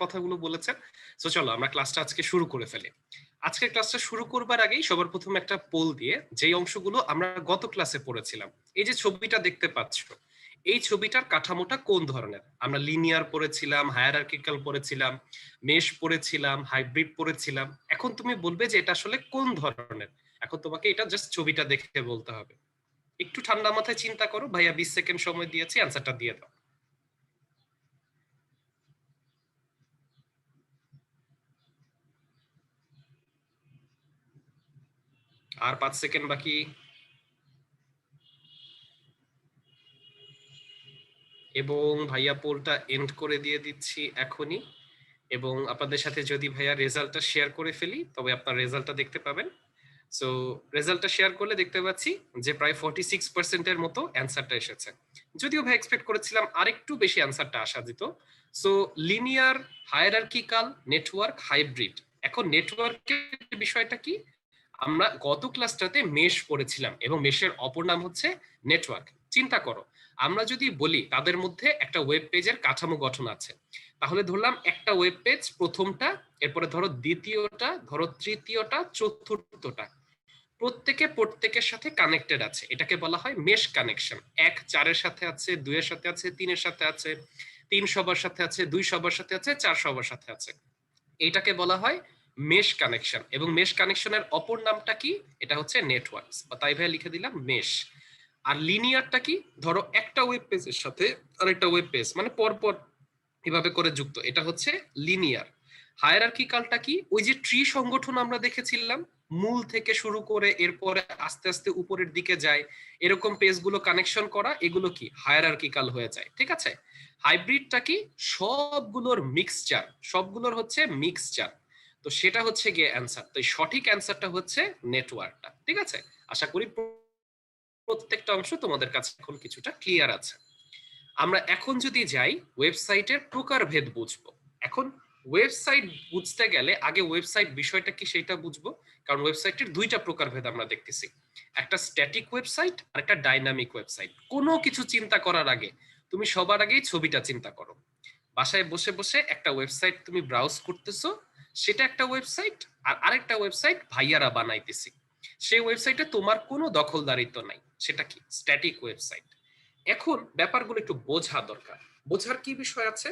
কথাগুলো বলেছেন। তো চলো আমরা ক্লাসটা আজকে শুরু করে ফেলি। আজকের ক্লাসটা শুরু করবার আগেই সবার প্রথমে একটা পোল দিয়ে যেই অংশগুলো আমরা গত ক্লাসে পড়েছিলাম, এই যে ছবিটা দেখতে পাচ্ছ, এই ছবিটার কাঠামোটা কোন ধরনের? আমরা লিনিয়ার পড়েছিলাম, হায়ারার্কিক্যাল পড়েছিলাম, মেশ পড়েছিলাম, হাইব্রিড পড়েছিলাম। এখন তুমি বলবে যে এটা আসলে কোন ধরনের। এখন তোমাকে এটা জাস্ট ছবিটা দেখে বলতে হবে। একটু ঠান্ডা মাথায় চিন্তা করো, ভাইয়া 20 সেকেন্ড সময় দিয়েছি, অ্যান্সারটা দিয়ে দাও। আর 5 সেকেন্ড বাকি। এবং ভাইয়া পোলটা এন্ড করে দিয়ে দিচ্ছি এখনই। এবং আপনাদের সাথে যদি ভাইয়া রেজাল্টটা শেয়ার করে ফেলি তবে আপনার রেজাল্টটা দেখতে পাবেন। সো রেজাল্টটা শেয়ার করলে দেখতে পাচ্ছি যে প্রায় 46% এর মতো অ্যান্সারটা এসেছে। যদিও ভাই এক্সপেক্ট করেছিলাম আরেকটু বেশি অ্যান্সারটা আসা যেত। So linear, hierarchical, network, hybrid. এখন নেটওয়ার্কের বিষয়টা কি? আমরা গত ক্লাসটাতে মেশ পড়েছিলাম এবং মেশের অপর নাম হচ্ছে নেটওয়ার্ক। চিন্তা করো, আমরা যদি বলি তাদের মধ্যে একটা ওয়েব পেজের কাঠামো গঠন আছে, তাহলে ধরলাম একটা ওয়েব পেজ প্রথমটা, এরপরে ধরো দ্বিতীয়টা, ধরো তৃতীয়টা, চতুর্থটা, প্রত্যেকের সাথে কানেক্টেড আছে। এটাকে বলা হয় মেশ কানেকশন। 1 4-এর সাথে আছে, 2-এর সাথে আছে, 3-এর সাথে আছে, 3 সবার সাথে আছে, 2 সবার সাথে আছে, 4 সবার সাথে আছে। এটাকে বলা হয় মেশ কানেকশন। এবং মেশ কানেকশনের অপর নামটা কি? এটা হচ্ছে নেটওয়ার্কস, বা তাই ভাই লিখে দিলাম মেশ। আর লিনিয়ারটা কি? ধরো একটা ওয়েব পেজের সাথে আরেকটা ওয়েব পেজ মানে পরপর এভাবে করে যুক্ত, এটা হচ্ছে লিনিয়ার। হায়ারার্কিক্যালটা কি? ওই যে ট্রি সংগঠন আমরা দেখেছিলাম, মূল থেকে শুরু করে এরপরে আস্তে আস্তে উপরের দিকে যায়, এরকম পেজগুলো কানেকশন করা, এগুলো কি হায়ারার্কিক্যাল হয়ে যায়। ঠিক আছে। হাইব্রিডটা কি? সবগুলোর মিক্সচার, সবগুলোর হচ্ছে মিক্সচার। তো সেটা হচ্ছে গিয়ে অ্যান্সার। তো সঠিক অ্যান্সারটা হচ্ছে নেটওয়ার্কটা। ঠিক আছে। আশা করি প্রত্যেকটা অংশ তোমাদের কাছে এখন কিছুটা ক্লিয়ার আছে। আমরা এখন যদি যাই ওয়েবসাইটের প্রকারভেদ বুঝবো। এখন ওয়েবসাইট বুঝতে গেলে আগে ওয়েবসাইট বিষয়টা কি সেটা বুঝবো। কারণ ওয়েবসাইটের দুইটা প্রকারভেদ আমরা দেখতেছি, একটা স্ট্যাটিক ওয়েবসাইট আর একটা ডাইনামিক ওয়েবসাইট। কোনো কিছু চিন্তা করার আগে তুমি সবার আগেই ছবিটা চিন্তা করো। বাসায় বসে বসে একটা ওয়েবসাইট তুমি ব্রাউজ করতেছো, সেটা একটা ওয়েবসাইট। আর আরেকটা ওয়েবসাইট ভাইয়ারা বানাইতেছি, সেই ওয়েবসাইটে তোমার কোনো দখলদারিত্ব নাই, সেটা কি স্ট্যাটিক ওয়েবসাইট। এখন ব্যাপারগুলো একটু বোঝা দরকার। বোঝার কি বিষয় আছে?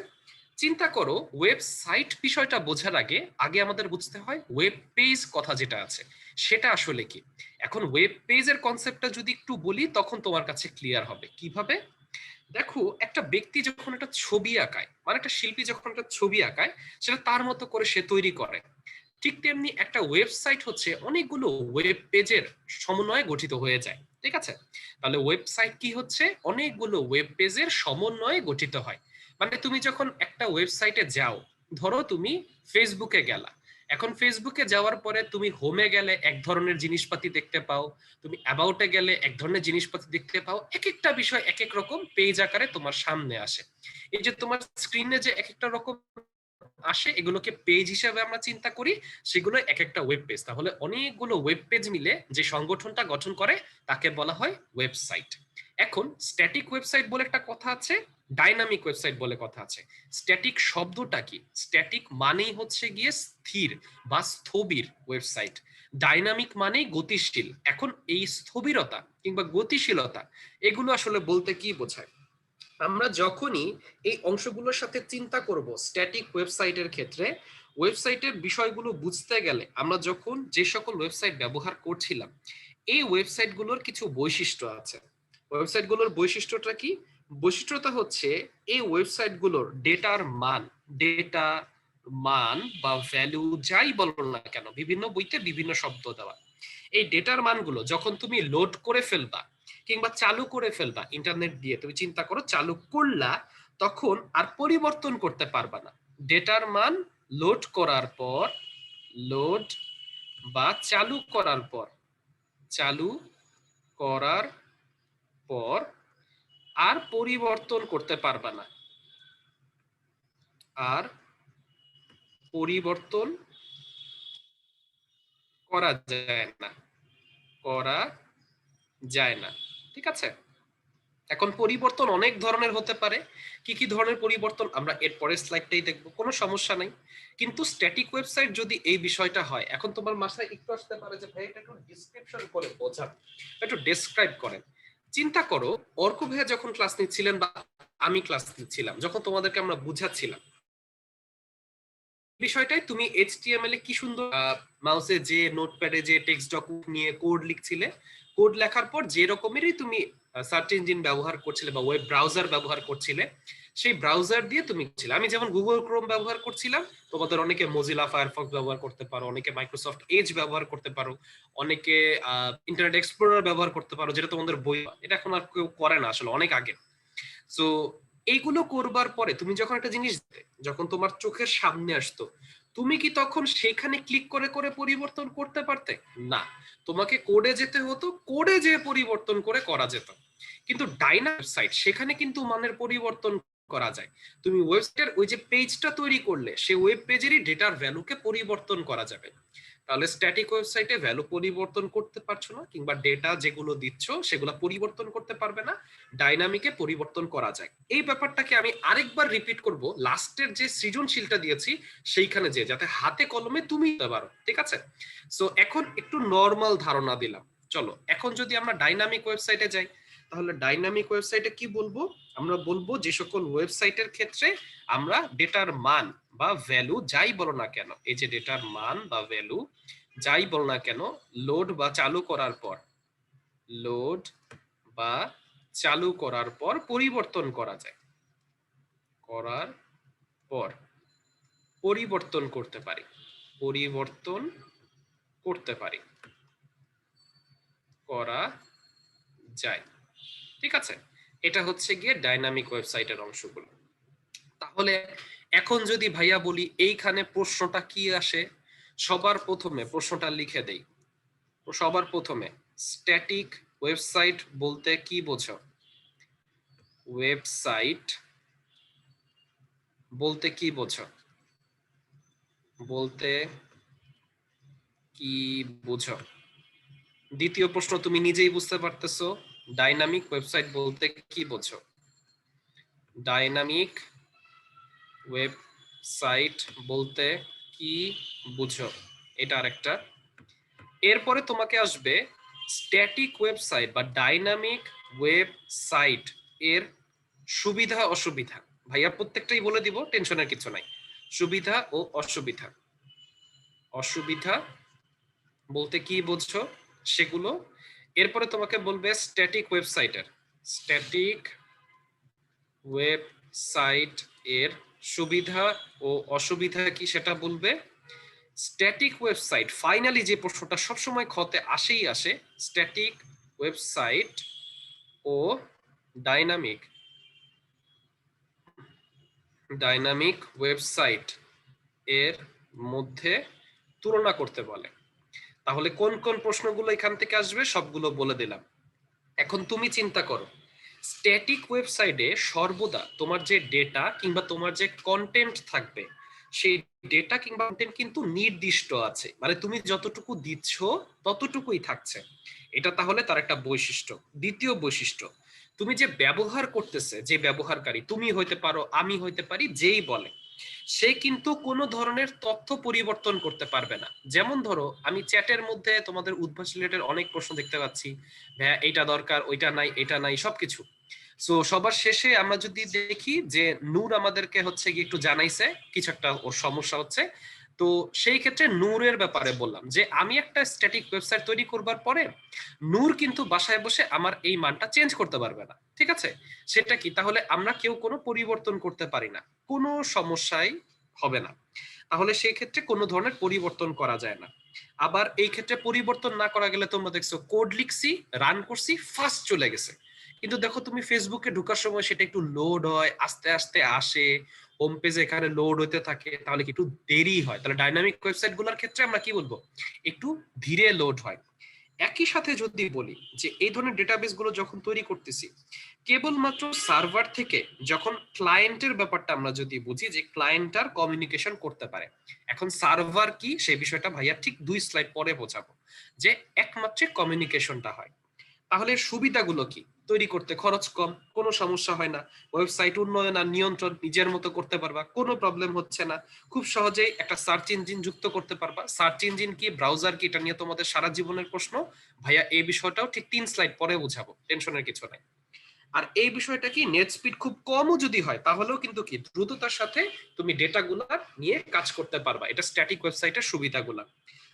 চিন্তা করো, ওয়েবসাইট বিষয়টা বোঝার আগে আগে আমাদের বুঝতে হয় ওয়েব পেজ কথা যেটা আছে সেটা আসলে কি। এখন ওয়েব পেজের কনসেপ্টটা যদি একটু বলি তখন তোমার কাছে ক্লিয়ার হবে। কিভাবে? দেখো, একটা ব্যক্তি যখন একটা ছবি আঁকায়, মানে একটা শিল্পী যখন একটা ছবি আঁকায়, সেটা তার মতো করে সে তৈরি করে। ঠিক তেমনি একটা ওয়েবসাইট হচ্ছে অনেকগুলো ওয়েব পেজের সমন্বয়ে গঠিত হয়ে যায়। ঠিক আছে। তাহলে ওয়েবসাইট কি হচ্ছে? অনেকগুলো ওয়েব পেজের সমন্বয়ে গঠিত হয়। মানে তুমি যখন একটা ওয়েবসাইটে যাও, ধরো তুমি ফেসবুকে গেলা, এখন ফেসবুকে যাওয়ার পরে তুমি হোমে গেলে এক ধরনের জিনিসপাতি দেখতে পাও, তুমি অ্যাবাউটে গেলে এক ধরনের জিনিসপাতি দেখতে পাও। এক একটা বিষয় এক এক রকম পেজ আকারে তোমার সামনে আসে। এই যে তোমার স্ক্রিনে যে এক একটা রকম আসে, এগুলোকে পেজ হিসেবে আমরা চিন্তা করি, সেগুলো এক একটা ওয়েব পেজ। তাহলে অনেকগুলো ওয়েব পেজ মিলে যে সংগঠনটা গঠন করে তাকে বলা হয় ওয়েবসাইট। এখন স্ট্যাটিক ওয়েবসাইট বলে একটা কথা আছে, ডাইনামিক ওয়েবসাইট বলে কথা আছে। স্ট্যাটিক শব্দটা কি? স্ট্যাটিক মানেই হচ্ছে গিয়ে স্থির বা স্থবির ওয়েবসাইট। ডাইনামিক মানেই গতিশীল। এখন এই স্থবিরতা কিংবা গতিশীলতা এগুলো আসলে বলতে কি বোঝায়? আমরা যখনই এই অংশগুলোর সাথে চিন্তা করব স্ট্যাটিক ওয়েবসাইটের ক্ষেত্রে, ওয়েবসাইটের বিষয়গুলো বুঝতে গেলে আমরা যখন যে সকল ওয়েবসাইট ব্যবহার করছিলাম, এই ওয়েবসাইটগুলোর কিছু বৈশিষ্ট্য আছে। ওয়েবসাইটগুলোর বৈশিষ্ট্যটা কি? বৈশিষ্ট্যটা হচ্ছে এই ওয়েবসাইটগুলোর ডেটার মান, ডেটা মান বা ভ্যালু যাই বলো না কেন, বিভিন্ন বইতে বিভিন্ন শব্দ দেওয়া। এই ডেটার মানগুলো যখন তুমি লোড করে ফেলবা কিংবা চালু করে ফেলবা ইন্টারনেট দিয়ে, তুমি চিন্তা করো চালু করলা, তখন আর পরিবর্তন করতে পারবা না। ডেটার মান লোড করার পর, লোড বা চালু করার পর, চালু করার পর আর পরিবর্তন করতে পারবা না, আর পরিবর্তন করা যায় না, করা যায় না। ঠিক আছে। এখন পরিবর্তন অনেক ধরনের হতে পারে। কি কি ধরনের পরিবর্তন আমরা এর পরের স্লাইডটাই দেখবো, কোনো সমস্যা নাই। কিন্তু স্ট্যাটিক ওয়েবসাইট যদি এই বিষয়টা হয়, এখন তোমার মাথায় একটু আসতে পারে যে ভাই এটা একটু ডিসক্রিপশন করে বোঝান, একটু ডেসক্রাইব করেন। চিন্তা করো অর্ক ভাইয়া যখন ক্লাস নিচ্ছিলেন বা আমি ক্লাস নিচ্ছিলাম, যখন তোমাদেরকে আমরা বুঝাচ্ছিলাম বিষয়টাই, তুমি এইচটিএমএল এ কি সুন্দর মাউসে যে নোটপ্যাডে যে টেক্সট ডকুমেন্ট নিয়ে কোড লিখছিলে, কোড লেখার পর যে রকমেরই তুমি সার্চ ইঞ্জিন ব্যবহার করছিলে বা ওয়েব ব্রাউজার ব্যবহার করছিলে, সেই ব্রাউজার দিয়ে তুমি ছিলে। আমি যেমন গুগল ক্রোম ব্যবহার করছিলাম, তোমাদের অনেকে মজিলা ফায়ারফক্স ব্যবহার করতে পারো, অনেকে মাইক্রোসফট এজ ব্যবহার করতে পারো, অনেকে ইন্টারনেট এক্সপ্লোরার ব্যবহার করতে পারো, যেটা তোমাদের বই, এটা এখন আর কেউ করে না আসলে, অনেক আগে। সো এইগুলো করবার পরে তুমি যখন একটা জিনিস যখন তোমার চোখের সামনে আসতো, তুমি কি তখন সেখানে ক্লিক করে করে পরিবর্তন করতে পারতে? না, তোমাকে কোডে যেতে হতো, কোডে যে পরিবর্তন করে করা যেত। কিন্তু ডাইনামিক সাইট, সেখানে কিন্তু মানের পরিবর্তন করা যায়। তুমি ওয়েবসাইটের ওই যে পেজটা তৈরি করলে, সেই ওয়েব পেজেরই ডেটার ভ্যালুকে পরিবর্তন করা যাবে। তাহলে স্ট্যাটিক ওয়েবসাইটে ভ্যালু পরিবর্তন করতে পারছো না, কিংবা ডেটা যেগুলো দিচ্ছ সেগুলো পরিবর্তন করতে পারবে না, ডাইনামিকে পরিবর্তন করা যায়। এই ব্যাপারটাকে আমি আরেকবার রিপিট করব লাস্টের যে সৃজনশীলটা দিয়েছি সেইখানে, যে যাতে হাতে কলমে তুমি দিতে পারো, ঠিক আছে? সো এখন একটু নর্মাল ধারণা দিলাম। চলো এখন যদি আমরা ডাইনামিক ওয়েবসাইটে যাই, তাহলে ডাইনামিক ওয়েবসাইটে কি বলবো? আমরা বলবো যে সকল ওয়েবসাইটের ক্ষেত্রে আমরা ডেটার মান বা ভ্যালু যাই বলো না কেন, এই যে ডেটার মান বা ভ্যালু যাই বলো না কেন, লোড বা চালু করার পর, লোড বা চালু করার পর পরিবর্তন করা যায়, করার পর পরিবর্তন করতে পারি, পরিবর্তন করতে পারি, করা যায়, ঠিক আছে? এটা হচ্ছে গিয়ে ডাইনামিক ওয়েবসাইটের অংশগুলো। তাহলে এখন যদি ভাইয়া বলি এইখানে প্রশ্নটা কি আসে, সবার প্রথমে প্রশ্নটা লিখে দেই। সবার প্রথমে স্ট্যাটিক ওয়েবসাইট বলতে কি বোঝো? ওয়েবসাইট বলতে কি বোঝো? বলতে কি বোঝো? দ্বিতীয় প্রশ্ন তুমি নিজেই বুঝতে পারতেছো, ডাইনামিক ওয়েবসাইট বলতে কি বোঝো? ডাইনামিক ওয়েবসাইট বলতে কি বুঝো, এটা আরেকটা। এরপরে তোমাকে আসবে স্ট্যাটিক ওয়েবসাইট বা ডাইনামিক ওয়েবসাইট এর সুবিধা অসুবিধা। ভাইয়া প্রত্যেকটাই বলে দিব, টেনশনের কিছু নাই। সুবিধা ও অসুবিধা, অসুবিধা বলতে কি বুঝছো সেগুলো। এরপরে তোমাকে বলবে স্ট্যাটিক ওয়েবসাইটের, স্ট্যাটিক ওয়েবসাইট এর সুবিধা ও অসুবিধা কি সেটা বলবে। স্ট্যাটিক ওয়েবসাইট, ফাইনালি যে প্রশ্নটা সবসময় খতে আসেই আসে, স্ট্যাটিক ওয়েবসাইট ও ডাইনামিক ডাইনামিক ওয়েবসাইট এর মধ্যে তুলনা করতে বলে। তাহলে কোন কোন প্রশ্নগুলো এখান থেকে আসবে সবগুলো বলে দিলাম। এখন তুমি চিন্তা করো, স্ট্যাটিক ওয়েবসাইটে সর্বদা তোমার যে ডেটা কিংবা তোমার যে কন্টেন্ট থাকবে, সেই ডেটা কিংবা কন্টেন্ট কিন্তু নির্দিষ্ট আছে, মানে তুমি যতটুকু দিচ্ছ ততটুকুই থাকছে। এটা তাহলে তার একটা বৈশিষ্ট্য। দ্বিতীয় বৈশিষ্ট্য, তুমি যে ব্যবহার করতেছে, যে ব্যবহারকারী, তুমি হইতে পারো, আমি হইতে পারি, যেই বলে, সে কিন্তু কোনো ধরনের তথ্য পরিবর্তন করতে পারবে না। যেমন ধরো আমি চ্যাটের মধ্যে তোমাদের উদ্ভাস রিলেটেড অনেক প্রশ্ন দেখতে পাচ্ছি, ভাইয়া এইটা দরকার, ওইটা নাই, এটা নাই, সবকিছু। সো সবার শেষে আমরা যদি দেখি যে নূর আমাদেরকে হচ্ছে গিয়ে একটু জানাইছে কিছু একটা ওর সমস্যা হচ্ছে, তো সেই ক্ষেত্রে নূরের ব্যাপারে বললাম যে আমি একটা স্ট্যাটিক ওয়েবসাইট তৈরি করবার পরে নূর কিন্তু বাসায় বসে আমার এই মানটা চেঞ্জ করতে পারবে না, ঠিক আছে? সেটা কি, তাহলে আমরা কেউ কোনো পরিবর্তন করতে পারি না, কোনো সমস্যাই হবে না। তাহলে সেই ক্ষেত্রে কোনো ধরনের পরিবর্তন করা যায় না। আবার এই ক্ষেত্রে পরিবর্তন না করা গেলে তোমরা দেখছো কোড লিখছি, রান করছি, ফাস্ট চলে গেছে। কিন্তু দেখো তুমি ফেসবুকে ঢোকার সময় সেটা একটু লোড হয়, আস্তে আস্তে আসে, হোম পেজে এখানে লোড হতে থাকে, তাহলে কি একটু দেরি হয়। তাহলে ডাইনামিক ওয়েবসাইট গুলোর ক্ষেত্রে আমরা কি বলবো, একটু ধীরে লোড হয়। একই সাথে যদি বলি যে এই ধরনের ডেটাবেস গুলো যখন তৈরি করতেছি, কেবলমাত্র সার্ভার থেকে যখন ক্লায়েন্টের ব্যাপারটা আমরা যদি বুঝি যে ক্লায়েন্ট আর কমিউনিকেশন করতে পারে। এখন সার্ভার কি সেই বিষয়টা ভাইয়া ঠিক 2 স্লাইড পরে বোঝাবো, যে একমাত্র কমিউনিকেশনটা হয়। তাহলে সুবিধাগুলো কি? তৈরি করতে খরচ কম, কোনো সমস্যা হয় না। ওয়েবসাইট উন্নয়ন আর নিয়ন্ত্রণ নিজের মতো করতে পারবা, কোনো প্রবলেম হচ্ছে না। খুব সহজেই একটা সার্চ ইঞ্জিন যুক্ত করতে পারবা। সার্চ ইঞ্জিন কি, ব্রাউজার কি, এটা নিয়ে তোমাদের সারা জীবনের প্রশ্ন ভাইয়া। এই বিষয়টাও ঠিক 3 স্লাইড পরে বুঝাবো, টেনশনের কিছু নাই। আর এই বিষয়টা কি, নেট স্পিড খুব কমও যদি হয় তাহলেও কিন্তু কি দ্রুততার সাথে তুমি ডেটাগুলো নিয়ে কাজ করতে পারবা। এটা স্ট্যাটিক ওয়েবসাইটের সুবিধাগুলো।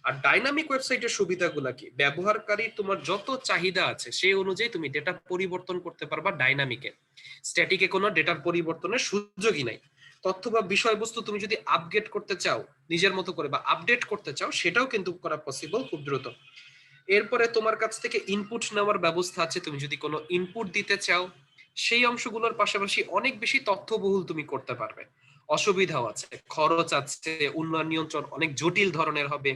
আর ডাইনামিক ওয়েবসাইটের সুবিধাগুলো কি, ব্যবহারকারী তোমার যত চাহিদা আছে সেই অনুযায়ী তুমি ডেটা পরিবর্তন করতে পারবা ডাইনামিকে। স্ট্যাটিকে কোনো ডেটার পরিবর্তনের সুযোগই নাই। তথ্য বা বিষয়বস্তু তুমি যদি আপগ্রেড করতে চাও নিজের মতো করে বা আপডেট করতে চাও, সেটাও কিন্তু করা পসিবল খুব দ্রুত। এরপরে তোমার কাছ থেকে ইনপুট নেওয়ার ব্যবস্থা আছে। তুমি যদি কোনো ইনপুট দিতে চাও, সেই অংশগুলোর পাশাপাশি অনেক বেশি তথ্যবহুল তুমি করতে পারবে। অসুবিধাও আছে, খরচ আছে, উন্নয়ন নিয়ন্ত্রণ অনেক জটিল ধরনের হবে,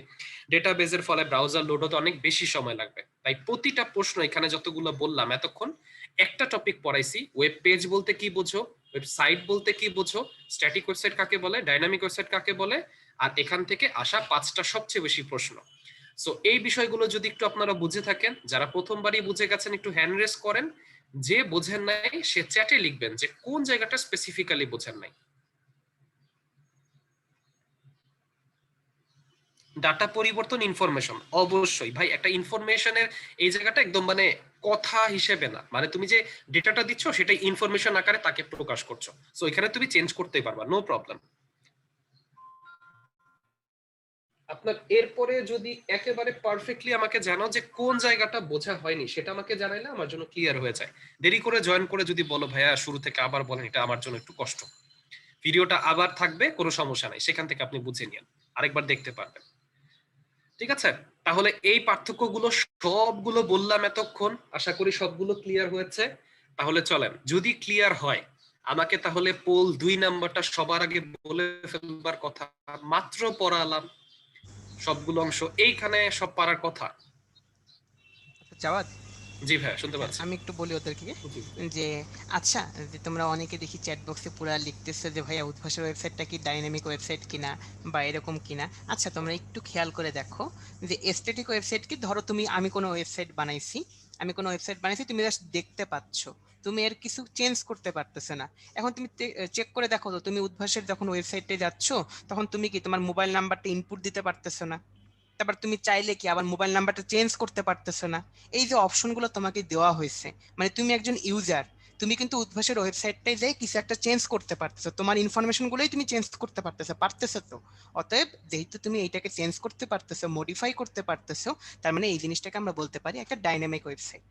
ডেটাবেজের ফলে ব্রাউজার লোড হতে অনেক বেশি সময় লাগবে। তাই প্রতিটা প্রশ্ন এখানে যতগুলো বললাম এতক্ষণ, একটা টপিক পড়াইছি, ওয়েব পেজ বলতে কি বোঝো, ওয়েবসাইট বলতে কি বোঝো, স্ট্যাটিক ওয়েবসাইট কাকে বলে, ডাইনামিক ওয়েবসাইট কাকে বলে, আর এখান থেকে আসা 5টা সবচেয়ে বেশি প্রশ্ন। সো এই বিষয়গুলো যদি একটু আপনারা বুঝে থাকেন, যারা প্রথমবারই বুঝে গেছেন একটু হ্যান্ড রেস করেন, যে বোঝেন নাই সে চ্যাটে লিখবেন যে কোন জায়গাটা স্পেসিফিক্যালি বোঝেন নাই। ডাটা পরিবর্তন, ইনফরমেশন, অবশ্যই ভাই একটা ইনফরমেশনের এই জায়গাটা একদম মানে কথা হিসেবে না, মানে তুমি যে ডেটাটা দিচ্ছ সেটাই ইনফরমেশন আকারে তাকে প্রকাশ করছো। সো এখানে তুমি চেঞ্জ করতেই পারবা, নো প্রবলেম। আপনার এরপরে যদি একেবারে পারফেক্টলি আমাকে জানাও যে কোন জায়গাটা বোঝা হয়নি, সেটা আমাকে জানাইলে আমার জন্য ক্লিয়ার হয়ে যায়। দেরি করে জয়েন করে যদি বলো ভাইয়া শুরু থেকে আবার বলেন, এটা আমার জন্য একটু কষ্ট। ভিডিওটা আবার থাকবে, কোনো সমস্যা নাই, সেখান থেকে আপনি বুঝে নিন, আরেকবার দেখতে পারবেন। ঠিক আছে, তাহলে এই পার্থক্যগুলো সবগুলো বললাম এতক্ষণ, আশা করি সবগুলো ক্লিয়ার হয়েছে। তাহলে চলেন, যদি ক্লিয়ার হয় আমাকে তাহলে পোল 2 নাম্বারটা সবার আগে বলে ফেলবার কথা। মাত্র পড়ালাম সবগুলো অংশ, এইখানে সব পারার কথা। জাওয়াদ, জি ভাইয়া, শুনতে হ্যাঁ পাচ্ছি। আমি একটু বলি ওদেরকে জি। যে আচ্ছা, যে তোমরা অনেকে দেখি চ্যাট বক্সে পুরা লিখতেছে যে ভাইয়া উদ্ভাসের ওয়েবসাইটটা কি ডাইনামিক ওয়েবসাইট কিনা বা এরকম কিনা। আচ্ছা তোমরা একটু খেয়াল করে দেখো যে এস্থেটিক ওয়েবসাইট কি, ধরো তুমি, আমি কোনো ওয়েবসাইট বানাইছি, তুমি জাস্ট দেখতে পাচ্ছ, তুমি এর কিছু চেঞ্জ করতে পারতেছে না। এখন তুমি চেক করে দেখো তো, তুমি উদ্ভাসের যখন ওয়েবসাইটে যাচ্ছ তখন তুমি কি তোমার মোবাইল নাম্বারটা ইনপুট দিতে পারতেছো না, তারপর তুমি চাইলে কি আবার মোবাইল নাম্বারটা চেঞ্জ করতে পারতেছো না। এই যে অপশনগুলো তোমাকে দেওয়া হয়েছে, মানে তুমি একজন ইউজার, তুমি কিন্তু উদ্ভাসের ওয়েবসাইটটায় যাই কিছু একটা চেঞ্জ করতে পারতেছো, তোমার ইনফরমেশন গুলোই তুমি চেঞ্জ করতে পারতেছো তো। অতএব যেহেতু তুমি এইটাকে চেঞ্জ করতে পারতেছো, মডিফাই করতে পারতেছো, তার মানে এই জিনিসটাকে আমরা বলতে পারি একটা ডাইনামিক ওয়েবসাইট।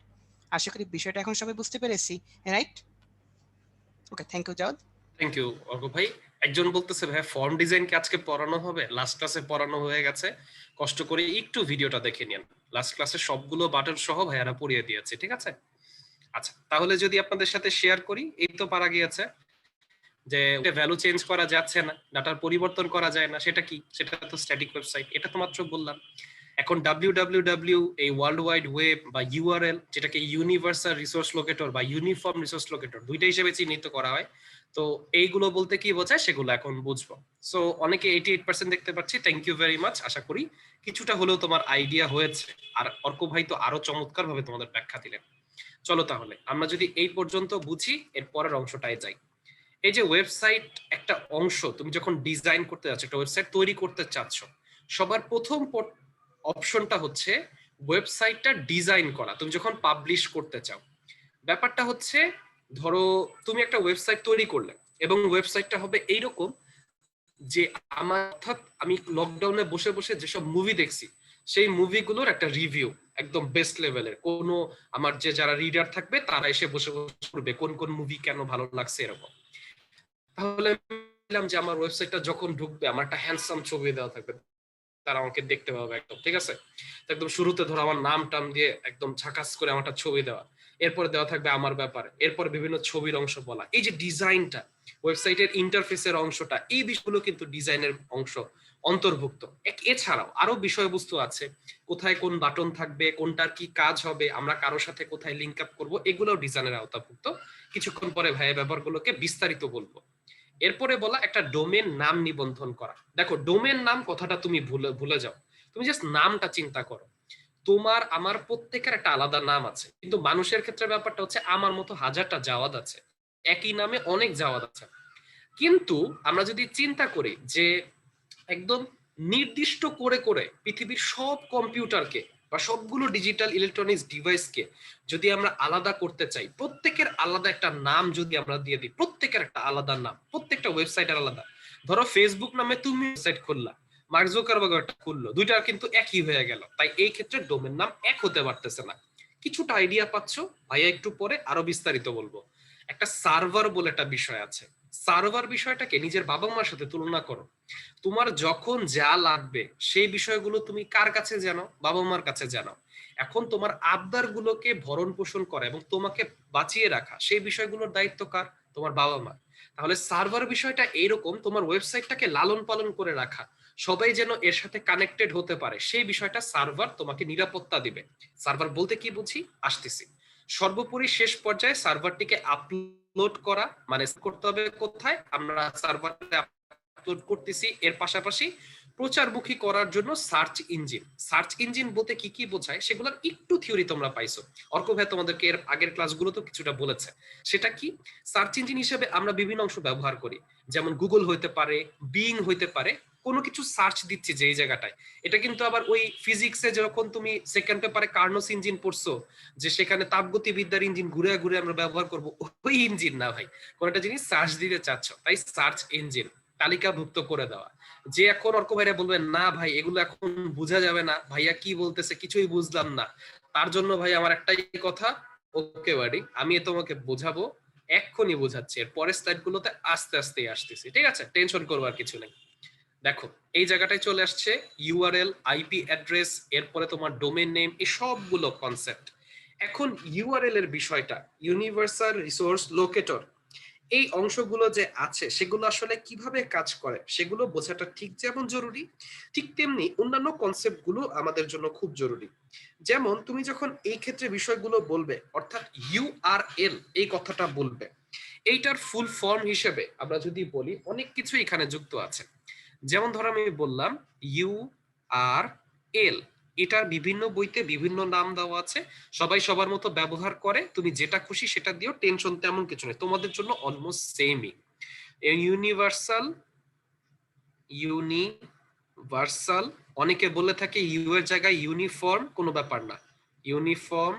আশা করি বিষয়টা এখন সবাই বুঝতে পেরেছি, right? Okay, thank you Jawad. Thank you Arko ভাই। একজন বলতেছে ভাই ফর্ম ডিজাইন কি আজকে পড়ানো হবে? লাস্ট ক্লাসে পড়ানো হয়ে গেছে, কষ্ট করে একটু ভিডিওটা দেখে নিন। লাস্ট ক্লাসে সবগুলো বাটন সহ ভাইয়ারা পড়িয়ে দিয়েছে, ঠিক আছে? আচ্ছা, তাহলে যদি আপনাদের সাথে শেয়ার করি, এই তো পারা গিয়েছে যে ভ্যালু চেঞ্জ করা যাচ্ছে না, ডাটার পরিবর্তন করা যায় না, সেটা কি? সেটা তো স্ট্যাটিক ওয়েবসাইট, এটা তো মাত্র বললাম। এখন www, এই ওয়ার্ল্ড ওয়াইড ওয়েব বা ইউআরএল, যেটাকে ইউনিভার্সাল রিসোর্স লোকেটর বা ইউনিফর্ম রিসোর্স লোকেটর দুইটা হিসেবে চিহ্নিত করা হয়। তো এইগুলো বলতে কি বোঝায় সেগুলো এখন বুঝবো। সো অনেকে 88% দেখতে পাচ্ছি, থ্যাংক ইউ ভেরি মাচ। আশা করি কিছুটা হলেও তোমার আইডিয়া হয়েছে। আর অর্ক ভাই তো আরো চমৎকার ভাবে তোমাদের ব্যাখ্যা দিলেন। চলো তাহলে আমরা যদি এই পর্যন্ত বুঝি, এর পরের অংশটায় যাই। এই যে ওয়েবসাইট একটা অংশ, তুমি যখন ডিজাইন করতে যাচ্ছ, একটা ওয়েবসাইট তৈরি করতে চাচ্ছ, সবার প্রথম অপশনটা হচ্ছে ওয়েবসাইটটা ডিজাইন করা। তুমি যখন পাবলিশ করতে চাও, ব্যাপারটা হচ্ছে ধরো তুমি একটা ওয়েবসাইট তৈরি করলে এবং ওয়েবসাইটটা হবে এইরকম যে আমার, অর্থাৎ আমি লকডাউনে বসে বসে যেসব মুভি দেখছি সেই মুভিগুলোর একটা রিভিউ, একদম বেস্ট লেভেলের। কোনো আমার যে যারা রিডার থাকবে তারা এসে বসে বসে পড়বে কোন কোন মুভি কেন ভালো লাগছে এরকম। তাহলে যে আমার ওয়েবসাইটটা যখন ঢুকবে আমার একটা হ্যান্ডসাম ছবি দেওয়া থাকবে, তারা আমাকে দেখতে পাবে একদম, ঠিক আছে? একদম শুরুতে ধরো আমার নাম টাম দিয়ে একদম ঝাকাস করে আমার একটা ছবি দেওয়া, এরপরে দেওয়া থাকবে আমার ব্যাপারে, এরপর বিভিন্ন ছবির অংশ বলা। এই যে ডিজাইনটা, ওয়েবসাইটের ইন্টারফেসের অংশটা, এই বিষয়গুলো কিন্তু ডিজাইনের অংশ অন্তর্ভুক্ত। এছাড়াও আরো বিষয়বস্তু আছে, কোথায় কোন বাটন থাকবে, কোনটার কি কাজ হবে, আমরা কারোর সাথে কোথায় লিঙ্ক আপ করবো, এগুলোও ডিজাইনের আওতাভুক্ত। কিছুক্ষণ পরে ভাইয়া ব্যাপারগুলোকে বিস্তারিত বলবো। এরপরে বলা একটা ডোমেন নাম নিবন্ধন করা। দেখো ডোমেন নাম কথাটা তুমি ভুলে ভুলে যাও, তুমি জাস্ট নামটা চিন্তা করো। তোমার আমার প্রত্যেকের একটা আলাদা নাম আছে, কিন্তু মানুষের ক্ষেত্রে ব্যাপারটা হচ্ছে আমার মতো হাজারটা জাওয়াদ আছে, একই নামে অনেক জাওয়াদ আছে। কিন্তু আমরা যদি চিন্তা করি যে একদম নির্দিষ্ট করে করে পৃথিবীর সব কম্পিউটারকে বা সবগুলো ডিজিটাল ইলেকট্রনিক্স ডিভাইসকে যদি আমরা আলাদা করতে চাই, প্রত্যেকের আলাদা একটা নাম যদি আমরা দিয়ে দিই, প্রত্যেকের একটা আলাদা নাম, প্রত্যেকটা ওয়েবসাইটের আলাদা। ধরো ফেসবুক নামে তুমি ওয়েবসাইট খুললা, মার্ক জুকারবার্গ একটা খুললো, দুইটা কিন্তু একই হয়ে গেল। তাই এই ক্ষেত্রে ডোমেন নাম এক হতে পারতেছে না। কিছুটা আইডিয়া পাচ্ছ? ভাইয়া একটু পরে আরো বিস্তারিত বলবো। একটা সার্ভার বলে একটা বিষয় আছে। সার্ভার বিষয়টাকে নিজের বাবা মার সাথে তুলনা করো। তোমার যখন যা লাগবে সেই বিষয়গুলো তুমি কার কাছে জানো? বাবা মার কাছে জানো। এখন তোমার আবদার গুলোকে ভরণ পোষণ করা এবং তোমাকে বাঁচিয়ে রাখা, সেই বিষয়গুলোর দায়িত্ব কার? তোমার বাবা মা। তাহলে সার্ভার বিষয়টা এইরকম, তোমার ওয়েবসাইটটাকে লালন পালন করে রাখা, সবাই যেন এর সাথে কানেক্টেড হতে পারে, সেই বিষয়টা সার্ভার তোমাকে নিরাপত্তা দিবে। সার্ভার বলতে কি বুঝি আসতেছি। সর্বোপরি শেষ পর্যায়ে সার্ভারটিকে আপলোড করা, মানে করতে হবে কোথায়? আমরা সার্ভারে আপলোড করতেছি, এর পাশাপাশি প্রচারমুখী করার জন্য সার্চ ইঞ্জিন। সার্চ ইঞ্জিন বলতে কি কি বোঝায় সেগুলোর একটু থিওরি তোমরা পাইছো, অর্ক ভাই তোমাদেরকে এর আগের ক্লাসগুলো তো কিছুটা বলেছে। সেটা কি? সার্চ ইঞ্জিন হিসেবে আমরা বিভিন্ন অংশ ব্যবহার করি, যেমন গুগল হইতে পারে, বিং হইতে পারে। কোনো কিছু সার্চ দিচ্ছি যে এই জায়গাটায়, এটা কিন্তু আবার ওই ফিজিক্সে যখন তুমি সেকেন্ড পেপারে কার্নোস ইঞ্জিন পড়ছো, যে সেখানে তাপগতিবিদ্যার ইঞ্জিন ঘুরে ঘুরে আমরা ব্যবহার করব, ওই ইঞ্জিন না ভাই। কোন একটা জিনিস সার্চ দিতে চাচ্ছ, তাই সার্চ ইঞ্জিন তালিকাভুক্ত করে দেওয়া। যে এখন অর্ক ভাইরা বলবেন না ভাই এগুলো এখন বোঝা যাবে না, ভাইয়া কি বলতেছে কিছুই বুঝলাম না, তার জন্য ভাই আমার একটাই কথা, ওকে বাড়ি আমি তোমাকে বোঝাবো, এক্ষুনি বোঝাচ্ছি, এর পরের স্লাইড গুলোতে আস্তে আস্তে আসতেছি, ঠিক আছে? টেনশন করবার কিছু নেই। দেখো এই জায়গাটায় চলে আসছে ইউআরএল, আইপি অ্যাড্রেস, এরপরে তোমার ডোমেন নেম, এই সবগুলো কনসেপ্ট। এখন ইউআরএল এর বিষয়টা, ইউনিভার্সাল রিসোর্স লোকেটর, এই অংশগুলো যে আছে সেগুলো আসলে কিভাবে কাজ করে সেগুলো বোঝাটা ঠিক যেমন জরুরি, ঠিক তেমনি অন্যান্য কনসেপ্ট গুলো আমাদের জন্য খুব জরুরি। যেমন তুমি যখন এই ক্ষেত্রে বিষয়গুলো বলবে, অর্থাৎ ইউআরএল এই কথাটা বলবে, এইটার ফুল ফর্ম হিসেবে আমরা যদি বলি অনেক কিছু এখানে যুক্ত আছে। যেমন ধরো আমি বললাম ইউআরএল, এটার বিভিন্ন বইতে বিভিন্ন নাম দেওয়া আছে, সবাই সবার মতো ব্যবহার করে, তুমি যেটা খুশি সেটা দিও, টেনশন তেমন কিছু নেই, তোমাদের জন্য অলমোস্ট সেমই। ইউনিভার্সাল, ইউনিভার্সাল, অনেকে বলে থাকে ইউ এর জায়গায় ইউনিফর্ম, কোনো ব্যাপার না, ইউনিফর্ম।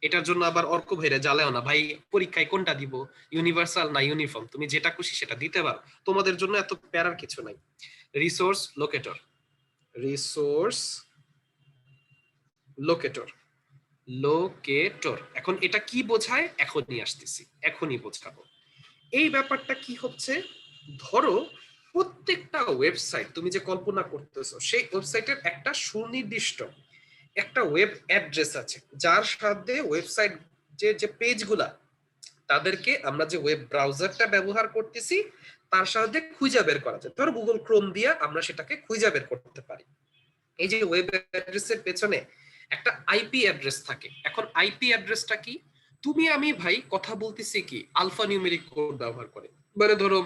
এটার জন্য আবার অর্ক ভাইরে জ্বালাও না ভাই, পরীক্ষায় কোনটা দিব, ইউনিভার্সাল না ইউনিফর্ম, তুমি যেটা খুশি সেটা দিতে পারো, তোমাদের জন্য এত প্যারার কিছু নাই। Resource locator, resource locator, locator, এখন এটা কি বোঝায় এখনই আসতেছি, এখনই বোঝাবো। এই ব্যাপারটা কি হচ্ছে, ধরো প্রত্যেকটা ওয়েবসাইট তুমি যে কল্পনা করতেছো, সেই ওয়েবসাইটের একটা সুনির্দিষ্ট একটা ওয়েব অ্যাড্রেস আছে, যার সাথে ওয়েবসাইট যে যে পেজগুলা, তাদেরকে আমরা যে ওয়েব ব্রাউজারটা ব্যবহার করতেছি তার সাথে খুঁজে বের করা যায়। ধরো গুগল ক্রোম দিয়ে আমরা সেটাকে খুঁজে বের করতে পারি। এই যে ওয়েব অ্যাড্রেসের পেছনে একটা আইপি অ্যাড্রেস থাকে। এখন আইপি অ্যাড্রেসটা কি? তুমি আমি ভাই কথা বলতেছি কি আলফা নিউমেরিক কোড ব্যবহার করে, মানে ধরো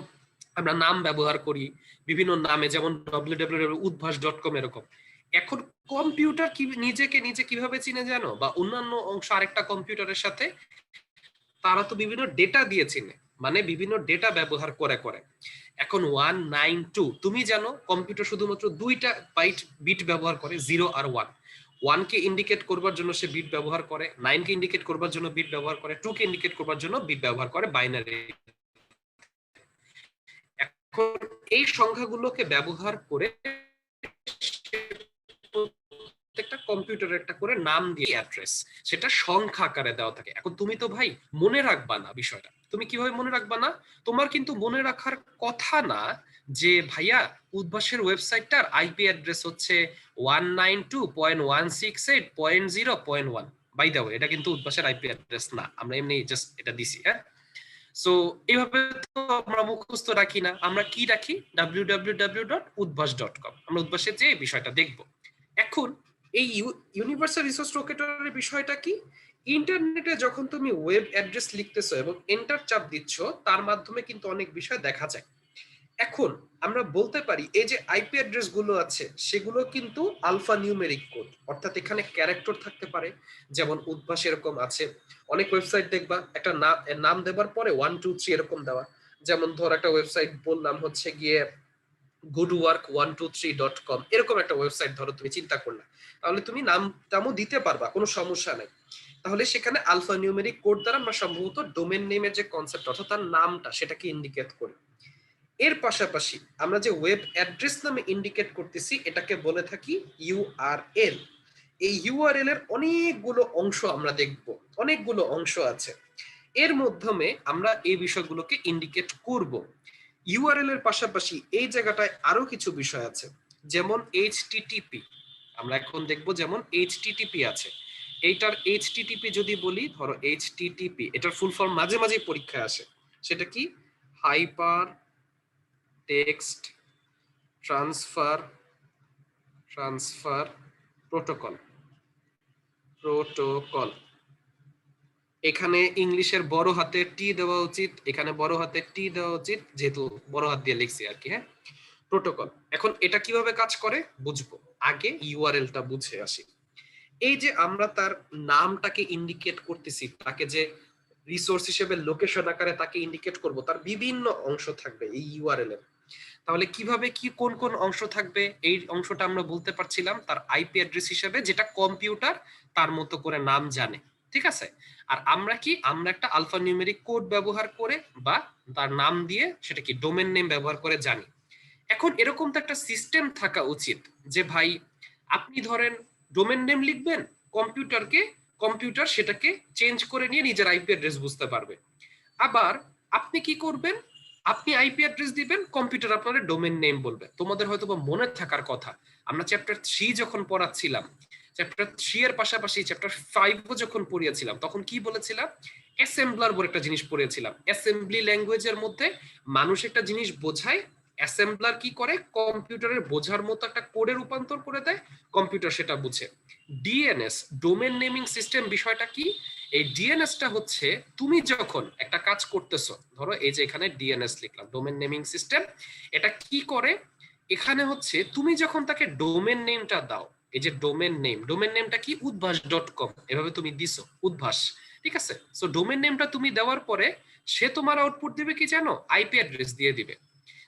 আমরা নাম ব্যবহার করি বিভিন্ন নামে, যেমন www.udbhash.com এরকম। এখন কম্পিউটার কি নিজেকে নিজে কিভাবে চিনে জানো, বা অন্যান্য অংশ আরেকটা কম্পিউটারের সাথে, তারা তো বিভিন্ন ডেটা দিয়ে চিনে, মানে বিভিন্ন ডেটা ব্যবহার করে করে। এখন 192, তুমি জানো কম্পিউটার শুধুমাত্র দুইটা বিট ব্যবহার করে, 0 আর 1। 1 কে ইন্ডিকেট করবার জন্য সে বিট ব্যবহার করে, 9 কে ইন্ডিকেট করবার জন্য বিট ব্যবহার করে, 2 কে ইন্ডিকেট করবার জন্য বিট ব্যবহার করে, বাইনারি। এখন এই সংখ্যাগুলোকে ব্যবহার করে প্রত্যেকটা কম্পিউটারের একটা করে নাম দিয়ে অ্যাড্রেস, সেটা সংখ্যা আকারে দেওয়া থাকে। এখন তুমি তো ভাই মনে রাখবা না বিষয়টা, তুমি কিভাবে মনে রাখবা না? তোমার কিন্তু মনে রাখার কথা না যে ভাইয়া উদ্ভাসের ওয়েবসাইটটার আইপি অ্যাড্রেস হচ্ছে 192.168.0.1। বাই দ্য ওয়ে এটা কিন্তু উদ্ভাসের আইপি অ্যাড্রেস না, আমরা এমনি জাস্ট এটা দিছি, হ্যাঁ। সো এইভাবে তো আমরা মুখস্থ রাখি না, আমরা কি রাখি, www.udbhash.com, আমরা উদ্ভাসের যে বিষয়টা দেখব। এখন এই ইউনিভার্সাল রিসোর্স লোকেটরের বিষয়টা কি? ইন্টারনেটে যখন তুমি ওয়েব অ্যাড্রেস লিখতেছো এবং এন্টার চাপ দিচ্ছ, তার মাধ্যমে কিন্তু অনেক বিষয় দেখা যায়। এখন আমরা বলতে পারি এই যে আইপি অ্যাড্রেস গুলো আছে সেগুলো কিন্তু আলফা নিউমেরিক কোড, অর্থাৎ এখানে ক্যারেক্টার থাকতে পারে, যেমন উদ্ভাস এরকম আছে। অনেক ওয়েবসাইট দেখবা একটা নাম দেবার পরে 1 2 3 এরকম দেওয়া, যেমন ধর একটা ওয়েবসাইট বললাম হচ্ছে গিয়ে goodwork123.com, এরকম একটা ওয়েবসাইট ধরো তুমি চিন্তা করলা, তাহলে তুমি নামও দিতে পারবা, কোনো সমস্যা নাই। তাহলে সেখানে আলফা নিউমেরিক কোড দ্বারা আমরা সম্ভবত ডোমেন নেমের যে কনসেপ্ট অর্থাৎ তার নামটা সেটাকে ইন্ডিকেট করি। এর পাশাপাশি আমরা যে ওয়েব অ্যাড্রেস নামে ইন্ডিকেট করতেছি এটাকে বলে থাকি ইউআরএল। এই ইউআরএল এর অনেকগুলো অংশ আমরা দেখব, অনেকগুলো অংশ আছে, এর মাধ্যমে আমরা এই বিষয়গুলোকে ইন্ডিকেট করব। ইউআরএল এর পাশাপাশি এই জায়গাটায় আরো কিছু বিষয় আছে, যেমন এইচটিটিপি আমরা এখন দেখব, যেমন এইচটিটিপি আছে। এইটার এইচটিটিপি যদি বলি, ধরো এইচটিটিপি এটার ফুল ফর্ম মাঝে মাঝে পরীক্ষায় আসে, সেটা কি? Hyper text transfer protocol. এখানে ইংলিশের বড় হাতে টি দেওয়া উচিত, এখানে বড় হাতে টি দেওয়া উচিত, যেহেতু বড় হাত দিয়ে লিখছি আর কি। হ্যাঁ, প্রোটোকল। এখন এটা কিভাবে কাজ করে বুঝবো, আগে ইউআরএলটা বুঝে আসি। এই যে আমরা তার নামটাকে ইন্ডিকেট করতেছি, তাকে যে রিসোর্স হিসেবে লোকেশন আকারে তাকে ইন্ডিকেট করব, তার বিভিন্ন অংশ থাকবে এই ইউআরএল এর। তাহলে কিভাবে কি কোন কোন অংশ থাকবে এই অংশটা আমরা বলতে পারছিলাম তার আইপি অ্যাড্রেস হিসেবে, যেটা কম্পিউটার তার মতো করে নাম জানে, ঠিক আছে। আর আমরা কি, আমরা একটা আলফা নিউমেরিক কোড ব্যবহার করে বা তার নাম দিয়ে সেটা কি ডোমেন নেম ব্যবহার করে জানি। এখন এরকম তো একটা সিস্টেম থাকা উচিত যে ভাই আপনি ধরেন ডোমেন নেম লিখবেন কম্পিউটারকে, কম্পিউটার সেটাকে চেঞ্জ করে নিয়ে নিজের আইপি অ্যাড্রেস বুঝতে পারবে। আবার আপনি কি করবেন, আপনি আইপি অ্যাড্রেস দিবেন, কম্পিউটার আপনার ডোমেন নেম বলবে। তোমাদের হয়তো বা মনে থাকার কথা, আমরা চ্যাপ্টার 3 যখন পড়াচ্ছিলাম, চ্যাপ্টার 3 এর পাশাপাশি চ্যাপ্টার 5ও যখন পড়িয়েছিলাম, তখন কি বলেছিলাম? অ্যাসেম্বলার বলে একটা জিনিস পড়িয়েছিলাম। অ্যাসেম্বলি ল্যাঙ্গুয়েজের মধ্যে মানুষ একটা জিনিস বোঝায়, অ্যাসেম্বলার কি করে, কম্পিউটারের বোঝার মতো একটা কোডে রূপান্তর করে দেয়, কম্পিউটার সেটা বুঝে। ডিএনএস, ডোমেন নেমিং সিস্টেম, বিষয়টা কি? এই ডিএনএসটা হচ্ছে তুমি যখন একটা কাজ করতেছো, ধরো এই যে এখানে ডিএনএস লিখলাম, ডোমেন নেমিং সিস্টেম, এটা কি করে? এখানে হচ্ছে তুমি যখন তাকে ডোমেন নেমটা দাও, এই যে ডোমেন নেমটা কি? উদ্ভাস.com, এভাবে তুমি দিছো উদ্ভাস, ঠিক আছে। সো ডোমেন নেমটা তুমি দেওয়ার পরে সে তোমার আউটপুট দিবে কি জানো? আইপি অ্যাড্রেস দিয়ে দিবে।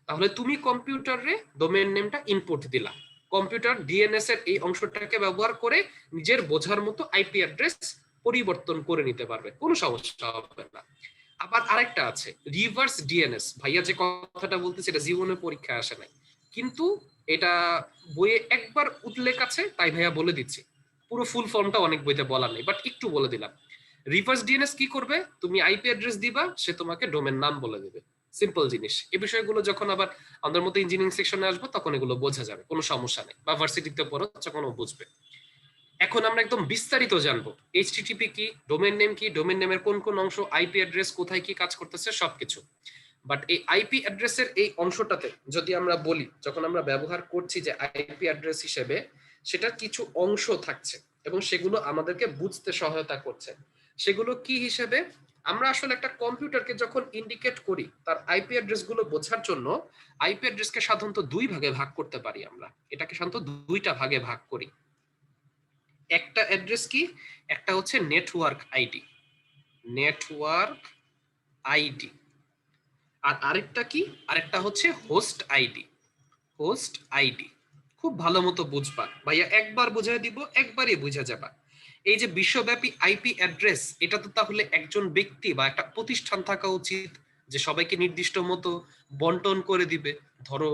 তাহলে তুমি কম্পিউটারে ডোমেন নেমটা ইনপুট দিলা, কম্পিউটার ডিএনএস এর এই অংশটাকে ব্যবহার করে নিজের বোঝার মতো আইপি অ্যাড্রেস পরিবর্তন করে নিতে পারবে, কোনো সমস্যা হবে না। আবার আরেকটা আছে রিভার্স ডিএনএস। ভাইয়া যে কথাটা বলতেছে এটা জীবনে পরীক্ষায় আসে নাই, কিন্তু এটা বইয়ে একবার উল্লেখ আছে, তাই ভাইয়া বলে দিচ্ছি। পুরো ফুল ফর্মটা অনেক বইতে বলা নেই, বাট একটু বলে দিলাম। রিভার্স ডিএনএস কি করবে? তুমি আইপি অ্যাড্রেস দিবা, সে তোমাকে ডোমেন নাম বলে দেবে। সিম্পল জিনিস। এই বিষয়গুলো যখন আবার আমাদের মতো ইঞ্জিনিয়ারিং সেকশনে আসবো তখন এগুলো বোঝা যাবে, কোনো সমস্যা নেই, বা ভার্সিটিতে পড়ো তখন বুঝবে। এখন আমরা একদম বিস্তারিত জানবো এইচটিটিপি কি, ডোমেন নেম কি, ডোমেন নেমের কোন কোন অংশ, আইপি অ্যাড্রেস কোথায় কি কাজ করতেছে, সবকিছু। বাট এই আইপি অ্যাড্রেসের এই অংশটাতে যদি আমরা বলি, যখন আমরা ব্যবহার করছি যে আইপি অ্যাড্রেস হিসেবে, সেটার কিছু অংশ থাকছে এবং সেগুলো আমাদেরকে বুঝতে সহায়তা করছে। সেগুলো কি হিসেবে? আমরা আসলে একটা কম্পিউটারকে যখন ইন্ডিকেট করি তার আইপি অ্যাড্রেস গুলো বোঝার জন্য, আইপি অ্যাড্রেসকে সাধারণত দুই ভাগে ভাগ করতে পারি আমরা, এটাকে সাধারণত দুইটা ভাগে ভাগ করি। একটা অ্যাড্রেস কি? একটা হচ্ছে নেটওয়ার্ক আইডি, নেটওয়ার্ক আইডি। আর আরেকটা কি? আরেকটা হচ্ছে হোস্ট আইডি, হোস্ট আইডি। খুব ভালো মতো বুঝবা ভাইয়া, একবার বুঝাই দিব একবারই বুঝা যাবা। এই যে বিশ্বব্যাপী আইপি অ্যাড্রেস, এটা তো তাহলে একজন ব্যক্তি বা একটা প্রতিষ্ঠান থাকা উচিত যে সবাইকে নির্দিষ্ট মতো বন্টন করে দিবে। ধরো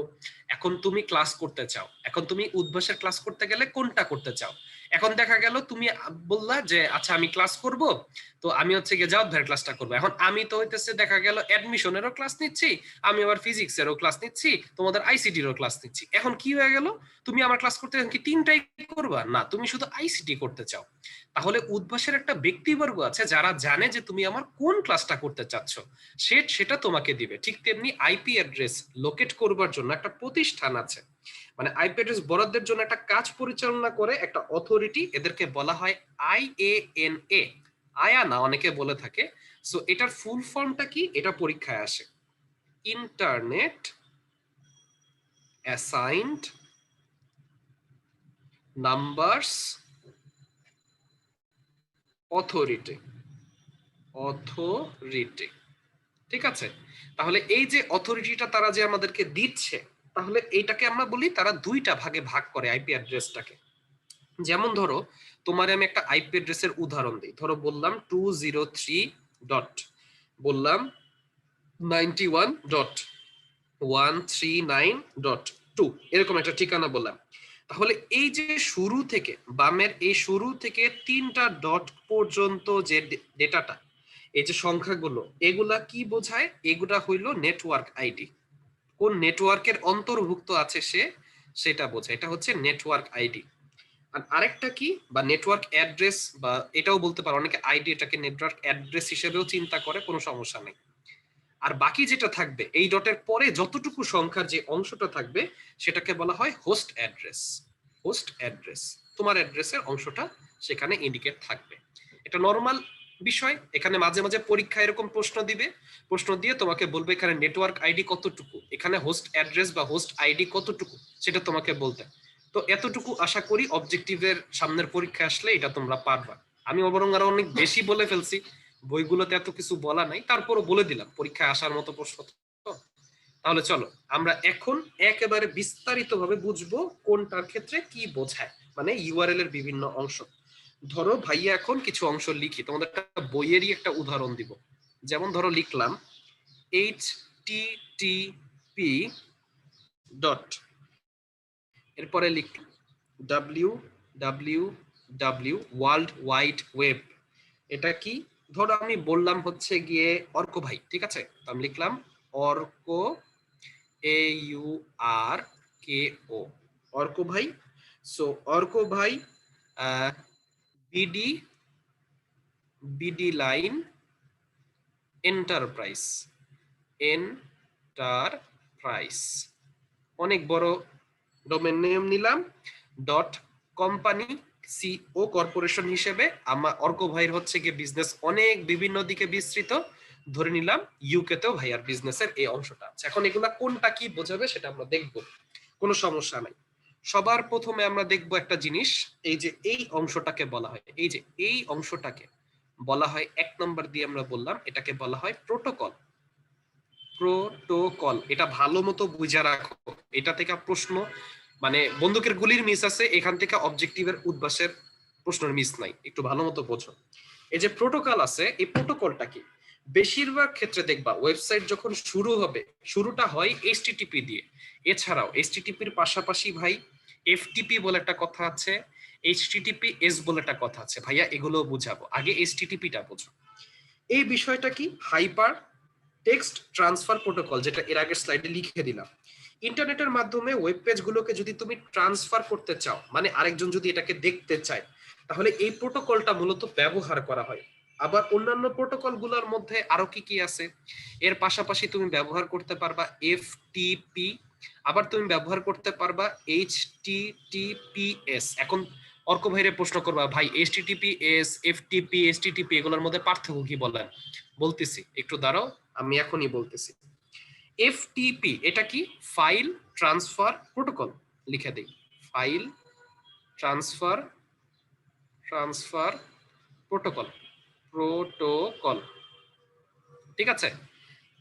এখন তুমি ক্লাস করতে চাও, এখন তুমি উদ্ভাসের ক্লাস করতে গেলে কোনটা করতে চাও? এখন দেখা গেল তুমি বললা যে আচ্ছা আমি ক্লাস করব, তো আমি হচ্ছে গিয়ে জাওয়াদ ভাইয়ের ক্লাসটা করবো। এখন আমি তো হইতেছে দেখা গেল অ্যাডমিশনেরও ক্লাস নিচ্ছি, আমি আবার ফিজিক্সেরও ক্লাস নিচ্ছি, তোমাদের আইসিটিরও ক্লাস নিচ্ছি। এখন কি হয়ে গেল, তুমি আমার ক্লাস করতে কি তিনটাই করবা? না, তুমি শুধু আইসিটি করতে চাও। তাহলে উদ্ভাসের একটা ব্যক্তিবর্গ আছে যারা জানে যে তুমি আমার কোন ক্লাসটা করতে চাচ্ছ, সেটা তোমাকে দিবে। ঠিক তেমনি আইপি অ্যাড্রেস লোকেট করবার জন্য একটা প্রতিষ্ঠান আছে, মানে আইপি অ্যাড্রেস বরাদ্দের জন্য একটা কাজ পরিচালনা করে একটা অথরিটি, এদেরকে বলা হয় আইএএনএ। আয়া না অনেকে বলে থাকে। সো এটার ফুল ফর্মটা কি? এটা পরীক্ষায় আসে, ইন্টারনেট অ্যাসাইনড নাম্বারস অথরিটি, ঠিক আছে। তাহলে এই যে অথরিটিটা তারা যে আমাদেরকে দিচ্ছে, তাহলে এইটাকে আমরা বলি তারা দুইটা ভাগে ভাগ করে আইপি অ্যাড্রেসটাকে। যেমন ধরো তোমার আমি একটা আইপি অ্যাড্রেসের উদাহরণ দিই, ধরো বললাম 203 ডট বললাম 91.139.2 এরকম একটা ঠিকানা বললাম। তাহলে এই যে শুরু থেকে বামের এই শুরু থেকে 3টা ডট পর্যন্ত যে ডেটাটা, এই যে সংখ্যাগুলো, এগুলা কি বোঝায়? এগুলা হইলো নেটওয়ার্ক আইডি। কোন নেটওয়ার্কের অন্তর্ভুক্ত আছে সেটা বোঝায়, এটা হচ্ছে নেটওয়ার্ক আইডি। আর আরেকটা কি, বা নেটওয়ার্ক অ্যাড্রেস, বা এটাও বলতে পারো অনেকে আইডি, এটাকে নেটওয়ার্ক অ্যাড্রেস হিসেবেও চিন্তা করে, কোনো সমস্যা নেই। আর বাকি যেটা থাকবে এই ডটের পরে যতটুকু সংখ্যার যে অংশটা থাকবে সেটাকে বলা হয় হোস্ট অ্যাড্রেস। হোস্ট অ্যাড্রেস, তোমার অ্যাড্রেসের অংশটা সেখানে ইন্ডিকেট থাকবে। এটা নরমাল বিষয়। এখানে মাঝে মাঝে পরীক্ষা এরকম প্রশ্ন দিবে, প্রশ্ন দিয়ে তোমাকে বলবে এখানে নেটওয়ার্ক আইডি কতটুকু, এখানে হোস্ট অ্যাড্রেস বা হোস্ট আইডি কতটুকু, সেটা তোমাকে বলতে। তো এতটুকু আশা করি অবজেক্টিভের সামনের পরীক্ষা আসলে এটা তোমরা পারবা। আমি বরং আরো অনেক বেশি বলে ফেলছি, বইগুলোতে এত কিছু বলা নাই, তারপরও বলে দিলাম পরীক্ষায় আসার মতো প্রশ্ন। তাহলে চলো আমরা এখন একেবারে বিস্তারিত ভাবে বুঝবো কোনটার ক্ষেত্রে কি বোঝায়, মানে ইউআরএল এর বিভিন্ন অংশ। ধরো ভাইয়া এখন কিছু অংশ লিখি, তোমাদের একটা বইয়েরই একটা উদাহরণ দিব। যেমন ধরো লিখলাম http ডট, এরপরে লিখলাম www ওয়ার্ল্ড ওয়াইড ওয়েব। এটা কি? ধরো আমি বললাম হচ্ছে গিয়ে অর্ক ভাই, ঠিক আছে, তো আমি লিখলাম অর্ক, AURKO, অর্ক ভাই। সো অর্ক ভাই বিডি লাইন এন্টারপ্রাইজ, অনেক বড় ডোমেন নেম নিলাম, ডট কোম্পানি, সিও কর্পোরেশন হিসেবে আমার অর্ক ভাইয়ের হচ্ছে গিয়ে বিজনেস অনেক বিভিন্ন দিকে বিস্তৃত, ধরে নিলাম ইউকে তেও ভাইয়ার বিজনেসের এই অংশটা আছে। এখন এগুলা কোনটা কি বোঝাবে সেটা আমরা দেখবো, কোনো সমস্যা নাই। সবার প্রথমে আমরা দেখব একটা জিনিস, এই যে এই অংশটাকে বলা হয়, এই যে এই অংশটাকে বলা হয় 1 নম্বর দিয়ে আমরা বললাম এটাকে বলা হয় প্রোটোকল। প্রোটোকল, এটা ভালো মতো বুঝা রাখো, এটা থেকে প্রশ্ন মানে বন্দুকের গুলির মিস আছে, এখান থেকে অবজেক্টিভের উদ্ভাসের প্রশ্নের মিস নাই, একটু ভালো মতো বোঝো। এই যে প্রোটোকল আছে, এই প্রোটোকলটা কি? বেশিরভাগ ক্ষেত্রে দেখবা ওয়েবসাইট যখন শুরু হবে, শুরুটা হয় এইচটিটিপি দিয়ে। এছাড়াও এইচটিটিপির পাশাপাশি ভাই এফটিপি বলে একটা কথা আছে, এইচটিটিপিএস বলে একটা কথা আছে। ভাইয়া এগুলো বুঝাবো, আগে এইচটিটিপিটা বোঝো। এই বিষয়টা কি? হাইপার টেক্সট ট্রান্সফার প্রোটোকল, যেটা এর আগের স্লাইডে লিখে দিলাম। ইন্টারনেটের মাধ্যমে ওয়েব পেজগুলোকে যদি তুমি ট্রান্সফার করতে চাও, মানে আরেকজন যদি এটাকে দেখতে চায়, তাহলে এই প্রোটোকলটা মূলত ব্যবহার করা হয়। আবার অন্যান্য প্রোটোকলগুলোর মধ্যে আরো কি কি আছে, এর পাশাপাশি তুমি ব্যবহার করতে পারবা এফটিপি, আবার তুমি ব্যবহার করতে পারবা এইচটিটিপিএস। এখন অর্ক ভাইরে প্রশ্ন করবা, ভাই এইচটিটিপিএস, এফটিপি, এইচটিটিপি এগুলোর মধ্যে পার্থক্য কি বলেন? বলতেছি, একটু দাঁড়াও, আমি এখনই বলতেছি। এফটিপি এটা কি? ফাইল ট্রান্সফার প্রোটোকল, লিখে দেই, ফাইল ট্রান্সফার প্রোটোকল, ঠিক আছে।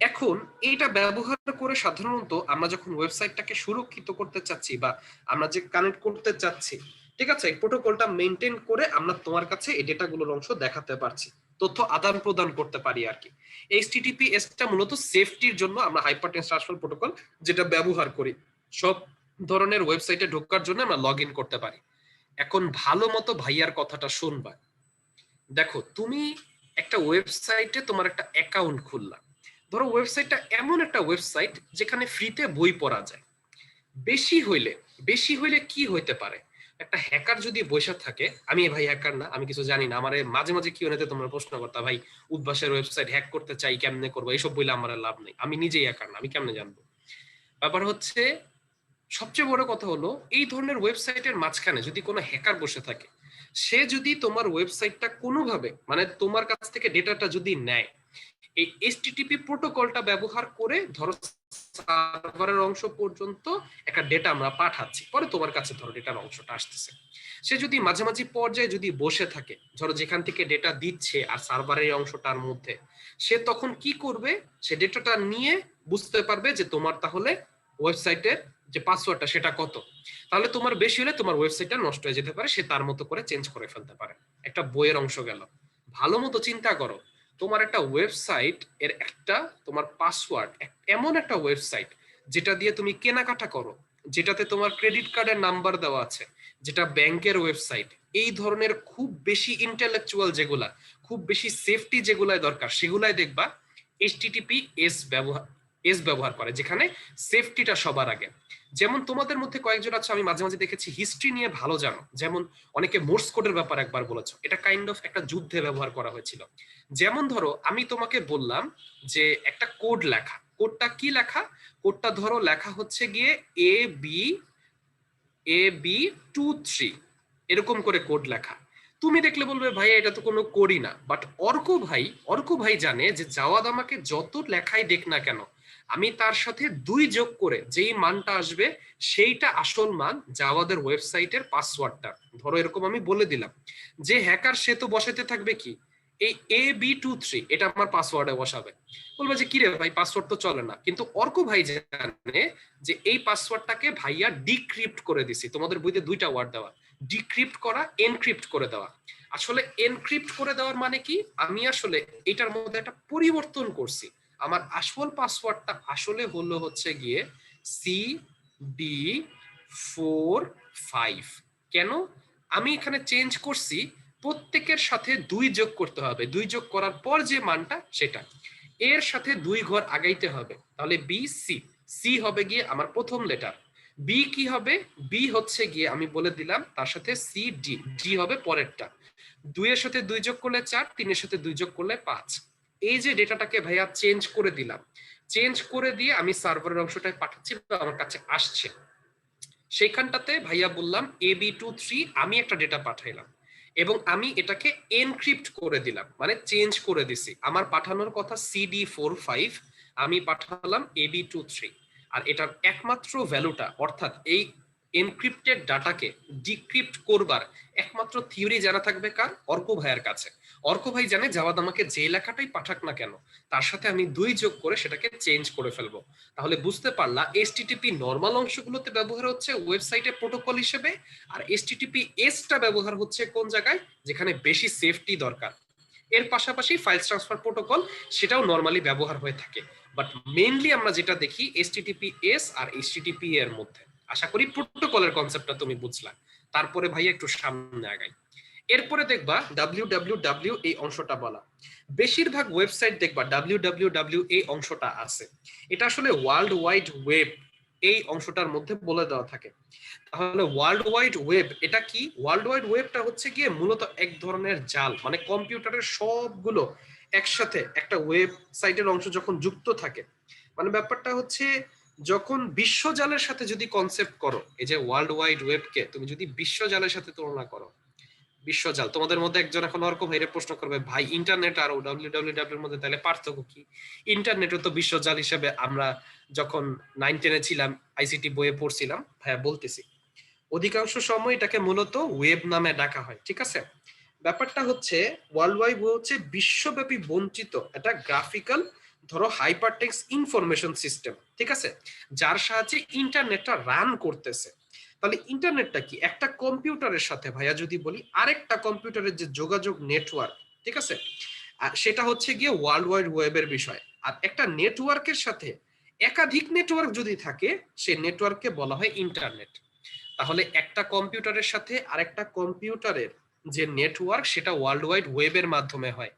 এখন এটা ব্যবহার করে সাধারণত আমরা যখন ওয়েবসাইটটাকে সুরক্ষিত করতে চাচ্ছি, বা আমরা যে কানেক্ট করতে চাচ্ছি, ঠিক আছে, এই প্রোটোকলটা মেনটেন করে আমরা তোমার কাছে এই ডেটাগুলোর অংশ দেখাতে পারছি, তথ্য আদান প্রদান করতে পারি আর কি। এইচটিটিপিএস টা মূলত সেফটির জন্য আমরা হাইপারটেক্সট ট্রান্সফার প্রোটোকল যেটা ব্যবহার করি সব ধরনের ওয়েবসাইটে ঢোকার জন্য আমরা লগ ইন করতে পারি। এখন ভালো মতো ভাইয়ার কথাটা শুনবা। দেখো তুমি একটা ওয়েবসাইটে তোমার একটা অ্যাকাউন্ট খুললা, ধরো ওয়েবসাইটটা এমন একটা ওয়েবসাইট যেখানে ফ্রিতে বই পড়া যায়। বেশি হইলে কি হইতে পারে, একটা হ্যাকার যদি বসে থাকে, আমি ভাই হ্যাকার না, আমি কিছু জানি না, আমার মাঝে মাঝে কি হতে তোমরা প্রশ্ন করতা, ভাই উদ্ভাসের ওয়েবসাইট হ্যাক করতে চাই কেমনে করবো, এইসব বইলে আমার লাভ নেই, আমি নিজেই হ্যাকার না, আমি কেমনে জানবো। ব্যাপার হচ্ছে সবচেয়ে বড় কথা হলো এই ধরনের ওয়েবসাইটের মাঝখানে যদি কোনো হ্যাকার বসে থাকে, সে যদি তোমার ওয়েবসাইটটা কোনোভাবে মানে তোমার কাছ থেকে ডেটাটা যদি নেয়, এই এইচটিটিপি প্রোটোকলটা ব্যবহার করে ধরো সার্ভারের অংশ পর্যন্ত একটা ডেটা আমরা পাঠাচ্ছি, পরে তোমার কাছে ধরো ডেটার অংশটা আসতেছে। সে যদি মাঝামাঝি পর্যায়ে যদি বসে থাকে, ধরো যেখান থেকে ডেটা দিচ্ছে আর সার্ভারের অংশটার মধ্যে, সে তখন কি করবে, সে ডেটাটা নিয়ে বুঝতে পারবে যে তোমার তাহলে ওয়েবসাইটের যে পাসওয়ার্ডটা সেটা কত, তাহলে তোমার বেশি হলে তোমার ওয়েবসাইটটা নষ্ট হয়ে যেতে পারে, সে তার মতো করে চেঞ্জ করে ফেলতে পারে। একটা বইয়ের অংশ গেল। ভালো মতো চিন্তা করো, তোমার একটা ওয়েবসাইট এর একটা তোমার পাসওয়ার্ড, এমন একটা ওয়েবসাইট যেটা দিয়ে তুমি কেনাকাটা করো, যেটাতে তোমার ক্রেডিট কার্ডের নাম্বার দেওয়া আছে, যেটা ব্যাংকের ওয়েবসাইট, এই ধরনের খুব বেশি ইন্টেলেকচুয়াল যেগুলা, খুব বেশি সেফটি যেগুলাই দরকার সেগুলাই দেখবা এইচটিটিপি এস ব্যবহার করে, যেখানে সেফটিটা সবার আগে। যেমন তোমাদের মধ্যে কয়েকজন আছে আমি মাঝে মাঝে দেখেছি হিস্ট্রি নিয়ে ভালো জানো, যেমন অনেকে মোর্স কোডের ব্যাপার একবার বলেছো, এটা কাইন্ড অফ একটা যুদ্ধে ব্যবহার করা হয়েছিল। যেমন ধরো আমি তোমাকে বললাম যে একটা কোড লেখা, কোডটা কি লেখা, কোডটা ধরো লেখা হচ্ছে গিয়ে AB 23 এরকম করে কোড লেখা। তুমি দেখলে বলবে ভাই এটা তো কোনো কোডই না, বাট অর্ক ভাই জানে যে জাওয়াদ আমাকে যত লেখাই দেখ না কেন, আমি তার সাথে 2 যোগ করে যেই মানটা আসবে সেইটা আসল মান জাওয়াদের ওয়েবসাইটের পাসওয়ার্ডটা। ধরো এরকম আমি বলে দিলাম, যে হ্যাকার সে তো বসাতে থাকবে কি, এই AB 23 এটা আমার পাসওয়ার্ডে বসাবে। বলবে যে কিরে ভাই পাসওয়ার্ড তো চলে না, কিন্তু অর্ক ভাই জানে যে এই পাসওয়ার্ডটাকে ভাইয়া ডিক্রিপ্ট করে দিছি। তোমাদের বইতে 2টা ওয়ার্ড দেওয়া, ডিক্রিপ্ট করা, এনক্রিপ্ট করে দেওয়া। আসলে এনক্রিপ্ট করে দেওয়ার মানে কি, আমি আসলে এটার মধ্যে একটা পরিবর্তন করছি। আমার আসল পাসওয়ার্ডটা আসলে হলো হচ্ছে গিয়ে CD45। কেন আমি এখানে চেঞ্জ করছি, প্রত্যেকের সাথে 2 যোগ করতে হবে, 2 যোগ করার পর যে মানটা সেটা, এর সাথে 2 ঘর আগাইতে হবে, তাহলে BC, সি হবে গিয়ে আমার প্রথম লেটার, বি কি হবে, বি হচ্ছে গিয়ে আমি বলে দিলাম তার সাথে CD, ডি হবে পরেরটা, 2 এর সাথে 2 যোগ করলে 4, 3 এর সাথে 2 যোগ করলে 5। এই যে ডেটাটাকে ভাইয়া চেঞ্জ করে দিলাম, চেঞ্জ করে দিয়ে আমি সার্ভারের অংশটায় পাঠাচ্ছি বা আমার কাছে আসছে, সেইখানটাতে ভাইয়া বললাম AB 23 আমি একটা ডেটা পাঠাইলাম এবং আমি এটাকে এনক্রিপ্ট করে দিলাম, মানে চেঞ্জ করে দিছি। আমার পাঠানোর কথা CD45, আমি পাঠালাম AB 23। আর এটার একমাত্র ভ্যালুটা, অর্থাৎ এই এনক্রিপ্টেড ডাটাকে ডিক্রিপ্ট করবার একমাত্র থিওরি জানা থাকবে কার, অর্ক ভাইয়ের কাছে। অর্ক ভাই জানে জাওয়াদ আমাকে যে লেখাটাই পাঠাক না কেন তার সাথে আমি 2 যোগ করে সেটাকে চেঞ্জ করে ফেলবো। তাহলে বুঝতে পারলা এইচটিটিপি নরমাল অংশগুলোতে ব্যবহার হচ্ছে ওয়েবসাইটে প্রোটোকল হিসেবে, আর এইচটিটিপি এসটা ব্যবহার হচ্ছে কোন জায়গায়, যেখানে বেশি সেফটি দরকার। এর পাশাপাশি ফাইলস ট্রান্সফার প্রোটোকল সেটাও নরমালি ব্যবহার হয়ে থাকে, বাট মেইনলি আমরা যেটা দেখি এইচটিটিপি এস আর এইচটিটিপি এর মধ্যে। আশা করি প্রোটোকলের কনসেপ্টটা তুমি বুঝলা। তারপরে ভাই একটু সামনে আগাই। এরপরে দেখবা www এই অংশটা বলা, বেশিরভাগ ওয়েবসাইট দেখবা www এই অংশটা আছে, এটা আসলে ওয়ার্ল্ড ওয়াইড ওয়েব এই অংশটার মধ্যে বলে দেওয়া থাকে। তাহলে ওয়ার্ল্ড ওয়াইড ওয়েব এটা কি, ওয়ার্ল্ড ওয়াইড ওয়েবটা হচ্ছে গিয়ে মূলত এক ধরনের জাল, মানে কম্পিউটারের সবগুলো একসাথে একটা ওয়েবসাইটের অংশ যখন যুক্ত থাকে, মানে ব্যাপারটা হচ্ছে যখন বিশ্বজালের সাথে যদি কনসেপ্ট করো, এই যে ওয়ার্ল্ড ওয়াইড ওয়েবকে তুমি যদি বিশ্বজালের সাথে তুলনা করো, বিশ্বজাল, তোমাদের মধ্যে একজন এখন অর্ক ভাইরে প্রশ্ন করবে ভাই ইন্টারনেট আর www এর মধ্যে তাহলে পার্থক্য কি, ইন্টারনেটও তো বিশ্বজাল হিসেবে আমরা যখন 9-10 ছিলাম আইসিটি বইয়ে পড়ছিলাম ভাইয়া বলতেছি, অধিকাংশ সময় এটাকে মূলত ওয়েব নামে ডাকা হয়, ঠিক আছে। ব্যাপারটা হচ্ছে ওয়ার্ল্ড ওয়াইড ওয়েব হচ্ছে বিশ্বব্যাপী বঞ্চিত একটা গ্রাফিক্যাল, ধরো হাইপারটেক্সট ইনফরমেশন সিস্টেম, ঠিক আছে, যার সাহায্যে ইন্টারনেটটা রান করতেছে। তাহলে ইন্টারনেটটা কি, একটা কম্পিউটারের সাথে ভাইয়া যদি বলি আরেকটা কম্পিউটারের যে যোগাযোগ নেটওয়ার্ক, ঠিক আছে, সেটা হচ্ছে গিয়ে ওয়ার্ল্ড ওয়াইড ওয়েবের বিষয়। আর একটা নেটওয়ার্কের সাথে একাধিক নেটওয়ার্ক যদি থাকে সে নেটওয়ার্ককে বলা হয় ইন্টারনেট। তাহলে একটা কম্পিউটারের সাথে আরেকটা কম্পিউটারের যে নেটওয়ার্ক সেটা ওয়ার্ল্ড ওয়াইড ওয়েবের মাধ্যমে হয়।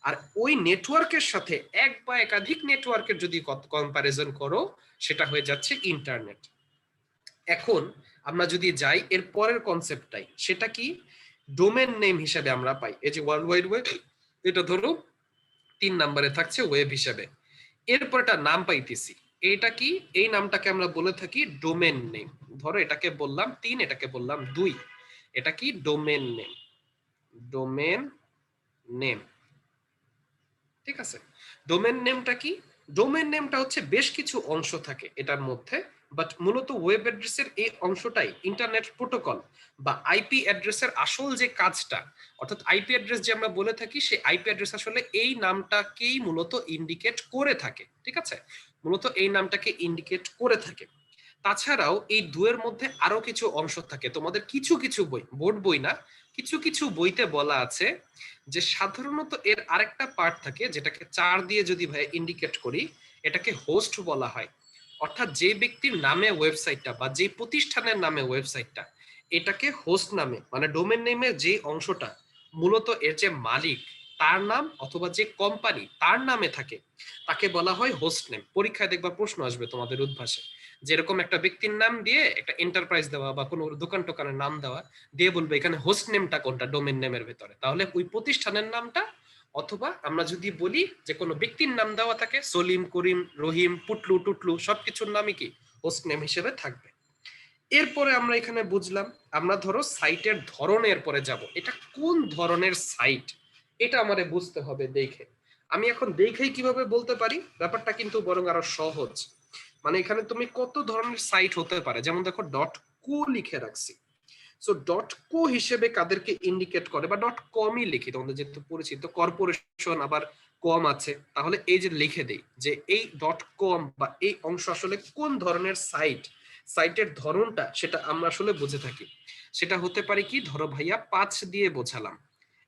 আর ওই নেটওয়ার্কের সাথে এক বা একাধিক নেটওয়ার্কের যদি কম্পারিজন করো সেটা হয়ে যাচ্ছে ইন্টারনেট। এখন আমরা যদি যাই এর পরের কনসেপ্টটাই, সেটা কি, ডোমেন নেম হিসেবে আমরা পাই, এই যে ওয়ার্ল্ড ওয়াইড ওয়েব এটা ধরো 3 নম্বরে থাকছে ওয়েব হিসেবে, এরপর একটা নাম পাইতেছি, এটা কি, এই নামটাকে আমরা বলে থাকি ডোমেন নেম। ধরো এটাকে বললাম 3, এটাকে বললাম 2, এটা কি ডোমেন নেম, ডোমেন নেম, ঠিক আছে। ডোমেন নেমটা কি? ডোমেন নেমটা হচ্ছে বেশ কিছু অংশ থাকে এটার মধ্যে, বাট মূলত ওয়েব অ্যাড্রেসের এই অংশটাই ইন্টারনেট প্রোটোকল বা আইপি অ্যাড্রেসের আসল যে কাজটা, অর্থাৎ আইপি অ্যাড্রেস যে আমরা বলে থাকি, সেই আইপি অ্যাড্রেস আসলে এই নামটাকেই মূলত ইন্ডিকেট করে থাকে। ঠিক আছে, মূলত এই নামটাকে ইন্ডিকেট করে থাকে। তাছাড়াও এই দুয়ের মধ্যে আরো কিছু অংশ থাকে, তোমাদের কিছু কিছু বই, বোর্ড বই না, কিছু কিছু বইতে বলা আছে যে সাধারণত এর আরেকটা পার্ট থাকে যেটাকে 4 দিয়ে যদি ভাই ইন্ডিকেট করি, এটাকে হোস্ট বলা হয়। অর্থাৎ যে ব্যক্তির নামে ওয়েবসাইটটা বা যে প্রতিষ্ঠানের নামে ওয়েবসাইটটা, এটাকে হোস্ট নামে, মানে ডোমেন নেমের যে অংশটা মূলত এর যে মালিক তার নাম অথবা যে কোম্পানি তার নামে থাকে, তাকে বলা হয় হোস্ট নেম। পরীক্ষায় দেখবা প্রশ্ন আসবে তোমাদের উদ্ভাসে, যেরকম একটা ব্যক্তির নাম দিয়ে একটা এন্টারপ্রাইজ দেওয়া বা কোনো দোকান টোকানের নাম দেওয়া, দিয়ে বলবে এখানে হোস্ট নেমটা কোনটা ডোমেন নেমের ভেতরে, তাহলে ওই প্রতিষ্ঠানের নামটা, অথবা আমরা যদি বলি যে কোনো ব্যক্তির নাম দেওয়া থাকে, সলিম, করিম, রহিম, পুটলু, টুটলু, সবকিছুর নামই কি হোস্ট নেম হিসেবে থাকবে। এরপরে আমরা এখানে বুঝলাম, আমরা ধরো সাইটের ধরনের পরে যাব, এটা কোন ধরনের সাইট এটা আমাদের বুঝতে হবে দেখে। আমি এখন দেখেই কিভাবে বলতে পারি, ব্যাপারটা কিন্তু বরং আরো সহজ। মানে এখানে তুমি কত ধরনের সাইট হতে পারে, যেমন দেখো ডট কো লিখে রাখছি। সো ডট কো হিসেবে কাদেরকে ইন্ডিকেট করে, বা ডট কমই লিখি, তোমাদের যেহেতু পরিচিত কর্পোরেশন আবার কম আছে, তাহলে এই যে লিখে দেই যে এই ডট কম বা এই অংশ আসলে কোন ধরনের সাইট, সাইটের ধরনটা সেটা আমরা আসলে বুঝে থাকি। সেটা হতে পারে কি, ধরো ভাইয়া 5 দিয়ে বোঝালাম,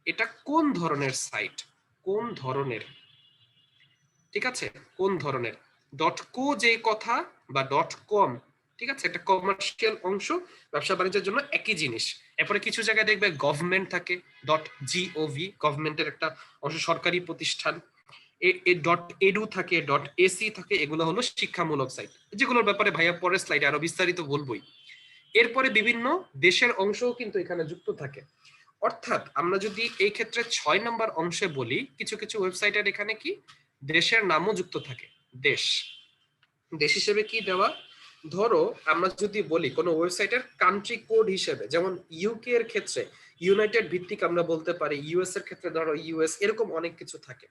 এটা কোন ধরনের সাইট, কোন ধরনের, ঠিক আছে, কোন ধরনের। ডট কো যে কথা বা ডট কম, ঠিক আছে, একটা কমার্শিয়াল অংশ, ব্যবসা বাণিজ্যের জন্য একই জিনিস। এরপরে কিছু জায়গায় দেখবে গভর্নমেন্ট থাকে, ডট জিওভি, গভর্নমেন্টের একটা অংশ, সরকারি প্রতিষ্ঠান। ডট এডু থাকে, ডট এসি থাকে, এগুলো হলো শিক্ষামূলক সাইট, যেগুলোর ব্যাপারে ভাইয়া পরের স্লাইডে আরো বিস্তারিত বলবোই। এরপরে বিভিন্ন দেশের অংশও কিন্তু এখানে যুক্ত থাকে। অর্থাৎ আমরা যদি এই ক্ষেত্রে 6 নম্বর অংশে বলি, কিছু কিছু ওয়েবসাইটের এখানে কি দেশের নামও যুক্ত থাকে। দেশ, দেশ হিসেবে কি দেওয়া, ধরো আমরা যদি বলি কোনো ওয়েবসাইটের কান্ট্রি কোড হিসেবে, যেমন ইউকে এর ক্ষেত্রে ইউনাইটেড ভিত্তিক আমরা বলতে পারি, ইউএস এর ক্ষেত্রে ধরো ইউএস, এরকম অনেক কিছু থাকে।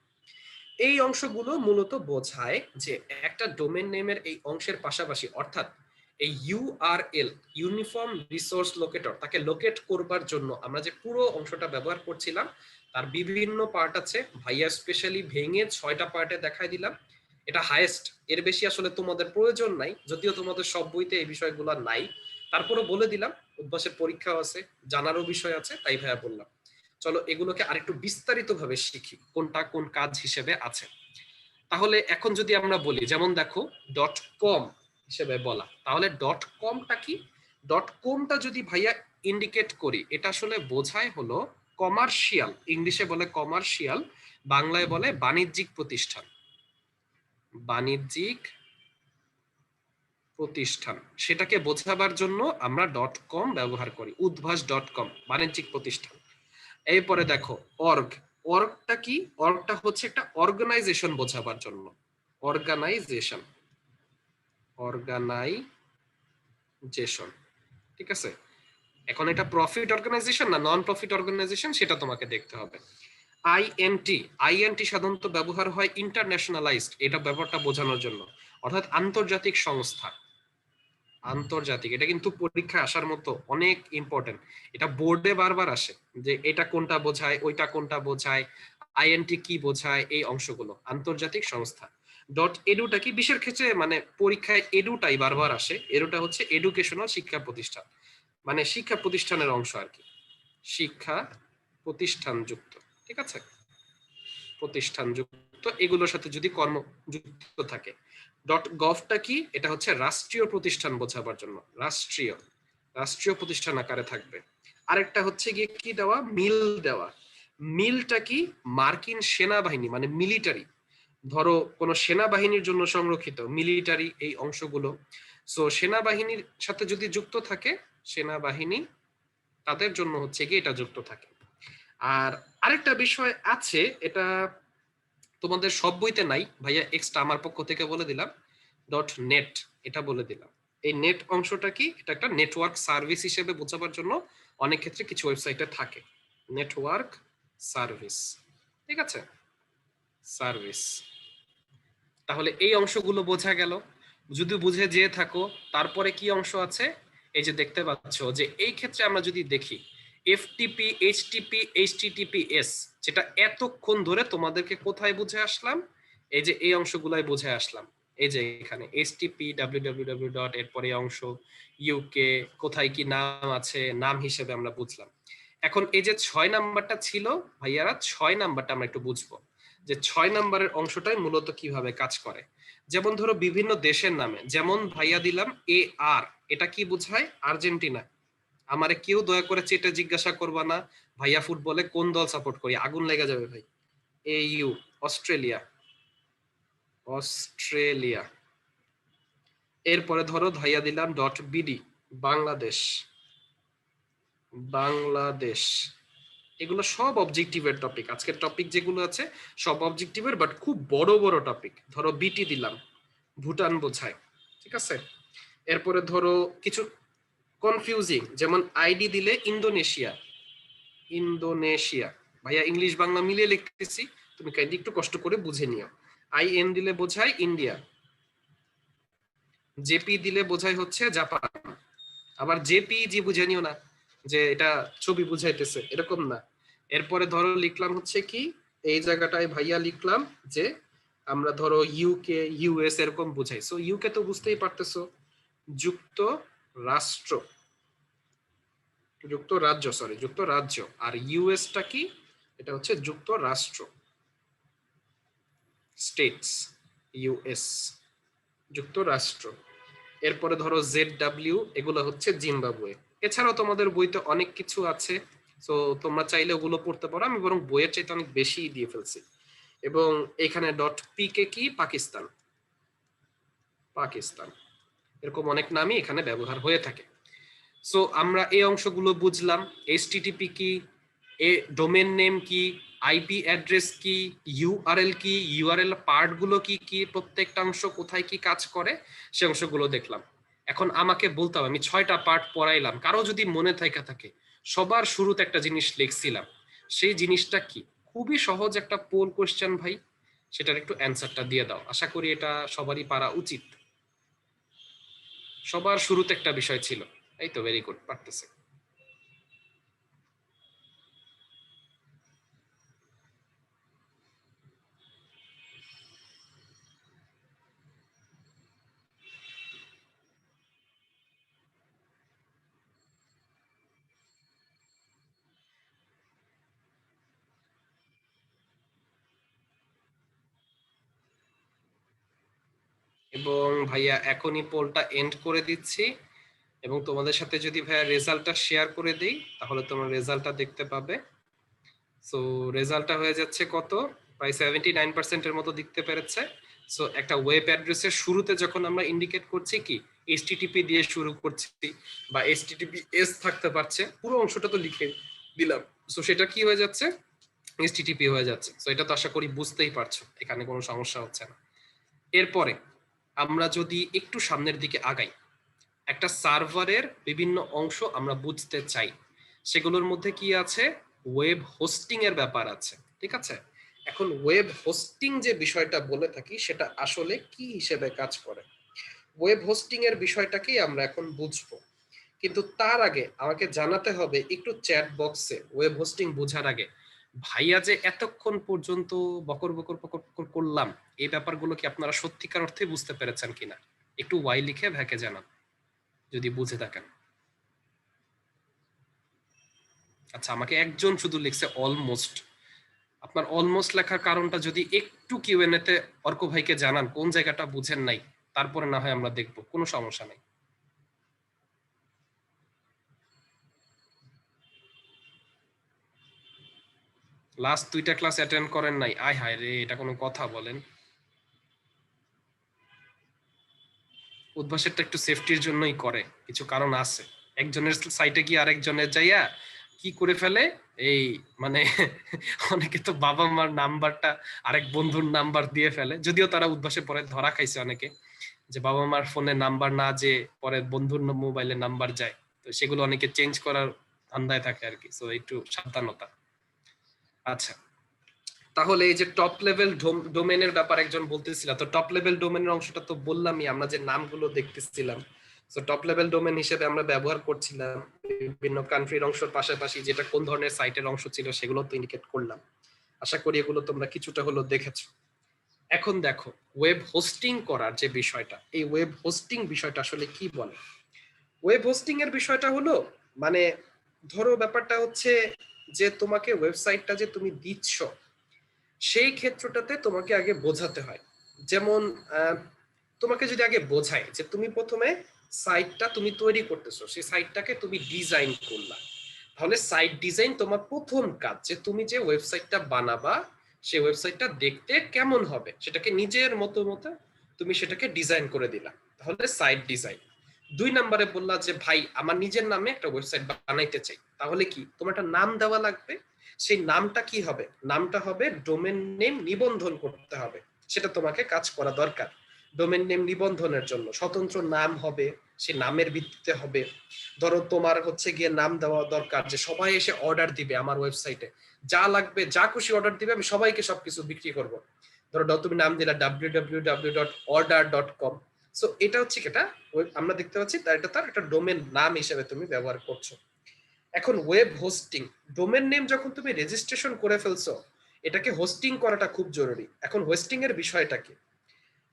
এই অংশগুলো মূলত বোঝায় যে একটা ডোমেন নেমের এই অংশের পাশাপাশি, অর্থাৎ এই ইউআরএল, ইউনিফর্ম রিসোর্স লোকেটর, তাকে লোকেট করবার জন্য আমরা যে পুরো অংশটা ব্যবহার করছিলাম, তার বিভিন্ন পার্ট আছে। ভাইয়া স্পেশালি ভেঙে 6টা পার্টে দেখাই দিলাম, এটা হাইয়েস্ট, এর বেশি আসলে তোমাদের প্রয়োজন নাই, যদিও তোমাদের সব বইতে এই বিষয়গুলো নাই, তারপরে বলে দিলাম, উদ্ভাসের পরীক্ষাও আছে, জানারও বিষয় আছে, তাই ভাইয়া বললাম। চলো এগুলোকে আরেকটু বিস্তারিত ভাবে শিখি, কোনটা কোন কাজ হিসেবে আছে। তাহলে এখন যদি আমরা বলি, যেমন দেখো ডট কম হিসেবে বলা, তাহলে ডট কমটা কি, ডট কমটা যদি ভাইয়া ইন্ডিকেট করি, এটা আসলে বোঝায় হলো কমার্শিয়াল, ইংলিশে বলে কমার্শিয়াল, বাংলায় বলে বাণিজ্যিক প্রতিষ্ঠান, বাণিজ্যিক প্রতিষ্ঠান, সেটাকে বোঝাবার জন্য আমরা ডট কম ব্যবহার করি, উদ্ভাস ডট কম, বাণিজ্যিক প্রতিষ্ঠান। এরপরে দেখো অর্গ, অর্গটা কি, অর্গটা হচ্ছে একটা অর্গানাইজেশন বোঝাবার জন্য, অর্গানাইজেশন, অর্গানাইজেশন, ঠিক আছে। এখন এটা প্রফিট অর্গানাইজেশন না নন প্রফিট অর্গানাইজেশন সেটা তোমাকে দেখতে হবে। আইএনটি, আইএনটি সাধারণত ব্যবহার হয় ইন্টারন্যাশনালাইজড, এটা ব্যাপারটা বোঝানোর জন্য, অর্থাৎ আন্তর্জাতিক সংস্থা, আন্তর্জাতিক, এটা কিন্তু পরীক্ষায় আসার মতো অনেক ইম্পর্টেন্ট, এটা বোর্ডে বারবার আসে যে এটা কোনটা বোঝায়, ওইটা কোনটা বোঝায়, আইএনটি কি বোঝায়, এই অংশগুলো আন্তর্জাতিক সংস্থা। ডট এডুটা কি, বিশের ক্ষেত্রে মানে পরীক্ষায় এডুটাই বারবার আসে, এডুটা হচ্ছে এডুকেশনাল, শিক্ষা প্রতিষ্ঠান, মানে শিক্ষা প্রতিষ্ঠানের অংশ আর কি, শিক্ষা প্রতিষ্ঠান যুক্ত, ঠিক আছে, প্রতিষ্ঠান যুক্ত, এগুলোর সাথে যদি কর্ম যুক্ত থাকে। ডট গভটা কি, এটা হচ্ছে রাষ্ট্রীয় প্রতিষ্ঠান বোঝাবার জন্য, রাষ্ট্রীয়, রাষ্ট্রীয় প্রতিষ্ঠান আকারে থাকবে। আরেকটা হচ্ছে গিয়ে কি দেওয়া, মিল দেওয়া, মিলটা কি, মার্কিন সেনাবাহিনী মানে মিলিটারি, ধরো কোন সেনাবাহিনীর জন্য সংরক্ষিত মিলিটারি এই অংশগুলো, সো সেনাবাহিনীর সাথে যদি যুক্ত থাকে, সেনাবাহিনী, তাদের জন্য হচ্ছে কি এটা যুক্ত থাকে। আর আরেকটা বিষয় আছে, এটা তোমাদের সব বইতে নাই ভাইয়া, এক্সট্রা আমার পক্ষ থেকে বলে দিলাম, ডট নেট, এটা বলে দিলাম। এই নেট অংশটা কি, এটা একটা নেটওয়ার্ক সার্ভিস হিসেবে বোঝাবার জন্য অনেক ক্ষেত্রে কিছু ওয়েবসাইটে থাকে, নেটওয়ার্ক সার্ভিস, ঠিক আছে। সার্ভিস। তাহলে এই অংশগুলো বোঝা গেল। যদি বুঝে যেয়ে থাকো, তারপরে কি অংশ আছে, এই যে দেখতে পাচ্ছ যে এই ক্ষেত্রে আমরা যদি দেখি এফটিপি, এইচটিপি, এইচটিটিপিএস, যেটা এতক্ষণ ধরে তোমাদেরকে কোথায় বুঝে আসলাম, এই যে এই অংশগুলাই বুঝে আসলাম। এই যে এখানে এইচটিপি www ডট, এরপরে অংশ ইউকে, কোথায় কি নাম আছে, নাম হিসেবে আমরা বুঝলাম। এখন এই যে 6 নাম্বারটা ছিল ভাইয়ারা, 6 নাম্বারটা আমরা একটু বুঝবো যে 6 নাম্বারের অংশটাই মূলত কিভাবে কাজ করে। যেমন ধরো বিভিন্ন দেশের নামে, যেমন ভাইয়া দিলাম এ আর, এটা কি বোঝায়? আর্জেন্টিনা। আমারে কেউ দয়া করে চেটে জিজ্ঞাসা করবা না ভাইয়া ফুটবলে কোন দল সাপোর্ট করি, আগুন লেগে যাবে ভাই। এ ইউ, অস্ট্রেলিয়া, অস্ট্রেলিয়া। এরপরে ধরো ভাইয়া দিলাম ডট বিডি, বাংলাদেশ, বাংলাদেশ। এগুলো সব অবজেক্টিভের টপিক। আজকের টপিক যেগুলো আছে সব অবজেক্টিভের, বাট খুব বড় বড় টপিক। ধরো বিটি দিলাম, ভুটান বোঝায়, ঠিক আছে। এরপরে ধরো কিছু কনফিউজিং, যেমন আইডি দিলে ইন্দোনেশিয়া, ইন্দোনেশিয়া। ভাইয়া ইংলিশ বাংলা মিলিয়ে লিখতেছি, তুমি কাইন্ডলি একটু কষ্ট করে বুঝে নিও। আইএন দিলে বোঝায় ইন্ডিয়া, জেপি দিলে বোঝায় হচ্ছে জাপান। আবার জেপিজি বুঝে নিও না যে এটা ছবি বুঝাইতেছে, এরকম না। এরপরে ধরো লিখলাম হচ্ছে কি, এই জায়গাটায় ভাইয়া লিখলাম যে আমরা ধরো ইউকে, ইউএস এরকম বুঝাই। সো ইউকে তো বুঝতেই পারতেছো, যুক্ত রাষ্ট্র, যুক্তরাজ্য, সরি যুক্তরাজ্য। আর ইউএসটা কি, এটা হচ্ছে যুক্তরাষ্ট্র, স্টেটস, ইউএস, যুক্তরাষ্ট্র। এরপরে ধরো জেড ডাব্লিউ, এগুলো হচ্ছে জিম্বাবুয়ে। এছাড়াও তোমাদের বইতে অনেক কিছু আছে, তো তোমরা চাইলে ওগুলো পড়তে পারো। আমি বরং বইয়ের চাইতে অনেক বেশি দিয়ে ফেলছি। এবং এখানে ডট পিকে কি, পাকিস্তান, পাকিস্তান, এরকম অনেক নামই এখানে ব্যবহার হয়ে থাকে। সো আমরা এই অংশগুলো বুঝলাম। এইচটিটিপি কি, এ ডোমেন নেম কি, আইপি অ্যাড্রেস কি, ইউআরএল কি, ইউআরএল পার্ট গুলো কি কি, প্রত্যেকটা অংশ কোথায় কি কাজ করে, সে অংশগুলো দেখলাম। এখন আমাকে বলতে হবে, আমি 6টা পার্ট পড়াইলাম, কারো যদি মনে থাকে সবার শুরুতে একটা জিনিস লিখছিলাম, সেই জিনিসটা কি? খুবই সহজ একটা পোল কোশ্চেন ভাই, সেটার একটু অ্যান্সারটা দিয়ে দাও। আশা করি এটা সবারই পারা উচিত। সবার শুরুতে একটা বিষয় ছিল, এই তো, ভেরি গুড, পারতেছে। এবং ভাইয়া এখনই পোলটা এন্ড করে দিচ্ছি, এবং তোমাদের সাথে যদি ভাইয়া রেজাল্টটা শেয়ার করে দিই, তাহলে তোমরা রেজাল্টটা দেখতে পাবে। সো রেজাল্টটা হয়ে যাচ্ছে কত, প্রায় 79% এর মতো দেখতে পেরেছে। সো একটা ওয়েব অ্যাড্রেসের শুরুতে যখন আমরা ইন্ডিকেট করছি কি এইচটিটিপি দিয়ে শুরু করছি, বা এইচটিটিপিএস থাকতে পারছে, পুরো অংশটা তো লিখে দিলাম। সো সেটা কি হয়ে যাচ্ছে, এইচটিটিপি হয়ে যাচ্ছে। সো এটা তো আশা করি বুঝতেই পারছো, এখানে কোনো সমস্যা হচ্ছে না। এরপরে আমরা যদি একটু সামনের দিকে আগাই, একটা সার্ভারের বিভিন্ন অংশ আমরা বুঝতে চাই, সেগুলোর মধ্যে কি আছে, ওয়েব হোস্টিং এর ব্যাপার আছে, ঠিক আছে। এখন ওয়েব হোস্টিং যে বিষয়টা বলে থাকি, সেটা আসলে কি হিসেবে কাজ করে, ওয়েব হোস্টিং এর বিষয়টাকেই আমরা এখন বুঝবো। কিন্তু তার আগে আমাকে জানাতে হবে একটু চ্যাট বক্সে, ওয়েব হোস্টিং বোঝার আগে ভাইয়া যে এতক্ষণ পর্যন্ত বকর বকর বকর বকর করলাম, এই ব্যাপারগুলো কি আপনারা সত্যিকার অর্থে বুঝতে পেরেছেন কিনা, একটু ওয়াই লিখে ভাইকে জানান যদি বুঝে থাকেন। আচ্ছা, আমাকে একজন শুধু লিখছে অলমোস্ট। আপনার অলমোস্ট লেখার কারণটা যদি একটু কিউএনএ তে অর্ক ভাইকে জানান কোন জায়গাটা বুঝেন নাই, তারপরে না হয় আমরা দেখবো, কোনো সমস্যা নাই। লাস্ট 2টা ক্লাস অ্যাটেন্ড করেন নাই, আয় হায় রে, এটা কোনো কথা বলেন? উদ্ভাসেরটা একটু সেফটির জন্যই করে, কিছু কারণ আছে। একজনের সাইটে গিয়ে আরেকজনের যাইয়া কি করে ফেলে, এই মানে অনেকে তো বাবা মার নাম্বারটা আরেক বন্ধুর নাম্বার দিয়ে ফেলে, যদিও তারা উদ্ভাসে পরে ধরা খাইছে অনেকে, যে বাবা মার ফোনে নাম্বার না, যে পরে বন্ধুর মোবাইলে নাম্বার যায়, তো সেগুলো অনেকে চেঞ্জ করার ধান্দায় থাকে আর কি। সো একটু সাবধানতা। আচ্ছা, তাহলে এই যে টপ লেভেল ডোমেনের ব্যাপার একজন বলতেছিল, তো টপ লেভেল ডোমেনের অংশটা তো বললামই, আমরা যে নামগুলো দেখতেছিলাম। তো টপ লেভেল ডোমেন হিসেবে আমরা ব্যবহার করছিলাম বিভিন্ন কান্ট্রির অংশের পাশাপাশি যেটা কোন ধরনের সাইটের অংশ ছিল সেগুলো তো ইন্ডিকেট করলাম। আশা করি এগুলো তোমরা কিছুটা হলো দেখেছো। এখন দেখো ওয়েব হোস্টিং করার যে বিষয়টা, এই ওয়েব হোস্টিং বিষয়টা আসলে কি বলে। ওয়েব হোস্টিং এর বিষয়টা হলো মানে ধরো ব্যাপারটা হচ্ছে যে তোমাকে ওয়েবসাইটটা যে তুমি দিচ্ছ সেই ক্ষেত্রটাতে তোমাকে আগে বোঝাতে হয়। যেমন তোমাকে যদি আগে বোঝায় যে তুমি প্রথমে সাইটটা তুমি তৈরি করতেছো, সেই সাইটটাকে তুমি ডিজাইন করলা, তাহলে সাইট ডিজাইন তোমার প্রথম কাজ, যে তুমি যে ওয়েবসাইটটা বানাবা সেই ওয়েবসাইটটা দেখতে কেমন হবে সেটাকে নিজের মতো মতো তুমি সেটাকে ডিজাইন করে দিলা, তাহলে সাইট ডিজাইন। 2 নম্বরে বললা যে ভাই আমার নিজের নামে একটা ওয়েবসাইট বানাইতে চাই, তাহলে কি তোমার একটা নাম দেওয়া লাগবে। সেই নামটা কি হবে, নামটা হবে ডোমেন নেম নিবন্ধন করতে হবে, সেটা তোমাকে কাজ করা দরকার। ডোমেন নেম নিবন্ধনের জন্য স্বতন্ত্র নাম হবে, সে নামের ভিত্তিতে হবে। ধরো তোমার হচ্ছে গিয়ে নাম দেওয়া দরকার যে সবাই এসে অর্ডার দিবে আমার ওয়েবসাইটে, যা লাগবে যা খুশি অর্ডার দিবে, আমি সবাইকে সবকিছু বিক্রি করব। ধরো তুমি নাম দিলা www.order.com। সো এটা হচ্ছে এটা আমরা দেখতে পাচ্ছি এটা তার একটা ডোমেন নাম হিসেবে তুমি ব্যবহার করছো। এখন ওয়েব হোস্টিং, ডোমেন নেম যখন তুমি রেজিস্ট্রেশন করে ফেলছো, এটাকে হোস্টিং করাটা খুব জরুরি। এখন হোস্টিং এর বিষয়টা কি,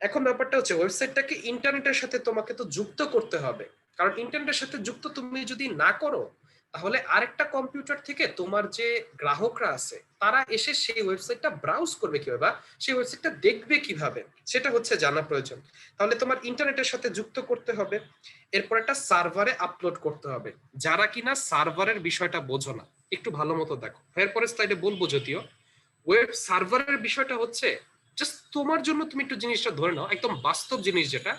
এখন ব্যাপারটা হচ্ছে ওয়েবসাইটটাকে ইন্টারনেটের সাথে তোমাকে তো যুক্ত করতে হবে, কারণ ইন্টারনেটের সাথে যুক্ত তুমি যদি না করো তাহলে আরেকটা কম্পিউটার থেকে তোমার যে গ্রাহকরা আছে তারা এসে সেই ওয়েবসাইটটা ব্রাউজ করবে কিভাবে বা সেই ওয়েবসাইটটা দেখবে কিভাবে, সেটা হচ্ছে জানা প্রয়োজন। তাহলে তোমার ইন্টারনেটের সাথে যুক্ত করতে হবে, এরপর একটা সার্ভারে আপলোড করতে হবে। যারা কিনা সার্ভারের বিষয়টা বোঝো না একটু ভালো মতো দেখো, এরপরে স্লাইডে বলবো যদিও। ওয়েব সার্ভারের বিষয়টা হচ্ছে জাস্ট তোমার জন্য, তুমি একটু জিনিসটা ধরে নাও একদম বাস্তব জিনিস যেটা,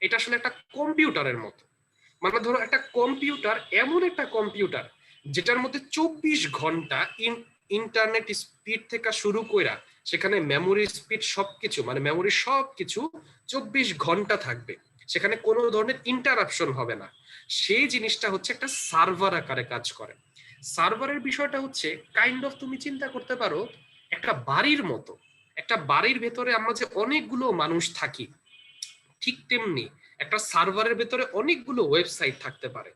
এটা আসলে একটা কম্পিউটারের মতো। মানে ধরো একটা কম্পিউটার এমন একটা কম্পিউটার যেটার মধ্যে 24 ঘন্টা ইন্টারনেট স্পিড থেকে শুরু কইরা সেখানে মেমোরি স্পিড সবকিছু, মানে মেমোরি সবকিছু 24 ঘন্টা থাকবে, সেখানে কোনো ধরনের ইন্টারাপশন হবে না। সেই জিনিসটা হচ্ছে একটা সার্ভার আকারে কাজ করে। সার্ভারের বিষয়টা হচ্ছে কাইন্ড অফ তুমি চিন্তা করতে পারো একটা বাড়ির মতো। একটা বাড়ির ভেতরে আমরা যে অনেকগুলো মানুষ থাকি, ঠিক তেমনি একটা সার্ভারের ভেতরে অনেকগুলো ওয়েবসাইট থাকতে পারে।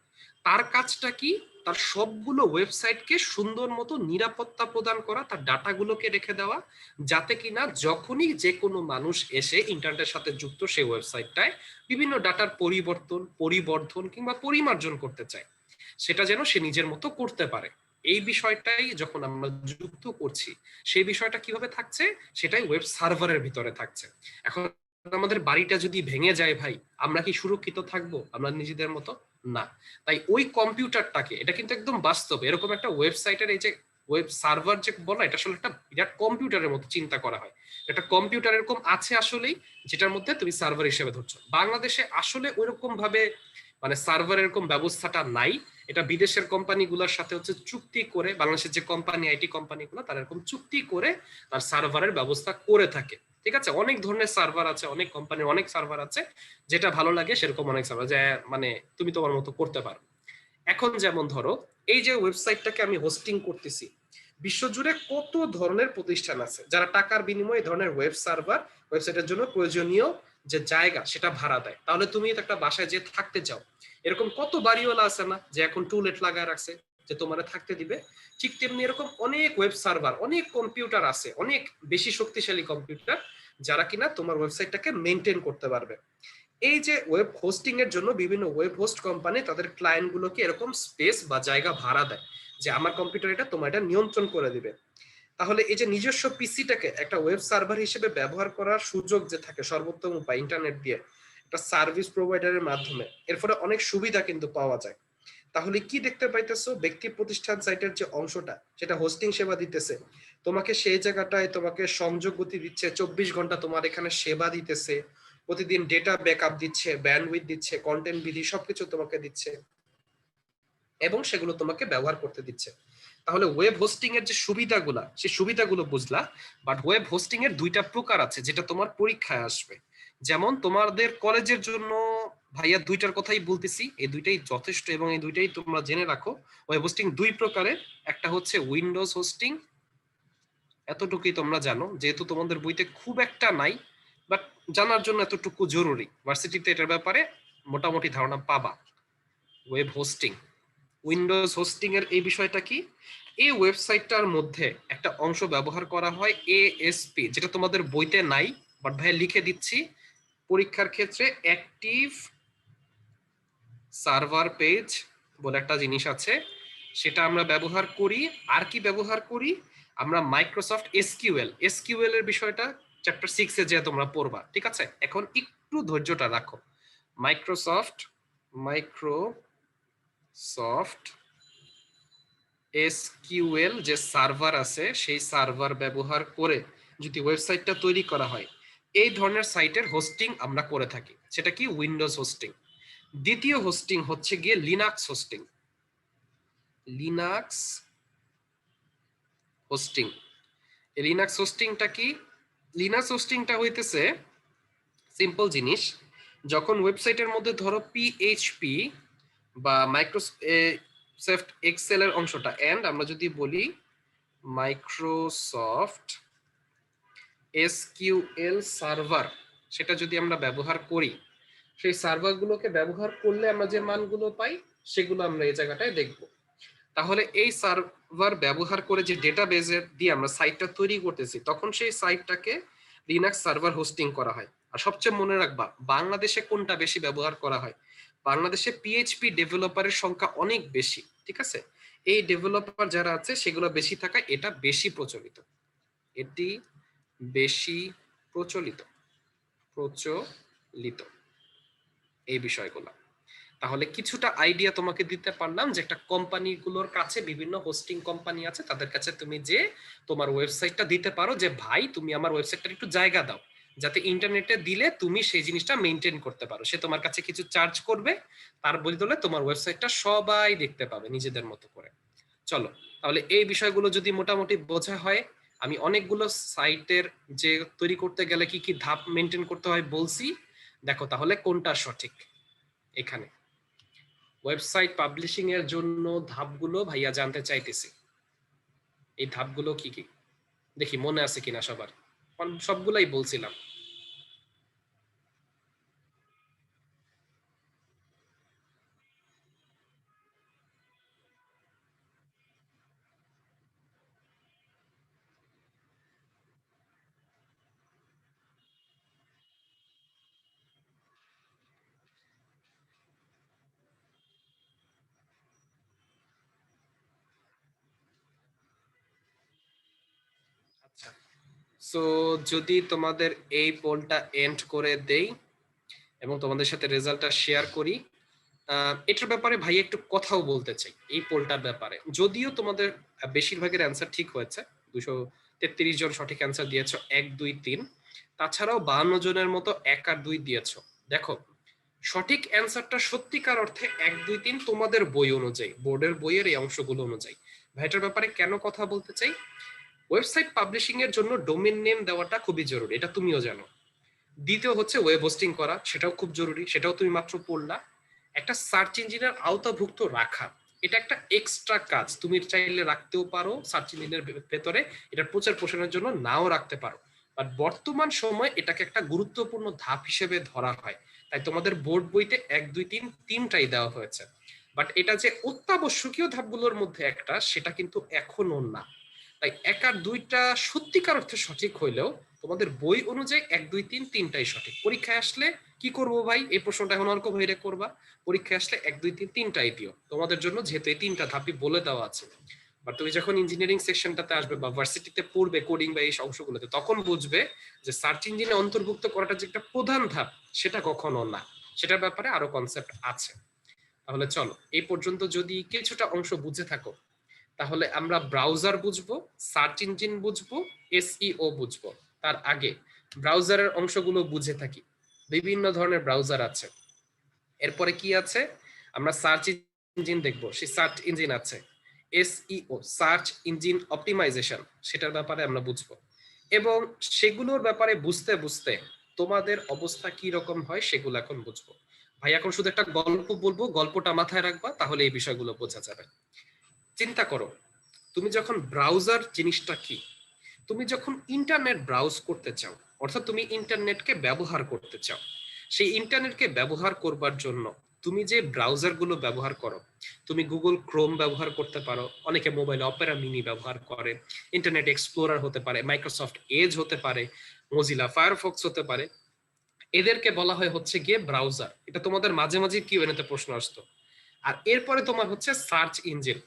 তার কাজটা কি, তার সবগুলো ওয়েবসাইটকে সুন্দর মতো নিরাপত্তা প্রদান করা, তার ডাটাগুলোকে রেখে দেওয়া, যাতে কিনা যখনই যে কোনো মানুষ এসে ইন্টারনেটের সাথে যুক্ত সেই ওয়েবসাইটটায় বিভিন্ন ডাটার পরিবর্ধন কিংবা পরিমার্জন করতে চায়, সেটা যেন সে নিজের মতো করতে পারে। এই বিষয়টাই যখন আমরা যুক্ত করছি, সেই বিষয়টা কিভাবে থাকছে সেটাই ওয়েব সার্ভারের ভিতরে থাকছে। এখন আমাদের বাড়িটা যদি ভেঙে যায় ভাই, আমরা কি সুরক্ষিত থাকবো আমরা নিজেদের মতো? না। তাই ওই কম্পিউটারটাকে, এটা কিন্তু একদম বাস্তব, এরকম একটা ওয়েবসাইটের এই যে ওয়েব সার্ভার যে বলা, এটা আসলে একটা বিরাট কম্পিউটারের মতো চিন্তা করা হয়। একটা কম্পিউটার এরকম আছে আসলেই, যেটার মধ্যে তুমি সার্ভার হিসেবে ধরছো। বাংলাদেশে আসলে ওইরকম ভাবে মানে সার্ভার এরকম ব্যবস্থাটা নাই। এটা বিদেশের কোম্পানিগুলোর সাথে হচ্ছে চুক্তি করে, বাংলাদেশের যে কোম্পানি আইটি কোম্পানিগুলো তারা এরকম চুক্তি করে তার সার্ভারের ব্যবস্থা করে থাকে। ঠিক আছে, অনেক ধরনের সার্ভার আছে, অনেক কোম্পানির অনেক সার্ভার আছে, যেটা ভালো লাগে সেরকম অনেক সার্ভার, যে মানে তুমি তোমার মতো করতে পারো। এখন যেমন ধরো এই যে ওয়েবসাইটটাকে আমি হোস্টিং করতেছি, বিশ্বজুড়ে কত ধরনের প্রতিষ্ঠান আছে যারা টাকার বিনিময়ে এই ধরনের ওয়েব সার্ভার, ওয়েবসাইটের জন্য প্রয়োজনীয় যে জায়গা সেটা ভাড়া দেয়। তাহলে তুমি তো একটা বাসায় যে থাকতে চাও, এরকম কত বাড়িওয়ালা আছে না যে এখন টুলেট লাগায় রাখছে যে তোমার থাকতে দিবে। ঠিক তেমনি এরকম অনেক ওয়েব সার্ভার, অনেক কম্পিউটার আছে, অনেক বেশি শক্তিশালী কম্পিউটার, যারা কিনা তোমার ওয়েবসাইটটাকে মেনটেন করতে পারবে। এই যে ওয়েব হোস্টিং এর জন্য বিভিন্ন ওয়েব হোস্ট কোম্পানি তাদের ক্লায়েন্ট গুলোকে এরকম স্পেস বা জায়গা ভাড়া দেয় যে আমার কম্পিউটার এটা তোমার এটা নিয়ন্ত্রণ করে দিবে। তাহলে এই যে নিজস্ব পিসিটাকে একটা ওয়েব সার্ভার হিসেবে ব্যবহার করার সুযোগ যে থাকে সর্বোত্তম উপায় ইন্টারনেট দিয়ে একটা সার্ভিস প্রোভাইডারের মাধ্যমে, এর ফলে অনেক সুবিধা কিন্তু পাওয়া যায়। তাহলে কি দেখতে পাইতেছো, ব্যক্তি প্রতিষ্ঠান সাইটের যে অংশটা সেটা হোস্টিং সেবা দিতেছে তোমাকে, সেই জায়গাটায় তোমাকে সংযোগ গতি দিচ্ছে, 24 ঘন্টা তোমার এখানে সেবা দিতেছে, প্রতিদিন ডেটা ব্যাকআপ দিচ্ছে, ব্যান্ডউইথ দিচ্ছে, কন্টেন্ট বিধি সবকিছু তোমাকে দিচ্ছে এবং সেগুলো তোমাকে ব্যবহার করতে দিচ্ছে। তাহলে ওয়েব হোস্টিং এর যে সুবিধাগুলা, সেই সুবিধাগুলো বুঝলা। বাট ওয়েব হোস্টিং এর 2টা প্রকার আছে যেটা তোমার পরীক্ষায় আসবে। যেমন তোমাদের কলেজের জন্য ভাইয়া 2টার কথাই বলতেছি, এই 2টাই যথেষ্ট এবং এই 2টাই তোমরা জেনে রাখো। ওয়েব হোস্টিং 2 প্রকারের, একটা হচ্ছে উইন্ডোজ হোস্টিং এতটুকুই তোমরা জানো, যেহেতু তোমাদের বইতে খুব একটা নাই, বাট জানার জন্য এতটুকু জরুরি। ভার্সিটিতে এটার ব্যাপারে মোটামুটি ধারণা পাবা। ওয়েব হোস্টিং, উইন্ডোজ হোস্টিং এর এই বিষয়টা কি, এই ওয়েবসাইটটার মধ্যে একটা অংশ ব্যবহার করা হয় এএসপি, যেটা তোমাদের বইতে নাই, বাট ভাই লিখে দিচ্ছি, পরীক্ষার ক্ষেত্রে অ্যাক্টিভ সার্ভার পেজ বলে একটা জিনিস আছে, সেটা আমরা ব্যবহার করি। আর কি ব্যবহার করি, আমরা মাইক্রোসফট এসকিউএল, এসকিউএল এর বিষয়টা চ্যাপ্টার 6 এ যে তোমরা পড়বা, ঠিক আছে? এখন একটু ধৈর্যটা রাখো। মাইক্রোসফট এসকিউএল যে সার্ভার আছে, সেই সার্ভার ব্যবহার করে যদি ওয়েবসাইটটা তৈরি করা হয়, এই ধরনের সাইটের হোস্টিং আমরা করে থাকি। সেটা কি, উইন্ডোজ হোস্টিং। দ্বিতীয় হোস্টিং হচ্ছে গিয়ে Linux hosting. Linux hosting, Linux হোস্টিংটা কি, লিনাক্স হোস্টিংটা হইতেছে সিম্পল জিনিস। যখন ওয়েবসাইটের মধ্যে ধরো পিএইচপি বা মাইক্রোসফট এক্সেল এর অংশটা, এন্ড আমরা যদি বলি মাইক্রোসফট এসকিউএল সার্ভার, সেটা যদি আমরা ব্যবহার করি, সেই সার্ভারগুলোকে ব্যবহার করলে আমরা যে মানগুলো পাই সেগুলো আমরা এই জায়গাটায় দেখব। তাহলে এই সার্ভার ব্যবহার করে যে ডেটাবেজে দিয়ে আমরা সাইটটা তৈরি করতেছি, তখন সেই সাইটটাকে লিনাক্স সার্ভার হোস্টিং করা হয়। আর সবচেয়ে মনে রাখবা, বাংলাদেশে কোনটা বেশি ব্যবহার করা হয়, বাংলাদেশে পিএইচপি ডেভেলপারের সংখ্যা অনেক বেশি, ঠিক আছে? এই ডেভেলপার যারা আছে সেগুলো বেশি থাকায় এটা বেশি প্রচলিত, এটি বেশি প্রচলিত প্রচলিত এই বিষয়গুলো। তাহলে কিছুটা আইডিয়া তোমাকে দিতে পারলাম যে একটা কোম্পানিগুলোর কাছে, বিভিন্ন হোস্টিং কোম্পানি আছে, তাদের কাছে তুমি যে তোমার ওয়েবসাইটটা দিতে পারো, যে ভাই তুমি আমার ওয়েবসাইটটা একটু জায়গা দাও, যাতে ইন্টারনেটে দিলে তুমি সেই জিনিসটা মেনটেন করতে পারো। সে তোমার কাছে কিছু চার্জ করবে, তার বদলে তোমার ওয়েবসাইটটা সবাই দেখতে পাবে নিজেদের মতো করে। চলো, তাহলে এই বিষয়গুলো যদি মোটামুটি বোঝা হয়, আমি অনেকগুলো সাইটের যে তৈরি করতে গেলে কি কি ধাপ মেনটেন করতে হয় বলছি, দেখো তাহলে কোনটা সঠিক। এখানে ওয়েবসাইট পাবলিশিং এর জন্য ধাপগুলো ভাইয়া জানতে চাইতেছি, এই ধাপগুলো কি কি, দেখি মনে আছে কিনা সবার। সবগুলাই বলছিলাম। আচ্ছা, সো যদি তোমাদের এই পোলটা এন্ড করে দেই এবং তোমাদের সাথে রেজাল্টটা শেয়ার করি, এটার ব্যাপারে ভাই একটু কথাও বলতে চাই। এই পোলটার ব্যাপারে যদিও তোমাদের বেশিরভাগের অ্যান্সার ঠিক হয়েছে, 233 জন সঠিক অ্যান্সার দিয়েছো 1 2 3, তাছাড়াও 52 জনের মতো 1 আর 2 দিয়েছো। দেখো, সঠিক অ্যান্সারটা সত্যিকার অর্থে 1 2 3 তোমাদের বই অনুযায়ী, বোর্ডের বইয়ের এই অংশগুলো অনুযায়ী। ভাই এটার ব্যাপারে কেন কথা বলতে চাই, ওয়েবসাইট পাবলিশিং এর জন্য ডোমেইন নেম দেওয়াটা খুবই জরুরি, এটা তুমিও জানো। দ্বিতীয় হচ্ছে ওয়েব হোস্টিং করা, সেটাও খুব জরুরি, সেটাও তুমি মাত্র পড়লা। একটা সার্চ ইঞ্জিনের আওতাভুক্ত রাখা, এটা একটা এক্সট্রা কাজ, তুমি চাইলে রাখতেও পারো সার্চ ইঞ্জিনের ভেতরে, এটার প্রচার প্রসারের জন্য নাও রাখতে পারো, বাট বর্তমান সময় এটাকে একটা গুরুত্বপূর্ণ ধাপ হিসেবে ধরা হয়। তাই তোমাদের বোর্ড বইতে 1 2 3 তিনটাই দেওয়া হয়েছে, বাট এটা যে অত্যাবশ্যকীয় ধাপগুলোর মধ্যে একটা, সেটা কিন্তু এখনো না। তাই 1 আর 2টা সত্যিকার অর্থে সঠিক হইলেও তোমাদের বই অনুযায়ী 1 2 3 তিনটাই সঠিক। পরীক্ষায় আসলে কি করবো ভাই, এই প্রশ্নটা এখন অর্ক ভাইরে করবা, পরীক্ষায় আসলে 1 2 3 তিনটাই দিও তোমাদের জন্য, যেহেতু এই তিনটা ধাপই বলে দেওয়া আছে। বাট তুমি যখন ইঞ্জিনিয়ারিং সেকশনটাতে আসবে বা ভার্সিটিতে পড়বে কোডিং বা এই অংশগুলোতে, তখন বুঝবে যে সার্চ ইঞ্জিনে অন্তর্ভুক্ত করাটা যে একটা প্রধান ধাপ, সেটা কখনো না, সেটার ব্যাপারে আরো কনসেপ্ট আছে। তাহলে চলো, এই পর্যন্ত যদি কিছুটা অংশ বুঝে থাকো, তাহলে আমরা ব্রাউজার বুঝবো, সার্চ ইঞ্জিন বুঝবো, এসইও বুঝবো। তার আগে ব্রাউজারের অংশগুলো বুঝে থাকি, বিভিন্ন ধরনের ব্রাউজার আছে। এরপরে কি আছে, আমরা সার্চ ইঞ্জিন দেখবো, সেই সার্চ ইঞ্জিন আছে। এসইও, সার্চ ইঞ্জিন অপটিমাইজেশন, সেটার ব্যাপারে আমরা বুঝবো, এবং সেগুলোর ব্যাপারে বুঝতে বুঝতে তোমাদের অবস্থা কি রকম হয় সেগুলো এখন বুঝবো। ভাই এখন শুধু একটা গল্প বলবো, গল্পটা মাথায় রাখবা, তাহলে এই বিষয়গুলো বোঝা যাবে। চিন্তা করো, তুমি যখন ব্রাউজার জিনিসটা কি, তুমি যখন ইন্টারনেট ব্রাউজ করতে চাও, অর্থাৎ তুমি ইন্টারনেটকে ব্যবহার করতে চাও, সেই ইন্টারনেটকে ব্যবহার করবার জন্য তুমি যে ব্রাউজার গুলো ব্যবহার করো, তুমি গুগল ক্রোম ব্যবহার করতে পারো, অনেকে মোবাইল অপেরা মিনি ব্যবহার করে, ইন্টারনেট এক্সপ্লোরার হতে পারে, মাইক্রোসফট এজ হতে পারে, মজিলা ফায়ারফক্স হতে পারে, এদেরকে বলা হয় হচ্ছে গিয়ে ব্রাউজার। এটা তোমাদের মাঝে মাঝে কিউএনএ প্রশ্ন আসতো। আর এরপরে তোমার হচ্ছে সার্চ ইঞ্জিন।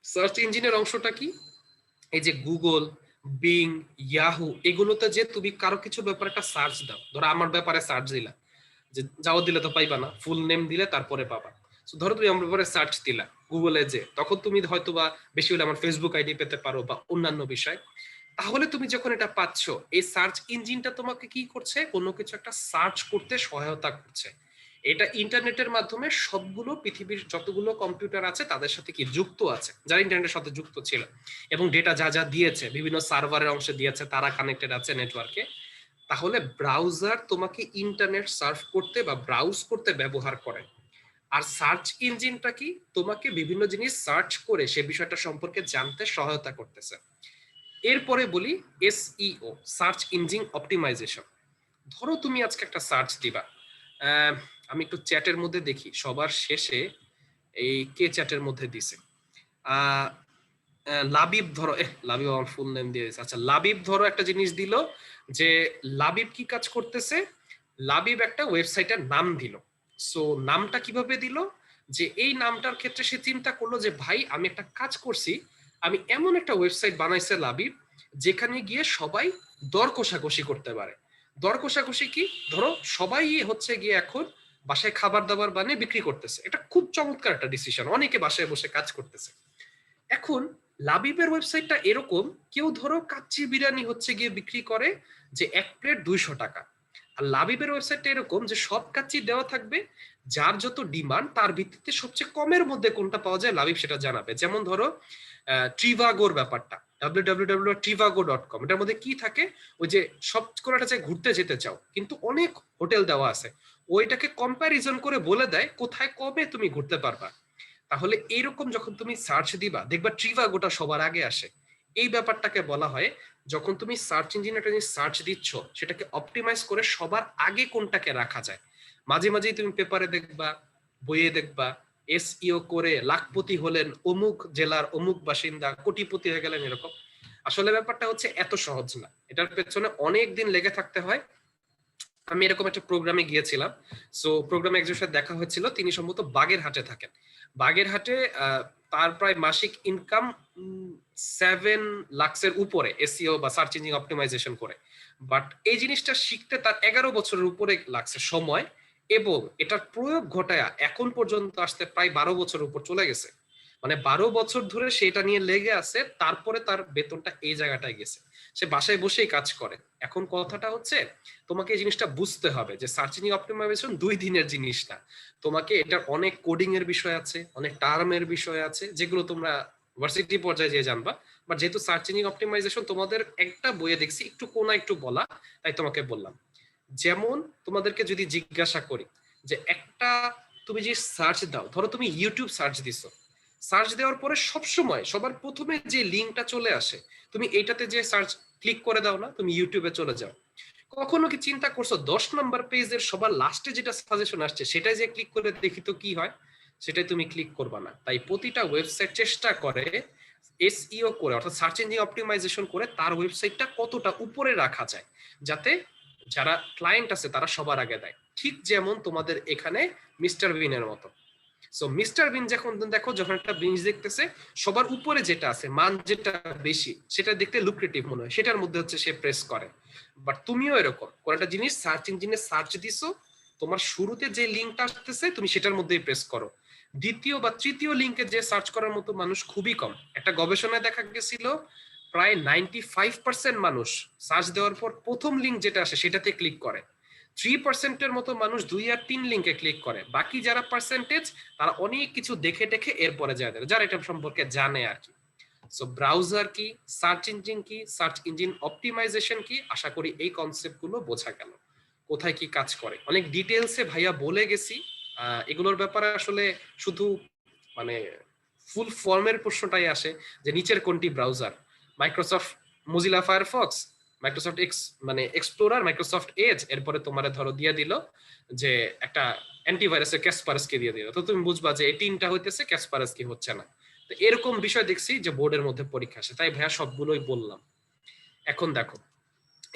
সার্চ ইঞ্জিনের অংশটা কি? এই যে গুগল, বিং, ইয়াহু, এগুলোতে যে তুমি কারো কিছু ব্যাপারে একটা সার্চ দাও, ধরো আমার ব্যাপারে সার্চ দিলা, যে যাও দিলে তো পাইবা না, ফুল নেম দিলে তারপরে পাবা। ধরো তুমি আমার ব্যাপারে সার্চ দিলা গুগলে, যে তখন তুমি হয়তো বা বেশি হলে আমার ফেসবুক আইডি পেতে পারো বা অন্যান্য বিষয়। তাহলে তুমি যখন এটা পাচ্ছ, এই সার্চ ইঞ্জিনটা তোমাকে কি করছে? কোনো কিছু একটা সার্চ করতে সহায়তা করছে। এটা ইন্টারনেটের মাধ্যমে সবগুলো পৃথিবীর যতগুলো কম্পিউটার আছে তাদের সাথে কি যুক্ত আছে, যারা ইন্টারনেটের সাথে যুক্ত ছিল, এবং ডেটা যা যা দিয়েছে বিভিন্ন সার্ভারের অংশে দিয়েছে, তারা কানেক্টেড আছে নেটওয়ার্কে। তাহলে ব্রাউজার তোমাকে ইন্টারনেট সার্চ করতে বা ব্রাউজ করতে ব্যবহার করে। আর সার্চ ইঞ্জিনটা কি? তোমাকে বিভিন্ন জিনিস সার্চ করে সে বিষয়টা সম্পর্কে জানতে সহায়তা করতেছে। এরপরে বলি এসইও, সার্চ ইঞ্জিন অপটিমাইজেশন। ধরো তুমি আজকে একটা সার্চ দিবা, আমি একটু চ্যাটের মধ্যে দেখি সবার শেষে এই কে চ্যাটের মধ্যে দিছে, লাবিব, ধরো লাবিব আমার ফুল নেম দিয়ে দিয়েছে, আচ্ছা লাবিব ধরো একটা জিনিস দিল, যে লাবিব কি কাজ করতেছে, লাবিব একটা ওয়েবসাইটের নাম দিল। সো নামটা কিভাবে দিল? যে এই নামটার ক্ষেত্রে সে চিন্তা করলো যে ভাই আমি একটা কাজ করছি, আমি এমন একটা ওয়েবসাইট বানাইছে লাবিব যেখানে গিয়ে সবাই দর কষাকষি করতে পারে। দর কষাকষি কি? ধরো সবাই হচ্ছে গিয়ে এখন বাসায় খাবার দাবার বানিয়ে বিক্রি করতেছে, এটা খুব চমৎকার একটা ডিসিশন, অনেকে বাসায় বসে কাজ করতেছে। এখন লাবিবের ওয়েবসাইটটা এরকম, কেউ ধরো কাচ্চি বিরিয়ানি হচ্ছে গিয়ে বিক্রি করে যে 1 প্লেট 200 টাকা। আর লাবিবের ওয়েবসাইটটা এরকম যে সব কাচ্চি দেওয়া থাকবে, যার যত ডিমান্ড তার ভিত্তিতে সবচেয়ে কমের মধ্যে কোনটা পাওয়া যায় লাবিব সেটা জানাবে। যেমন ধরো ট্রিভাগোর ব্যাপারটা, www.trivago.com, এটার মধ্যে কি থাকে? ওই যে সব কোনো একটা জায়গায় ঘুরতে যেতে চাও কিন্তু অনেক হোটেল দেওয়া আছে, ওইটাকে কম্প্যারিজন করে বলে দেয় কোথায় কবে তুমি ঘুরতে পারবা। তাহলে এইরকম যখন তুমি সার্চ দিবা, দেখবা ট্রিভাগোটা সবার আগে আসে। এই ব্যাপারটাকে বলা হয়, যখন তুমি সার্চ ইঞ্জিনে একটা জিনিস সার্চ দিচ্ছ, সেটাকে অপটিমাইজ করে সবার আগে কোনটাকে রাখা যায়। মাঝে মাঝেই তুমি পেপারে দেখবা, বইয়ে দেখবা, এসইও করে লাখপতি হলেন অমুক জেলার অমুক বাসিন্দা, কোটিপতি হয়ে গেলেন, এরকম। আসলে ব্যাপারটা হচ্ছে এত সহজ না, এটার পেছনে অনেক দিন লেগে থাকতে হয়। আমি এরকম একটা প্রোগ্রামে গিয়েছিলাম। সো প্রোগ্রামে একজনের সাথে দেখা হয়েছিল, তিনি সম্ভবত বাগেরহাটে থাকেন। বাগেরহাটে তার প্রায় মাসিক ইনকাম 7 লাখের উপরে এসইও বা সার্চ ইঞ্জিন অপটিমাইজেশন করে। বাট এই জিনিসটা শিখতে তার 11 বছরের উপরে লাগছে সময়, এবং এটার প্রয়োগ ঘটায় এখন পর্যন্ত আসতে প্রায় 12 বছরের উপর চলে গেছে। মানে 12 বছর ধরে সেটা নিয়ে লেগে আছে, তারপরে তার বেতনটা এই জায়গাটায় গেছে। সে বাসায় বসেই কাজ করে। এখন কথাটা হচ্ছে, তোমাকে এই জিনিসটা বুঝতে হবে যে সার্চ ইঞ্জিন অপটিমাইজেশন 2 দিনের জিনিস না। তোমাকে এটার অনেক কোডিং এর বিষয় আছে, অনেক টার্মের বিষয় আছে, যেগুলো তোমরা ভার্সিটি পর্যায়ে যে জানবা। বাট যেহেতু সার্চ ইঞ্জিন অপটিমাইজেশন তোমাদের একটা বইয়ে দেখছি একটু কোনা একটু বলা, তাই তোমাকে বললাম। যেমন তোমাদেরকে যদি জিজ্ঞাসা করি যে একটা, তুমি যে সার্চ দাও, ধরো তুমি ইউটিউব সার্চ দিছো, সার্চ দেওয়ার পরে সবসময় সবার প্রথমে যে লিঙ্কটা চলে আসে, তুমি এইটাতে যে সার্চ ক্লিক করে দাও না, তুমি ইউটিউবে চলে যাও। কখনো কি চিন্তা করছো 10 নম্বর পেজের সবার লাস্টে যেটা সাজেশন আসছে সেটাই যে ক্লিক করে দেখি তো কি হয়? সেটাই তুমি ক্লিক করবা না। তাই প্রতিটা ওয়েবসাইট চেষ্টা করে এসইও করে, অর্থাৎ সার্চ ইঞ্জিন অপটিমাইজেশন করে তার ওয়েবসাইটটা কতটা উপরে রাখা যায়, যাতে যারা ক্লায়েন্ট আছে তারা সবার আগে দেয়। ঠিক যেমন তোমাদের এখানে মিস্টার বিনের মতো। সো মিস্টার বিন যখন দেখো, যখন একটা জিনিস দেখতেছে সবার উপরে যেটা আছে, মান যেটা বেশি, সেটা দেখতে লুক্রেটিভ মনে হয়, সেটার মধ্যে হচ্ছে সে প্রেস করে। বাট তুমিও এরকম কোন একটা জিনিস সার্চ ইঞ্জিনে সার্চ দিছো, তোমার শুরুতে যে লিঙ্কটা আসতেছে তুমি সেটার মধ্যেই প্রেস করো। দ্বিতীয় বা তৃতীয় লিঙ্কে যে সার্চ করার মতো মানুষ খুবই কম। একটা গবেষণায় দেখা গেছিল প্রায় 95% মানুষ সার্চ দেওয়ার পর প্রথম লিঙ্ক যেটা আসে সেটাতে ক্লিক করে। 3%-এর মতো মানুষ 2 আর 3 লিঙ্কে ক্লিক করে। বাকি যারা পার্সেন্টেজ, তারা অনেক কিছু দেখে টেখে এরপরে যায়, যারা এটা সম্পর্কে জানে আর কি। সো ব্রাউজার কি, সার্চ ইঞ্জিন কি, সার্চ ইঞ্জিন অপটিমাইজেশন কি, আশা করি এই কনসেপ্ট গুলো বোঝা গেল, কোথায় কি কাজ করে। অনেক ডিটেলসে ভাইয়া বলে গেছি। এগুলোর ব্যাপারে আসলে শুধু মানে ফুল ফর্মের প্রশ্নটাই আসে যে নিচের কোনটি browser, Microsoft Mozilla Firefox, Microsoft x মানে এক্সপ্লোরার, মাইক্রোসফট এজ, এরপরে তোমার ধরো দিয়ে দিল যে একটা অ্যান্টিভাইরাসের ক্যাসপারাসকি দিয়ে দিল, তো তুমি বুঝবা যে এই তিনটা হইতেছে, ক্যাসপারাসকি হচ্ছে না। তো এরকম বিষয় দেখছি যে বোর্ডের মধ্যে পরীক্ষা আসে, তাই ভাইয়া সবগুলোই বললাম। এখন দেখো,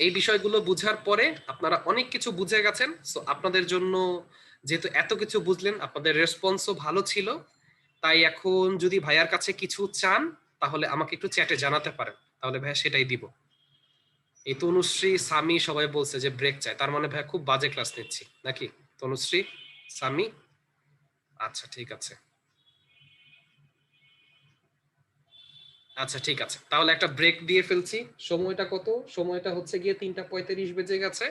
এই বিষয়গুলো বুঝার পরে আপনারা অনেক কিছু বুঝে গেছেন, সো আপনাদের জন্য যেহেতু এত কিছু বুঝলেন, আপনাদের রেসপন্সও ভালো ছিল, তাই এখন যদি ভাইয়ার কাছে কিছু চান তাহলে আমাকে একটু চ্যাটে জানাতে পারেন, তাহলে ভাইয়া সেটাই দিব। এই তনুশ্রী, সামি সবাই বলছে যে ব্রেক চাই, তার মানে ভাইয়া খুব বাজে ক্লাস নিচ্ছি নাকি? তনুশ্রী, সামি, আচ্ছা ঠিক আছে, আচ্ছা ঠিক আছে, তাহলে একটা ব্রেক দিয়ে ফেলছি। সময়টা কত? সময়টা হচ্ছে গিয়ে 3:35 বেজে গেছে।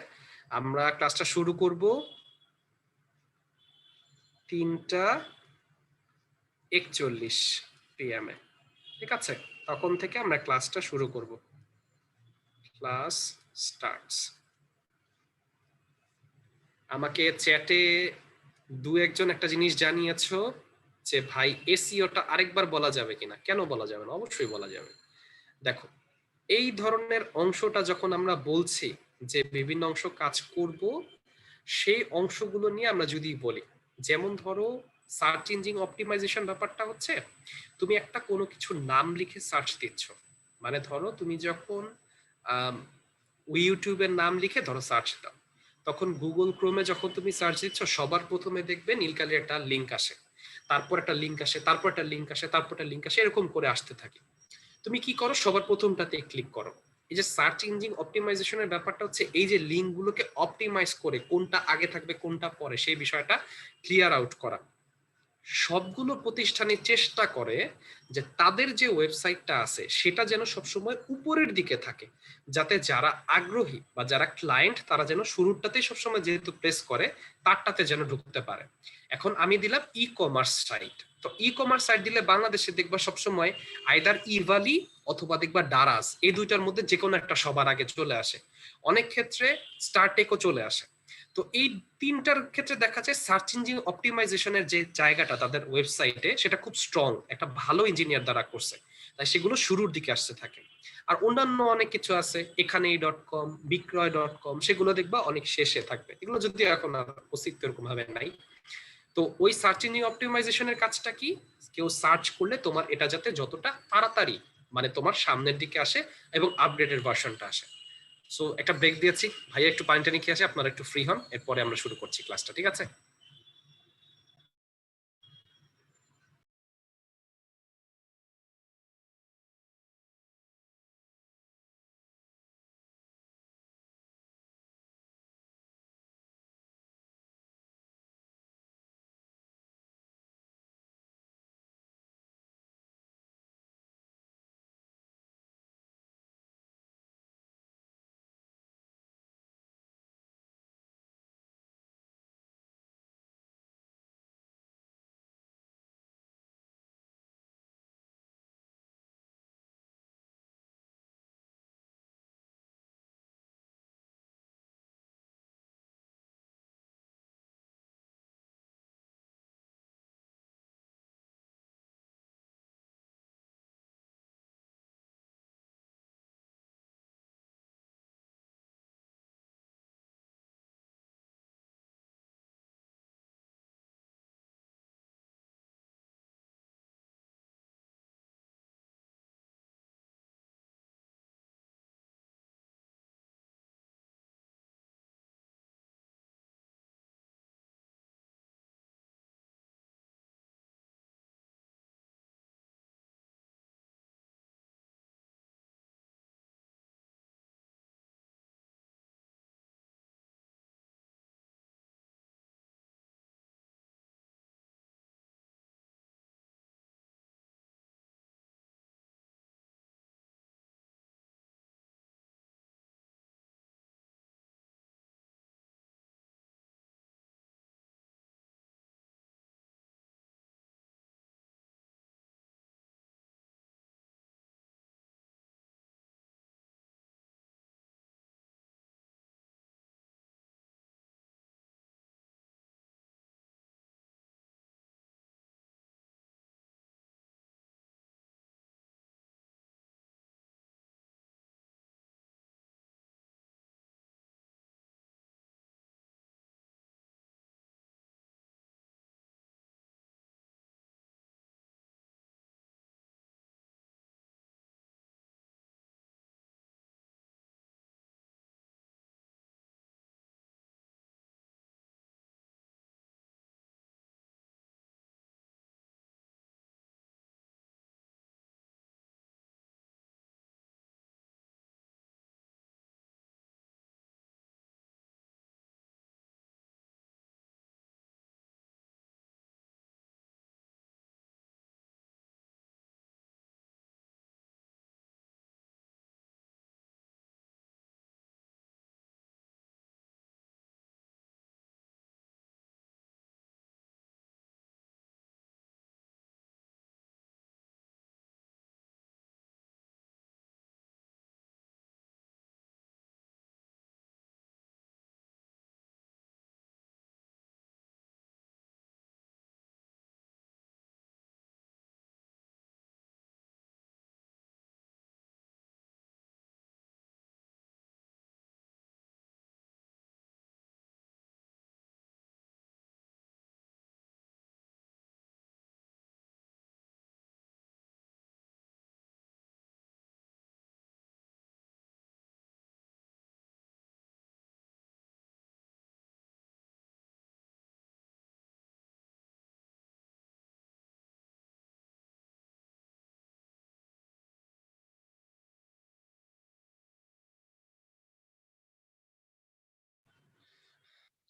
আমরা ক্লাসটা শুরু করব 3:41 PM এ, ঠিক আছে? তখন থেকে আমরা ক্লাসটা শুরু করব। Class starts. আমাকে চ্যাটে দু একজন একটা জিনিস জানিয়েছো যে ভাই এসইওটা আরেকবার বলা যাবে কিনা। কেন বলা যাবে না? অবশ্যই বলা যাবে। দেখো, এই ধরনের অংশটা যখন আমরা বলছি যে বিভিন্ন অংশ কাজ করব, সেই অংশগুলো নিয়ে আমরা যদি বলি, যেমন ধরো সার্চ ইঞ্জিন অপটিমাইজেশন ব্যাপারটা হচ্ছে, তুমি একটা কোনো কিছু নাম লিখে সার্চ দিচ্ছ, মানে ধরো তুমি যখন ইউটিউবের নাম লিখে ধরো সার্চ দাও, তখন গুগল ক্রোমে যখন তুমি সার্চ দিচ্ছ, সবার প্রথমে দেখবে নীলকালি একটা লিঙ্ক আসে, তারপর একটা লিঙ্ক আসে, তারপর একটা লিঙ্ক আসে, তারপর একটা লিঙ্ক আসে, এরকম করে আসতে থাকে। তুমি কি করো? সবার প্রথমটাতে ক্লিক করো। এই যে সার্চ ইঞ্জিন অপটিমাইজেশনের ব্যাপারটা হচ্ছে এই যে লিঙ্ক গুলোকে অপটিমাইজ করে কোনটা আগে থাকবে কোনটা পরে সেই বিষয়টা ক্লিয়ার আউট করা। সবগুলো প্রতিষ্ঠানের চেষ্টা করে যে তাদের যে ওয়েবসাইটটা আছে সেটা যেন সবসময় উপরের দিকে থাকে, যাতে যারা আগ্রহী বা যারা ক্লায়েন্ট তারা যেন শুরুরটাতেই সবসময় যেহেতু প্রেস করে তারটাতে যেন ঢুকতে পারে। এখন আমি দিলাম ই কমার্স সাইট, তো ই কমার্স সাইট দিলে বাংলাদেশে দেখবা সবসময় আইদার ইভালি অথবা দেখবা ডারাস, এই দুইটার মধ্যে যে কোনো একটা সবার আগে চলে আসে, অনেক ক্ষেত্রে স্টারটেকও চলে আসে। তো এই তিনটার ক্ষেত্রে দেখা যায় সার্চ ইঞ্জিন অপটিমাইজেশনের যে জায়গাটা তাদের ওয়েবসাইটে সেটা খুব স্ট্রং, একটা ভালো ইঞ্জিনিয়ার দ্বারা করছে, তাই সেগুলো শুরুর দিকে আসতে থাকে। আর অন্যান্য অনেক কিছু আছে, এখানেই.com, বিক্রয়.com, সেগুলো দেখবা অনেক শেষে থাকবে, এগুলো যদি এখন আর অস্তিত্ব এরকম ভাবে নাই। তো ওই সার্চ ইঞ্জিন অপটিমাইজেশনের কাজটা কি? কেউ সার্চ করলে তোমার এটা যাতে যতটা তাড়াতাড়ি মানে তোমার সামনের দিকে আসে এবং আপডেটেড ভার্সনটা আসে। সো একটা ব্রেক দিয়েছি, ভাইয়া একটু পানি টানি খেয়ে আসে, আপনারা একটু ফ্রি হন, এরপরে আমরা শুরু করছি ক্লাসটা, ঠিক আছে?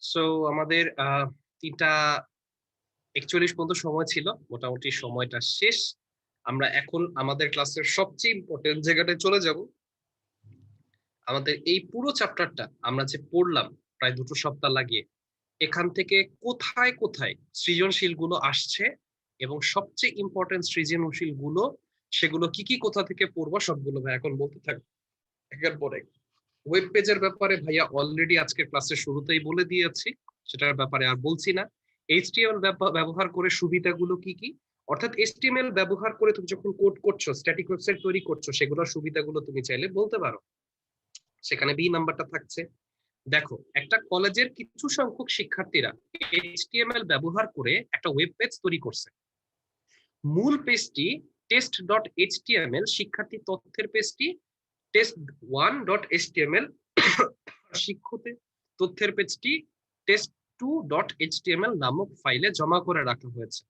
সো আমাদের 3:41 পর্যন্ত সময় ছিল, মোটামুটি সময়টা শেষ। আমরা এখন আমাদের ক্লাসের সবচেয়ে ইম্পর্টেন্ট জায়গাটায় চলে যাব। আমাদের এই পুরো চ্যাপ্টারটা আমরা যে পড়লাম প্রায় 2 সপ্তাহ লাগিয়ে, এখান থেকে কোথায় কোথায় সৃজনশীল গুলো আসছে এবং সবচেয়ে ইম্পর্টেন্ট সৃজনশীল গুলো, সেগুলো কি কি কোথা থেকে পড়বো সবগুলো ভাই এখন বলতে থাকবো একের পর এক। ওয়েব পেজের ব্যাপারে ভাইয়া অলরেডি আজকের ক্লাসের শুরুতেই বলে দিয়েছি, সেটার ব্যাপারে আর বলছি না। এইচটিএমএল ব্যবহার করে সুবিধাগুলো কি কি, অর্থাৎ এইচটিএমএল ব্যবহার করে তুমি যখন কোড করছো, স্ট্যাটিক ওয়েবসাইট তৈরি করছো, সেগুলোর সুবিধাগুলো তুমি চাইলে বলতে পারো। সেখানে বি নাম্বারটা থাকছে। দেখো, একটা কলেজের কিছু সংখ্যক শিক্ষার্থীরা এইচটিএমএল ব্যবহার করে একটা ওয়েব পেজ তৈরি করছে। মূল পেজটি test.html, শিক্ষার্থী তথ্যের পেজটি test1.html, শিক্ষকের তথ্যের পেজটি test2.html নামক ফাইলে জমা করে রাখা হয়েছে।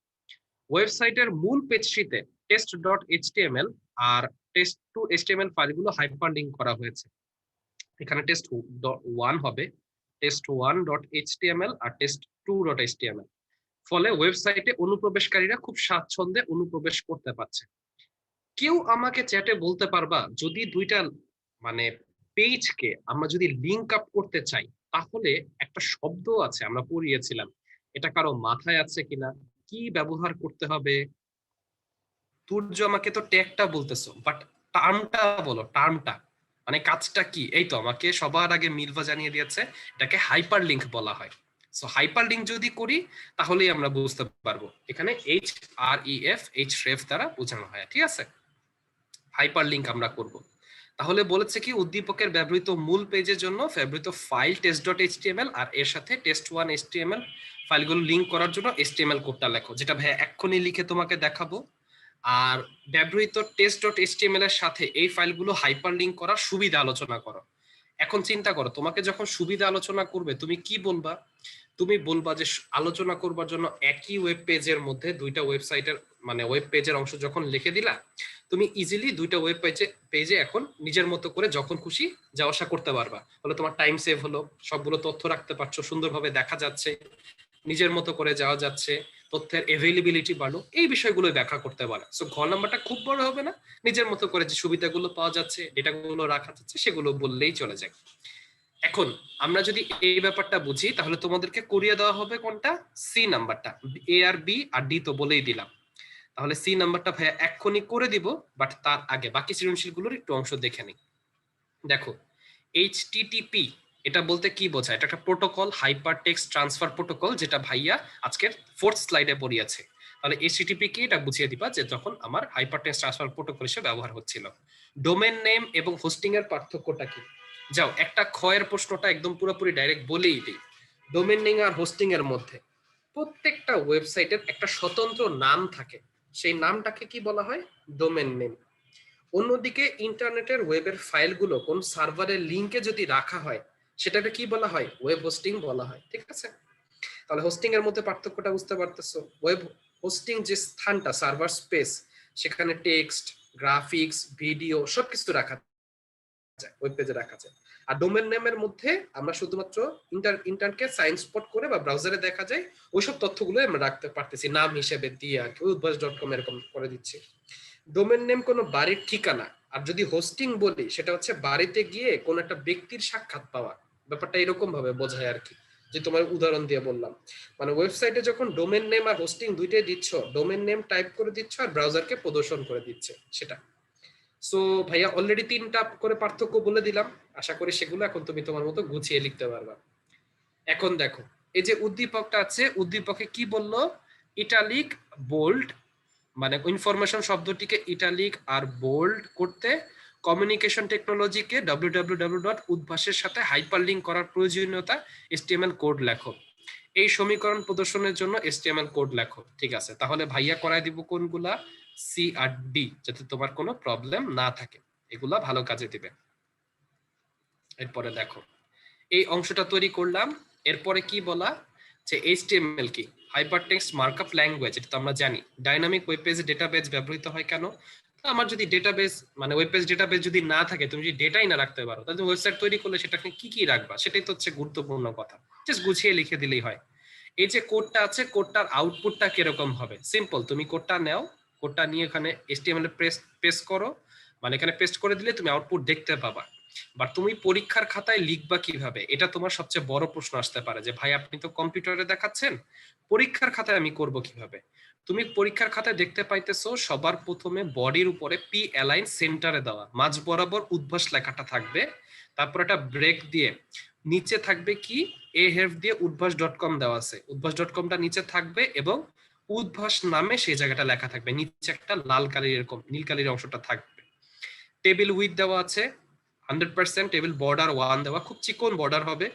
ওয়েবসাইটের মূল পেজটিতে test.html আর test2.html ফাইলগুলো হাইপারলিংক করা হয়েছে। এখানে test1 হবে, test1.html আর test2.html। ফলে ওয়েবসাইটে অনুপ্রবেশকারীরা খুব স্বাচ্ছন্দ্যে অনুপ্রবেশ করতে পারছে। কেউ আমাকে চ্যাটে বলতে পারবা, যদি দুইটা মানে পেজকে আমরা যদি লিংক আপ করতে চাই, তাহলে একটা শব্দ আছে আমরা পড়িয়েছিলাম, এটা কারো মাথায় আছে কিনা, কি ব্যবহার করতে হবে? তুর্য আমাকে তো ট্যাগটা বলতেছো, বাট টার্মটা বলো, টার্মটা মানে কাজটা কি? এই তো আমাকে সবার আগে মিলভা জানিয়ে দিয়েছে, এটাকে হাইপার লিংক বলা হয়। সো হাইপার লিংক যদি করি তাহলেই আমরা বুঝতে পারবো। এখানে href দ্বারা বোঝানো হয়, ঠিক আছে? হাইপার লিংক আমরা করব। তাহলে বলেছে কি, উদ্দীপকের ব্যবহৃত মূল পেজের জন্য ব্যবহৃত ফাইল test.html আর এর সাথে test1.html ফাইলগুলো লিংক করার জন্য html কোডটা লেখো, যেটা ভাই এক্ষুনি লিখে তোমাকে দেখাবো। আর ব্যবহৃত test.html এর সাথে এই ফাইলগুলো হাইপার লিংক করার সুবিধা আলোচনা করো। এখন চিন্তা করো, তোমাকে যখন সুবিধা আলোচনা করবে তুমি কি বলবা? তুমি বলবা যে আলোচনা করবার জন্য একই ওয়েব পেজের মধ্যে দুইটা ওয়েবসাইটের মানে ওয়েব পেজের অংশ যখন লিখে দিলা, তুমি ইজিলি দুইটা ওয়েব পেজে এখন নিজের মতো করে যখন খুশি যাওয়া আসা করতে পারবা। ফলে তোমার টাইম সেভ হলো, সবগুলো তথ্য রাখতে পারছো, সুন্দরভাবে দেখা যাচ্ছে, নিজের মতো করে যাওয়া যাচ্ছে, তথ্যের এভেইলেবিলিটি বাড়লো, এই বিষয়গুলো ব্যাখ্যা করতে পারে। সো ঘর নাম্বারটা খুব বড় হবে না, নিজের মতো করে যে সুবিধাগুলো পাওয়া যাচ্ছে, ডেটাগুলো রাখা যাচ্ছে, সেগুলো বললেই চলে যায়। এখন আমরা যদি এই ব্যাপারটা বুঝি, তাহলে তোমাদেরকে করিয়ে দেওয়া হবে কোনটা? সি নাম্বারটা। এ আর বি আর ডি তো বলেই দিলাম, তাহলে সি নাম্বারটা ভাইয়া এক্ষুনি করে দিব। বাট তার আগে বাকি সৃজনশীলগুলোর একটু অংশ দেখে নিই। দেখো, এইচটিটিপি এটা বলতে কি বোঝায়? এটা একটা protocol, hyper text transfer protocol, যেটা ভাইয়া আজকের 4th স্লাইডে পড়িয়েছে। তাহলে এইচটিটিপি কি, এটা বুঝিয়ে দিবা যে যখন আমার হাইপার টেক্সট ট্রান্সফার প্রোটোকল হিসেবে ব্যবহার হচ্ছিল। ডোমেন নেম এবং হোস্টিং এর পার্থক্যটা কি? যাও, একটা ক্ষয়ের প্রশ্নটা একদম পুরোপুরি ডাইরেক্ট বলেই দিই। ডোমেন নেম আর হোস্টিং এর মধ্যে প্রত্যেকটা ওয়েবসাইটের একটা স্বতন্ত্র নাম থাকে, সেই নামটাকে কি বলা হয়? Domain name. অন্যদিকে ইন্টারনেটের ওয়েবের ফাইলগুলো কোন সার্ভারের লিংকে যদি রাখা হয়, সেটাকে কি বলা হয়? ওয়েব হোস্টিং বলা হয়, ঠিক আছে? তাহলে হোস্টিং এর মধ্যে পার্থক্যটা বুঝতে পারতেছো। ওয়েব হোস্টিং যে স্থানটা, সার্ভার স্পেস, সেখানে টেক্সট, গ্রাফিক্স, ভিডিও সবকিছু রাখা যায়, ওয়েব পেজে রাখা যায়। আর ডোমেন নেমের মধ্যে আমরা শুধুমাত্র ইন্টারনেটকে সাইন স্পট করে বা ব্রাউজারে দেখা যায় ওইসব তথ্যগুলো আমরা রাখতে পারতেছি নাম হিসেবে দিয়ে, আর কি উদ্ভাস.com এরকম করে দিচ্ছি। ডোমেন নেম কোনো বাড়ির ঠিকানা, আর যদি হোস্টিং বলি সেটা হচ্ছে বাড়িতে গিয়ে কোন একটা ব্যক্তির সাক্ষাৎ পাওয়া। ব্যাপারটা এরকম ভাবে বোঝায় আর কি, যে তোমার উদাহরণ দিয়ে বললাম। মানে ওয়েবসাইটে যখন ডোমেন নেম আর হোস্টিং দুইটাই দিচ্ছ, ডোমেন নেম টাইপ করে দিচ্ছ আর ব্রাউজারকে প্রদর্শন করে দিচ্ছে সেটা। সো ভাইয়া অলরেডি 3টা করে পার্থক্য বলে দিলাম, আশা করি সেগুলো এখন তুমি তোমার মতো গুছিয়ে লিখতে পারবা। এখন দেখো, এই যে উদ্দীপকটা আছে, উদ্দীপকে কি বললো? ইটালিক, বোল্ড, মানে ইনফরমেশন শব্দটিকে ইটালিক আর বোল্ড করতে কমিউনিকেশন টেকনোলজিকে www.udbhash-এর সাথে হাইপারলিংক করার প্রয়োজনীয়তা HTML কোড লেখো। এই সমীকরণ প্রদর্শনের জন্য HTML কোড লেখো। ঠিক আছে, তাহলে ভাইয়া করায় দিব কোনগুলা? সি আর ডি, যাতে তোমার কোনো প্রবলেম না থাকে, এগুলা ভালো কাজে দিবে। এরপরে দেখো, এই অংশটা তৈরি করলাম। এরপরে কি বলা যে HTML কি? Hypertext markup language. এটা তো আমরা জানি। ডাইনামিক ওয়েব পেজে ডেটাবেজ ব্যবহৃত হয় কেন? আমার যদি ডেটাবেস মানে ওয়েব পেজ ডেটাবেস যদি না থাকে, তুমি যদি ডেটাই না রাখতে পারো, তাহলে ওয়েবসাইট তৈরি করলে সেটাকে কি কি রাখবা, সেটাই তো হচ্ছে গুরুত্বপূর্ণ কথা। জাস্ট গুছিয়ে লিখে দিলেই হয়। এই যে কোডটা আছে, কোডটার আউটপুটটা কিরকম হবে? সিম্পল, তুমি কোডটা নাও, কোডটা নিয়ে এখানে HTML এ পেস্ট করো, মানে এখানে পেস্ট করে দিলে তুমি আউটপুট দেখতে পাবা। বাট তুমি পরীক্ষার খাতায় লিখবা কিভাবে, এটা তোমার সবচেয়ে বড় প্রশ্ন আসতে পারে, যে ভাই আপনি তো কম্পিউটারে দেখাচ্ছেন, পরীক্ষার খাতায় আমি করব কিভাবে? তুমি পরীক্ষার খাতায় দেখতে পাইতেছো সবার প্রথমে বডির উপরে পি অ্যালাইন সেন্টারে দেওয়া মাঝ বরাবর উদ্ভাস লেখাটা থাকবে, তারপর একটা ব্রেক দিয়ে নিচে থাকবে কি এ হেফ দিয়ে উদ্ভাস.com দেওয়া আছে, উদ্ভাস.comটা নিচে থাকবে এবং উদ্ভাস নামে সেই জায়গাটা লেখা থাকবে, নিচে একটা লাল কালির এরকম নীল কালির অংশটা থাকবে। টেবিল উইথ দেওয়া আছে 100%, টেবিল বর্ডার 1 দেওয়া, খুব চিকন বর্ডার হবে।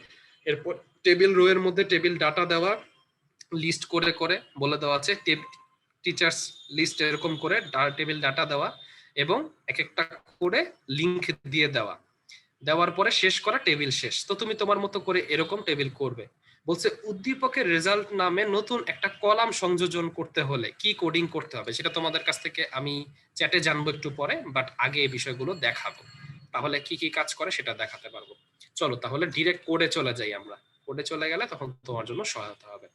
এরপর টেবিল রো এর মধ্যে টেবিল ডাটা দেওয়া, লিস্ট করে করে বলে দেওয়া আছে, টিচার্স লিস্ট এরকম করে টেবিল ডাটা দেওয়া এবং এক একটা করে লিংক দিয়ে দেওয়া, দেওয়ার পরে শেষ করা, টেবিল শেষ। তো তুমি তোমার মতো করে এরকম টেবিল করবে। বলছে উদ্দীপকের রেজাল্ট নামে নতুন একটা কলাম সংযোজন করতে হলে কি কোডিং করতে হবে, সেটা তোমাদের কাছ থেকে আমি চ্যাটে জানবো একটু পরে, বাট আগে এই বিষয়গুলো দেখাবো, তাহলে কি কি কাজ করে সেটা দেখাতে পারবো। চলো তাহলে ডিরেক্ট কোডে চলে যাই আমরা। কোডে চলে গেলে তখন তোমার জন্য সহায়তা হবে।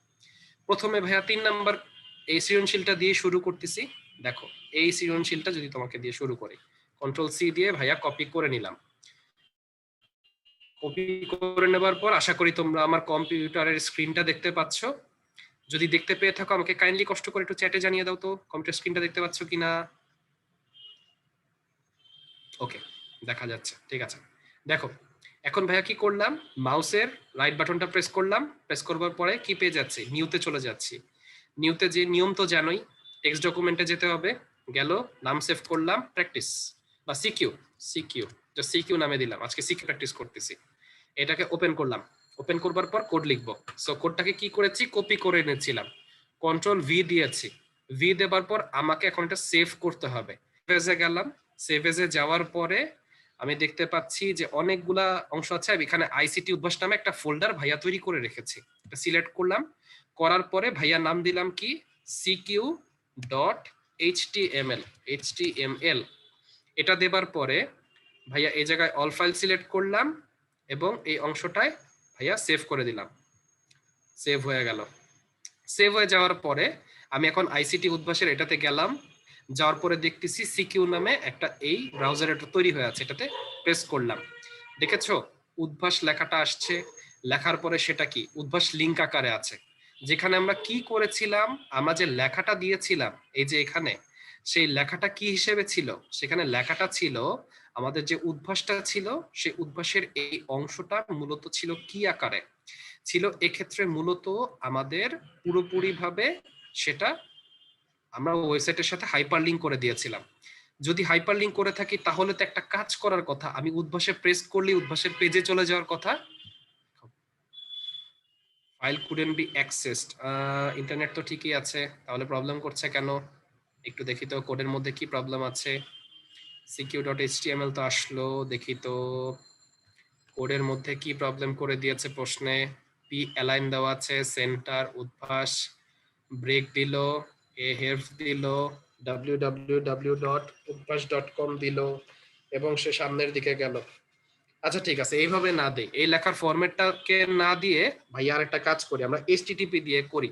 প্রথমে ভাইয়া 3 নাম্বার এই সৃজনশীলটা দিয়ে শুরু করতেছি। দেখো এই সৃজনশীলটা যদি তোমাকে দিয়ে শুরু করি, Ctrl+C দিয়ে ভাইয়া কপি করে নিলাম। কপি করে নেবার পর আশা করি তোমরা আমার কম্পিউটারের স্ক্রিনটা দেখতে পাচ্ছ। যদি দেখতে পেয়ে থাকো আমাকে কাইন্ডলি কষ্ট করে একটু চ্যাটে জানিয়ে দাও তো কম্পিউটার স্ক্রিনটা দেখতে পাচ্ছ কিনা। ওকে, দেখা যাচ্ছে, ঠিক আছে। দেখো এখন ভাইয়া কি করলাম, মাউসের রাইট বাটনটা প্রেস করলাম, প্রেস করবার পরে কি পেয়ে যাচ্ছি, নিউতে চলে যাচ্ছি। নিউতে যে নিয়ম তো জানোই, টেক্সট ডকুমেন্টে যেতে হবে, গেল, নাম সেভ করলাম প্র্যাকটিস বা সিকিউ, সিকিউ সিকিউ নামে দিলাম, আজকে সিকিউ প্র্যাকটিস করতেছি। এটাকে ওপেন করলাম, ওপেন করবার পর কোড লিখবো। সো কোডটাকে কি করেছি, কপি করে এনেছিলাম, Ctrl+V দিয়েছি। ভি দেবার পর আমাকে এখন এটা সেভ করতে হবে। সেভ গেলাম, সেভ এজে যাওয়ার পরে আমি দেখতে পাচ্ছি যে অনেকগুলা অংশ আছে, আমি এখানে আইসিটি উদ্ভাস নামে একটা ফোল্ডার ভাইয়া তৈরি করে রেখেছি, এটা সিলেক্ট করলাম। করার পরে ভাইয়া নাম দিলাম কি CQ.html, এটা দেবার পরে ভাইয়া এই জায়গায় অল ফাইল সিলেক্ট করলাম এবং এই অংশটায় ভাইয়া সেভ করে দিলাম। সেভ হয়ে গেল। সেভ হয়ে যাওয়ার পরে আমি এখন আইসিটি উদ্ভাসের এটাতে গেলাম, যাওয়ার পরে দেখতেছি সিকিউ নামে একটা এই ব্রাউজার এটা তৈরি হয়ে আছে, এটাতে প্রেস করলাম। দেখেছো উদ্ভাস লেখাটা আসছে, লেখার পরে সেটা কি উদ্ভাস লিঙ্ক আকারে আছে। যেখানে আমরা কি করেছিলাম, আমরা যে লেখাটা দিয়েছিলাম এই যে এখানে, সেই লেখাটা কি হিসেবে ছিল, সেখানে লেখাটা ছিল আমাদের যে উদ্ভাসটা ছিল, সেই উদ্ভাসের এই অংশটা মূলত ছিল কি আকারে ছিল, এক্ষেত্রে মূলত আমাদের পুরোপুরিভাবে সেটা আমরা ওয়েবসাইটের সাথে হাইপার লিঙ্ক করে দিয়েছিলাম। যদি হাইপার লিঙ্ক করে থাকি তাহলে তো একটা কাজ করার কথা, আমি উদ্ভাসে প্রেস করলে উদ্ভাসের পেজে চলে যাওয়ার কথা। File couldn't be accessed, internet তো ঠিকই আছে, তাহলে প্রবলেম করছে কেন, একটু দেখি তো কোডের মধ্যে কি প্রবলেম আছে। সিকিউ.html তো আসলো, দেখি তো কোডের মধ্যে কি প্রবলেম করে দিয়েছে প্রশ্নে। পি অ্যালাইন দেওয়া আছে, সেন্টার, উদ্ভাস, ব্রেক দিল, এ হেল্প দিল, www.udbas.com দিল এবং সে সামনের দিকে গেল। আচ্ছা ঠিক আছে, এইভাবে না দেই, এই লেখার ফরম্যাটটাকে না দিয়ে ভাই আর একটা কাজ করি, আমরা HTTP দিয়ে করি,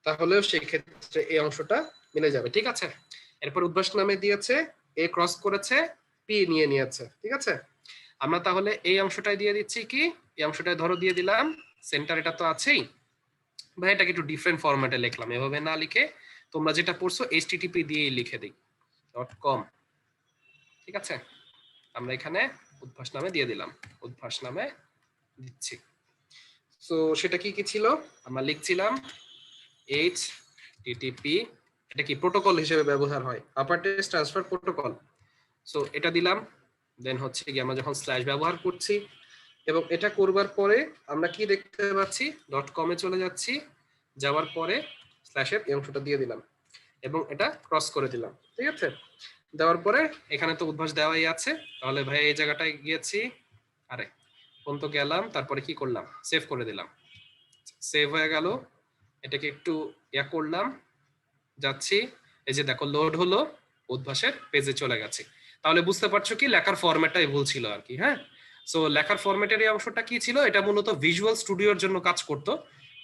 তাহলেও সেই ক্ষেত্রে এই অংশটা মিলে যাবে। ঠিক আছে, এরপর উদ্ভাস নামে দিয়েছে, এ ক্রস করেছে, পি নিয়ে নিয়েছে। ঠিক আছে, আমরা তাহলে এই অংশটাই দিয়ে দিচ্ছি কি, এই অংশটাই ধরো দিয়ে দিলাম সেন্টার, এটা তো আছেই ভাই, এটাকে একটু ডিফারেন্ট ফরম্যাটে লিখলাম, এভাবে না লিখে তোমরা যেটা পড়ছো HTTP দিয়েই লিখে দিই .com। ঠিক আছে, আমরা এখানে উদ্ভাস নামে দিয়ে দিলাম, উদ্ভাস নামে দিচ্ছি। সো সেটা কি কি ছিল, আমরা লিখছিলাম HTTP, এটা কি প্রোটোকল হিসেবে ব্যবহার হয়, আপার টেক্সট ট্রান্সফার প্রোটোকল। সো এটা দিলাম, দেন হচ্ছে কি আমরা যখন স্ল্যাশ ব্যবহার করছি এবং এটা করবার পরে আমরা কি দেখতে পাচ্ছি, .com-এ চলে যাচ্ছি, যাওয়ার পরে স্ল্যাশের এই অংশটা দিয়ে দিলাম এবং এটা ক্রস করে দিলাম। ঠিক আছে, দেওয়ার পরে এখানে তো উদ্ভাস দেওয়াই আছে, তাহলে ভাই এই জায়গাটায় গিয়েছি, আরে কোন তো গেলাম, তারপরে কি করলাম, সেভ করে দিলাম। সেভ হয়ে গেল, এটাকে একটু ইয়া করলাম, যাচ্ছি, এই যে দেখো লোড হলো, উদ্ভাসের পেজে চলে গেছি। তাহলে বুঝতে পারছো কি লেখার ফরম্যাটটাই ভুল ছিল আর কি। হ্যাঁ, সো লেখার ফরম্যাটের এই অংশটা কি ছিল, এটা মূলত ভিজুয়াল স্টুডিওর জন্য কাজ করতো,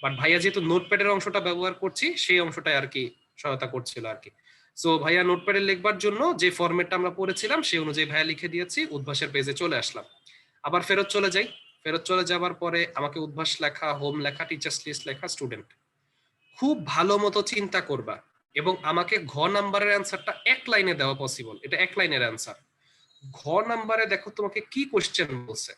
বাট ভাইয়া যেহেতু নোটপ্যাডের অংশটা ব্যবহার করছি সেই অংশটাই আর কি সহায়তা করছিল আর কি। সো ভাইয়া নোটপ্যাডে লিখবার জন্য যে ফরম্যাটটা আমরা পড়েছিলাম সেই অনুযায়ী ভাইয়া লিখে দিয়েছি, উদ্ভাসের পেজে চলে আসলাম। আবার ফেরত চলে যাই, ফেরত চলে যাবার পরে আমাকে উদ্ভাস লেখা, হোম লেখা, টিচার্স লিস্ট লেখা, স্টুডেন্ট। খুব ভালো মতো চিন্তা করবা এবং আমাকে ঘ নাম্বারের অ্যান্সারটা এক লাইনে দেওয়া পসিবল, এটা এক লাইনের অ্যান্সার। ঘ নাম্বারে দেখো তোমাকে কি কোশ্চেন বলছে,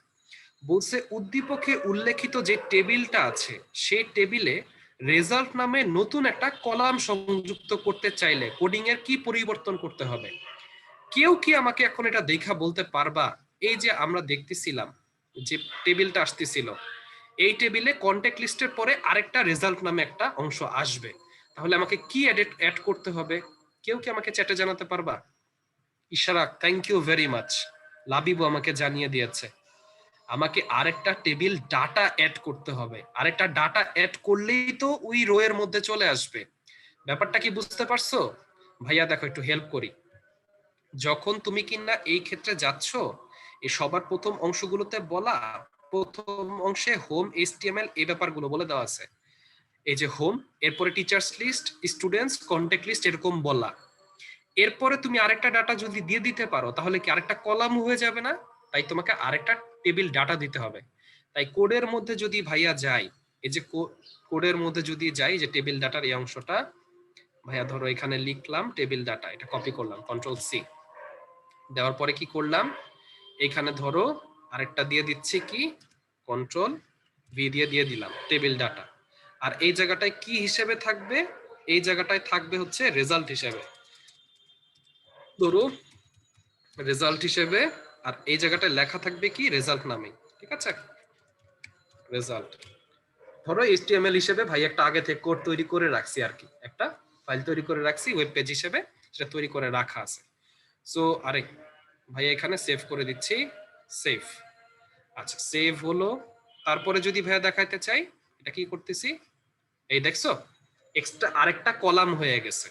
বলছে উদ্দীপকে উল্লেখিত যে টেবিলটা আছে সেই টেবিলে রেজাল্ট নামে নতুন একটা কলাম সংযুক্ত করতে চাইলে কোডিং এর কি পরিবর্তন করতে হবে। কেউ কি আমাকে এখন এটা দেখা বলতে পারবা, এই যে আমরা দেখতেছিলাম যে টেবিলটা আসতেছিল, এই টেবিলে কন্টাক্ট লিস্টের পরে আরেকটা রেজাল্ট নামে একটা অংশ আসবে, তাহলে আমাকে কি অ্যাড করতে হবে? কেউ কি আমাকে চ্যাটে জানাতে পারবা? ইশারাক, থ্যাংক ইউ ভেরি মাচ। লাবিবু আমাকে জানিয়ে দিয়েছে আমাকে আরেকটা টেবিল ডাটা অ্যাড করতে হবে, আরেকটা ডাটা অ্যাড করলেই তো ওই রো এর মধ্যে চলে আসবে। ব্যাপারটা কি বুঝতে পারছো? ভাইয়া দেখো একটু হেল্প করি। যখন তুমি কিনা এই ক্ষেত্রে যাচ্ছ, এই সবার প্রথম অংশগুলোতে বলা, প্রথম অংশে হোম, এইচটিএমএল এই ব্যাপারগুলো বলে দেওয়া আছে। এই যে হোম, এরপরে teachers list, students, contact list এরকম বলা। এরপরে তুমি আরেকটা ডাটা যদি দিয়ে দিতে পারো তাহলে কি আরেকটা কলাম হয়ে যাবে না? তাই তোমাকে আরেকটা টেবিল ডাটা দিতে হবে। তাই কোডের মধ্যে যদি ভাইয়া যাই, এই যে কোডের মধ্যে যদি যাই, যে টেবিল ডাটার এই অংশটা ভাইয়া ধরো এখানে লিখলাম টেবিল ডাটা, এটা কপি করলাম, কন্ট্রোল সি দেওয়ার পরে কি করলাম, এখানে ধরো আরেকটা দিয়ে দিচ্ছি কি, কন্ট্রোল ভি দিয়ে দিয়ে দিলাম টেবিল ডাটা। আর এই জায়গাটায় কি হিসেবে থাকবে, এই জায়গাটায় থাকবে হচ্ছে রেজাল্ট হিসেবে, ধরো রেজাল্ট হিসেবে। আর এই জায়গাটায় লেখা থাকবে কি, রেজাল্ট নামে, ঠিক আছে, রেজাল্ট। ধরো এইচটিএমএল হিসেবে ভাই একটা আগে থেকে কোড তৈরি করে রাখছি আর কি, একটা ফাইল তৈরি করে রাখছি ওয়েব পেজ হিসেবে, সেটা তৈরি করে রাখা আছে। সো আরে ভাই এখানে সেভ করে দিচ্ছি, সেভ। আচ্ছা সেভ হলো। তারপরে যদি ভাইয়া দেখাইতে চাই, এটা কি করতেছি, এই দেখছো এক্সট্রা আরেকটা কলাম হয়ে গেছে।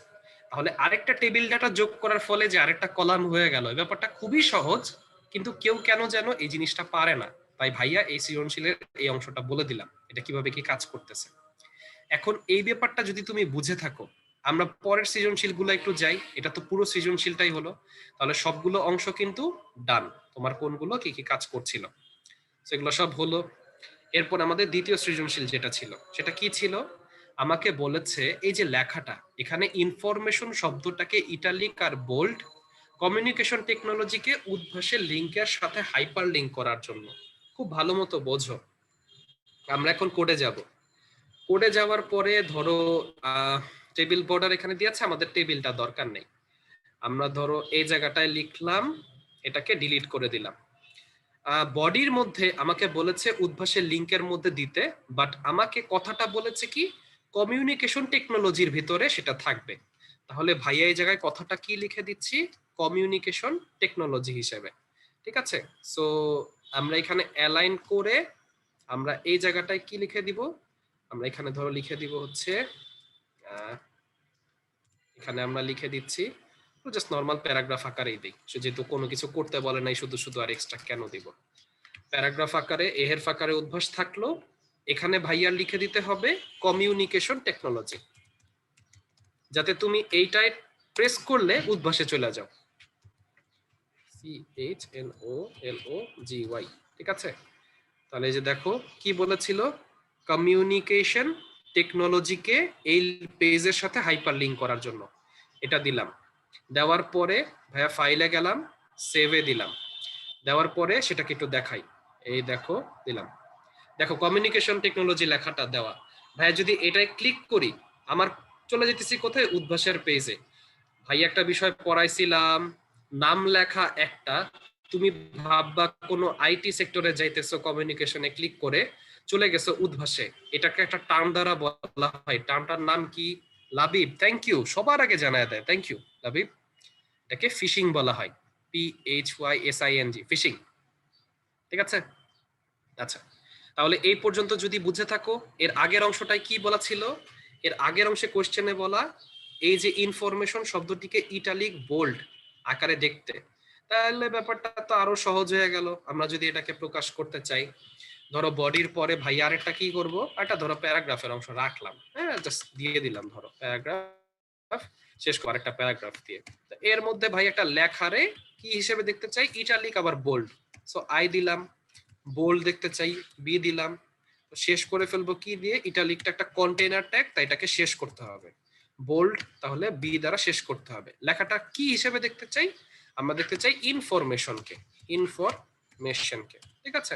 তাহলে আরেকটা টেবিল ডাটা যোগ করার ফলে যে আরেকটা কলাম হয়ে গেল, এই ব্যাপারটা খুবই সহজ, কিন্তু কেউ কেন যেন এই জিনিসটা পারে না। তাই ভাইয়া এই সৃজনশীলের এই অংশটা বলে দিলাম এটা কিভাবে কি কাজ করতেছে। এখন এই ব্যাপারটা যদি তুমি বুঝে থাকো, আমরা পরের সৃজনশীল গুলো একটু যাই। এটা তো পুরো সৃজনশীলটাই হলো, তাহলে সবগুলো অংশ কিন্তু ডান, তোমার কোনগুলো কি কি কাজ করছিল সেগুলো সব হলো। এরপর আমাদের দ্বিতীয় সৃজনশীল যেটা ছিল সেটা কি ছিল, আমাকে বলেছে এই যে লেখাটা এখানে ইনফরমেশন শব্দটাকে ইটালিক আর বোল্ড, কমিউনিকেশন টেকনোলজিকে উদ্ভাসের লিঙ্কের সাথে হাইপার লিঙ্ক করার জন্য। খুব ভালো মতো বোঝো। আমরা এখন কোডে যাব, কোডে যাওয়ার পরে ধরো টেবিল বর্ডার এখানে দিয়েছে, আমাদের টেবিলটা দরকার নেই। আমরা ধরো এই জায়গাটায় লিখলাম, এটাকে ডিলিট করে দিলাম। বডির মধ্যে আমাকে বলেছে উদ্ভাসের লিংকের মধ্যে দিতে, বাট আমাকে কথাটা বলেছে কি কমিউনিকেশন টেকনোলজির ভিতরে সেটা থাকবে। তাহলে ভাইয়া এই জায়গায় কথাটা কি লিখে দিচ্ছি, কমিউনিকেশন টেকনোলজি হিসেবে, ঠিক আছে। সো আমরা এখানে অ্যালাইন করে আমরা এই জায়গাটায় কি লিখে দিব, আমরা এখানে ধরো লিখে দিব হচ্ছে এখানে আমরা লিখে দিচ্ছি জাস্ট নর্মাল প্যারাগ্রাফ আকারেই দিই, যেহেতু কোনো কিছু করতে বলে নাই শুধু শুধু আর এক্সট্রা কেন দিব। প্যারাগ্রাফ আকারে এহের ফাকারে উদ্ভাস থাকলো, এখানে ভাইয়ার লিখে দিতে হবে কমিউনিকেশন টেকনোলজি, যাতে তুমি এইটাই প্রেস করলে উদ্ভাসে চলে যাও, CHNOLOGY, ঠিক আছে। তাহলে এই যে দেখো কি বলেছিল, কমিউনিকেশন টেকনোলজিকে এই পেজের সাথে হাইপার লিঙ্ক করার জন্য, এটা দিলাম। দেওয়ার পরে ভাইয়া ফাইলে গেলাম, সেভে দিলাম। দেওয়ার পরে সেটাকে একটু দেখাই, এই দেখো দিলাম, দেখো কমিউনিকেশন টেকনোলজি লেখাটা দেওয়া। ভাইয়া যদি এটাই ক্লিক করি, আমার চলে যেতেছি কোথায়, উদ্ভাসের পেজে। ভাই একটা বিষয় পড়াইছিলাম, নাম লেখা একটা, তুমি ভাববা কোনো আইটি সেক্টরে যাইতেছো, কমিউনিকেশনে ক্লিক করে চলে গেছো উদ্ভাসে। এটাকে একটা টার্ম দ্বারা বলা হয়, টার্মটার নাম কি, লাবিব, থ্যাংক ইউ, সবার আগে জানায় দেয়, থ্যাংক ইউ লাবিব। এটাকে ফিশিং বলা হয়, PHYSING, ফিশিং, ঠিক আছে। আচ্ছা তাহলে এই পর্যন্ত যদি বুঝে থাকো, এর আগের অংশটাই কি বলা ছিল, এর আগের অংশে কোশ্চেনে বলা এই যে ইনফরমেশন শব্দটিকে ইটালিক বোল্ড আকারে দেখতে, তাহলে ব্যাপারটা তো আরো সহজ হয়ে গেল। আমরা যদি এটাকে প্রকাশ করতে চাই, ধরো বডির পরে ভাই আরেকটা কি করব, একটা ধরো প্যারাগ্রাফের অংশ রাখলাম, হ্যাঁ জাস্ট দিয়ে দিলাম ধরো প্যারাগ্রাফ, শেষ করে একটা প্যারাগ্রাফ দিয়ে। তো এর মধ্যে ভাই একটা লেখারে কি হিসেবে দেখতে চাই, ইটালিক আবার বোল্ড, সো আই দিলাম। বোল্ড দেখতে চাই, বি দিলাম। শেষ করে ফেলবো কি দিয়ে, ইটালিকটা একটা কন্টেইনার ট্যাগ, তাই এটাকে শেষ করতে হবে। বোল্ড তাহলে বি দ্বারা শেষ করতে হবে। লেখাটা কি হিসেবে দেখতে চাই, আমরা দেখতে চাই ইনফরমেশনকে, ইনফরমেশনকে, ঠিক আছে।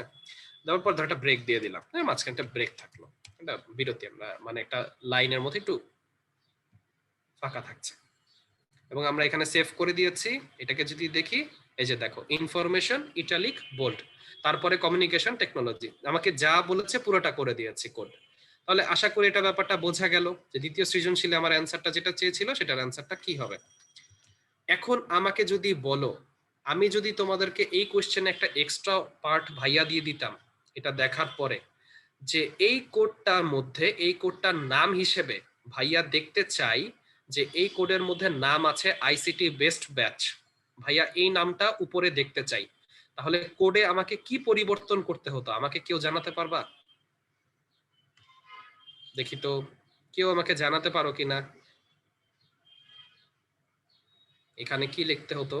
দেওয়ার পর ধর একটা ব্রেক দিয়ে দিলাম, মাঝখানে একটা ব্রেক থাকলো, একটা বিরতি, আমরা মানে একটা লাইনের মধ্যে একটু ফাঁকা থাকছে, এবং আমরা এখানে সেভ করে দিয়েছি। এটাকে যদি দেখি, এই যে দেখো ইনফরমেশন ইটালিক বোল্ড, তারপরে কমিউনিকেশন টেকনোলজি, আমাকে যা বলেছে পুরোটা করে দিয়েছি কোড। তাহলে আশা করি এটা ব্যাপারটা বোঝা গেল যে দ্বিতীয় সৃজনশীলে আমার অ্যান্সারটা যেটা চেয়েছিল সেটার অ্যান্সারটা কি হবে। এখন আমাকে যদি বলো, আমি যদি তোমাদেরকে এই কোশ্চেনে একটা এক্সট্রা পার্ট ভাইয়া দিয়ে দিতাম এটা দেখার পরে, যে এই কোডটার মধ্যে, এই কোডটার নাম হিসেবে ভাইয়া দেখতে চাই যে এই কোডের মধ্যে নাম আছে আইসিটি বেস্ট ব্যাচ, ভাইয়া এই নামটা উপরে দেখতে চাই, তাহলে কোডে আমাকে কি পরিবর্তন করতে হতো, আমাকে কেউ জানাতে পারবা? দেখি তো, কেউ আমাকে জানাতে পারো কিনা এখানে কি লিখতে হতো।